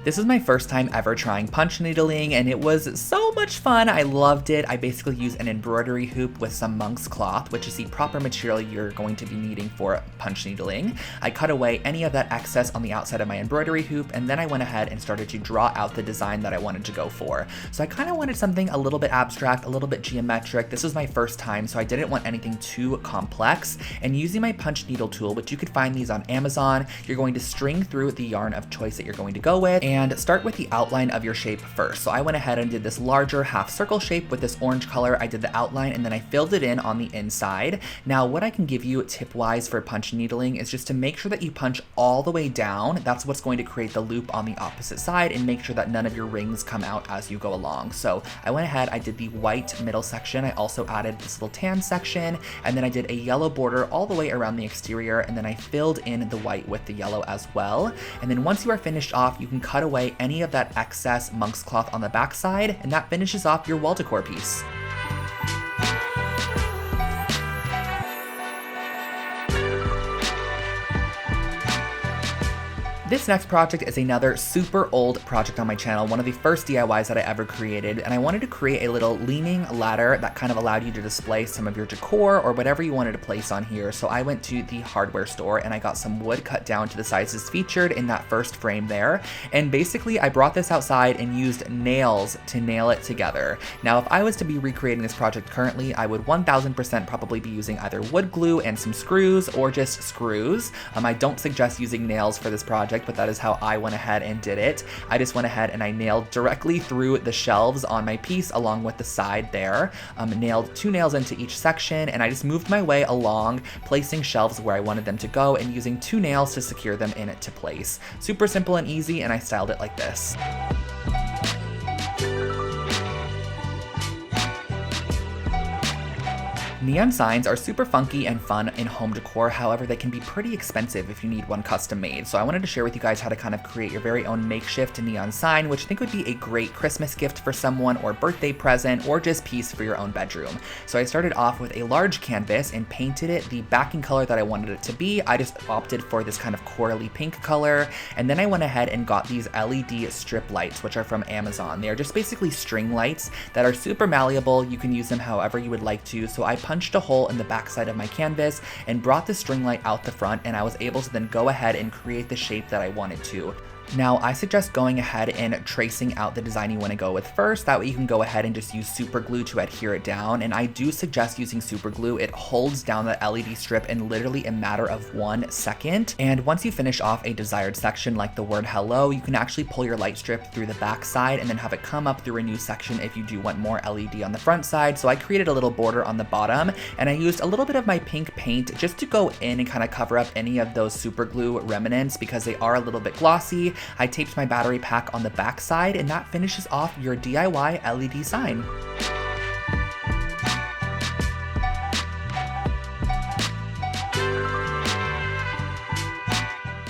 S1: This is my first time ever trying punch needling, and it was so much fun. I loved it. I basically used an embroidery hoop with some monk's cloth, which is the proper material you're going to be needing for punch needling. I cut away any of that excess on the outside of my embroidery hoop, and then I went ahead and started to draw out the design that I wanted to go for. So I kind of wanted something a little bit abstract, a little bit geometric. This was my first time, so I didn't want anything too complex. And using my punch needle tool, which you could find these on Amazon, you're going to string through the yarn of choice that you're going to go with, and start with the outline of your shape first. So I went ahead and did this larger half circle shape with this orange color. I did the outline and then I filled it in on the inside. Now what I can give you tip-wise for punch needling is just to make sure that you punch all the way down. That's what's going to create the loop on the opposite side, and make sure that none of your rings come out as you go along. So I went ahead, I did the white middle section. I also added this little tan section, and then I did a yellow border all the way around the exterior, and then I filled in the white with the yellow as well. And then once you are finished off, you can cut away any of that excess monk's cloth on the back side, and that finishes off your wall decor piece. This next project is another super old project on my channel, one of the first DIYs that I ever created, and I wanted to create a little leaning ladder that kind of allowed you to display some of your decor or whatever you wanted to place on here. So I went to the hardware store and I got some wood cut down to the sizes featured in that first frame there, and basically I brought this outside and used nails to nail it together. Now if I was to be recreating this project currently, I would 1000% probably be using either wood glue and some screws, or just screws. I don't suggest using nails for this project, but that is how I went ahead and did it. I just went ahead and I nailed directly through the shelves on my piece along with the side there. Nailed 2 nails into each section, and I just moved my way along, placing shelves where I wanted them to go and using 2 nails to secure them in to place. Super simple and easy, and I styled it like this. Neon signs are super funky and fun in home decor, however they can be pretty expensive if you need one custom made. So I wanted to share with you guys how to kind of create your very own makeshift neon sign, which I think would be a great Christmas gift for someone or birthday present or just piece for your own bedroom. So I started off with a large canvas and painted it the backing color that I wanted it to be. I just opted for this kind of corally pink color, and then I went ahead and got these LED strip lights, which are from Amazon. They are just basically string lights that are super malleable. You can use them however you would like to. So I punched a hole in the back side of my canvas and brought the string light out the front, and I was able to then go ahead and create the shape that I wanted to. Now, I suggest going ahead and tracing out the design you want to go with first. That way you can go ahead and just use super glue to adhere it down. And I do suggest using super glue. It holds down the LED strip in literally a matter of 1 second. And once you finish off a desired section like the word hello, you can actually pull your light strip through the back side and then have it come up through a new section if you do want more LED on the front side. So I created a little border on the bottom, and I used a little bit of my pink paint just to go in and kind of cover up any of those super glue remnants because they are a little bit glossy. I taped my battery pack on the back side, and that finishes off your DIY LED sign.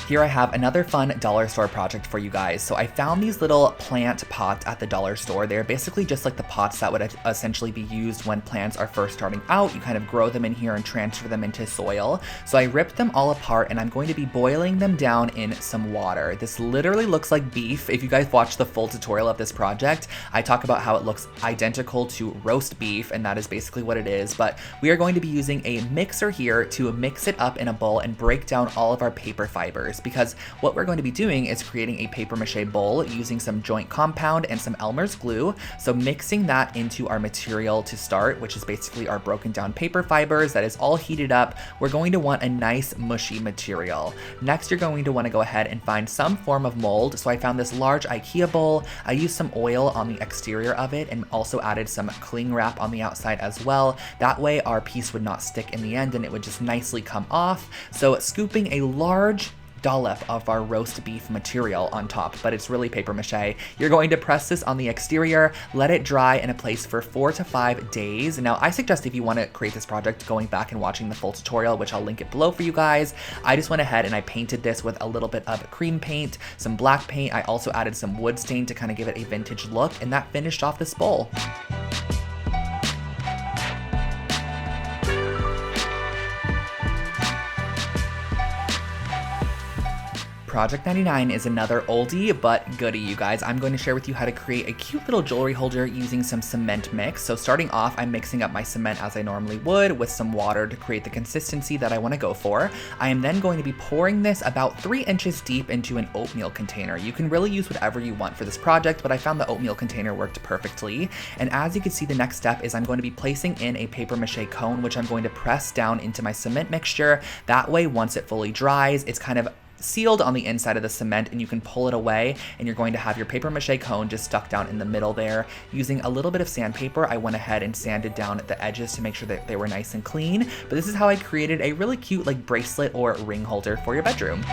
S1: Here I have another fun dollar store project for you guys. So I found these little plant pots at the dollar store. They're basically just like the pots that would essentially be used when plants are first starting out. You kind of grow them in here and transfer them into soil. So I ripped them all apart, and I'm going to be boiling them down in some water. This literally looks like beef. If you guys watch the full tutorial of this project, I talk about how it looks identical to roast beef, and that is basically what it is. But we are going to be using a mixer here to mix it up in a bowl and break down all of our paper fibers, because what we're going to be doing is creating a paper mache bowl using some joint compound and some Elmer's glue. So mixing that into our material to start, which is basically our broken down paper fibers that is all heated up. We're going to want a nice mushy material. Next, you're going to want to go ahead and find some form of mold. So I found this large IKEA bowl. I used some oil on the exterior of it and also added some cling wrap on the outside as well. That way our piece would not stick in the end and it would just nicely come off. So scooping a large dollop of our roast beef material on top, but it's really paper mache. You're going to press this on the exterior, let it dry in a place for 4 to 5 days. Now, I suggest if you want to create this project, going back and watching the full tutorial, which I'll link it below for you guys. I just went ahead and I painted this with a little bit of cream paint, some black paint. I also added some wood stain to kind of give it a vintage look, and that finished off this bowl. Project 99 is another oldie but goodie, you guys. I'm going to share with you how to create a cute little jewelry holder using some cement mix. So starting off, I'm mixing up my cement as I normally would with some water to create the consistency that I want to go for. I am then going to be pouring this about 3 inches deep into an oatmeal container. You can really use whatever you want for this project, but I found the oatmeal container worked perfectly. And as you can see, the next step is I'm going to be placing in a paper mache cone, which I'm going to press down into my cement mixture. That way, once it fully dries, it's kind of sealed on the inside of the cement and you can pull it away, and you're going to have your paper mache cone just stuck down in the middle there. Using a little bit of sandpaper, I went ahead and sanded down the edges to make sure that they were nice and clean. But this is how I created a really cute like bracelet or ring holder for your bedroom.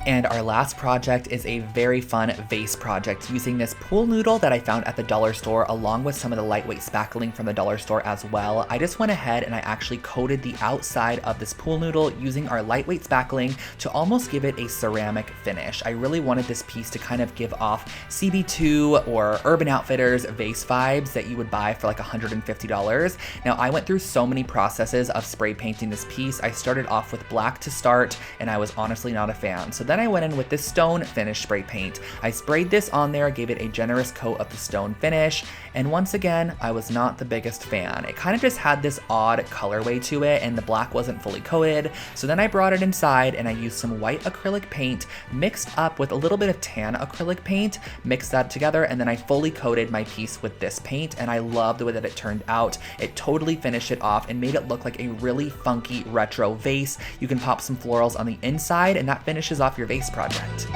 S1: And our last project is a very fun vase project using this pool noodle that I found at the dollar store, along with some of the lightweight spackling from the dollar store as well. I just went ahead and I actually coated the outside of this pool noodle using our lightweight spackling to almost give it a ceramic finish. I really wanted this piece to kind of give off CB2 or Urban Outfitters vase vibes that you would buy for like $150. Now, I went through so many processes of spray painting this piece. I started off with black to start, and I was honestly not a fan. So then I went in with this stone finish spray paint. I sprayed this on there, gave it a generous coat of the stone finish, and once again, I was not the biggest fan. It kind of just had this odd colorway to it, and the black wasn't fully coated. So then I brought it inside and I used some white acrylic paint mixed up with a little bit of tan acrylic paint, mixed that together, and then I fully coated my piece with this paint, and I love the way that it turned out. It totally finished it off and made it look like a really funky retro vase. You can pop some florals on the inside, and that finishes off your vase project.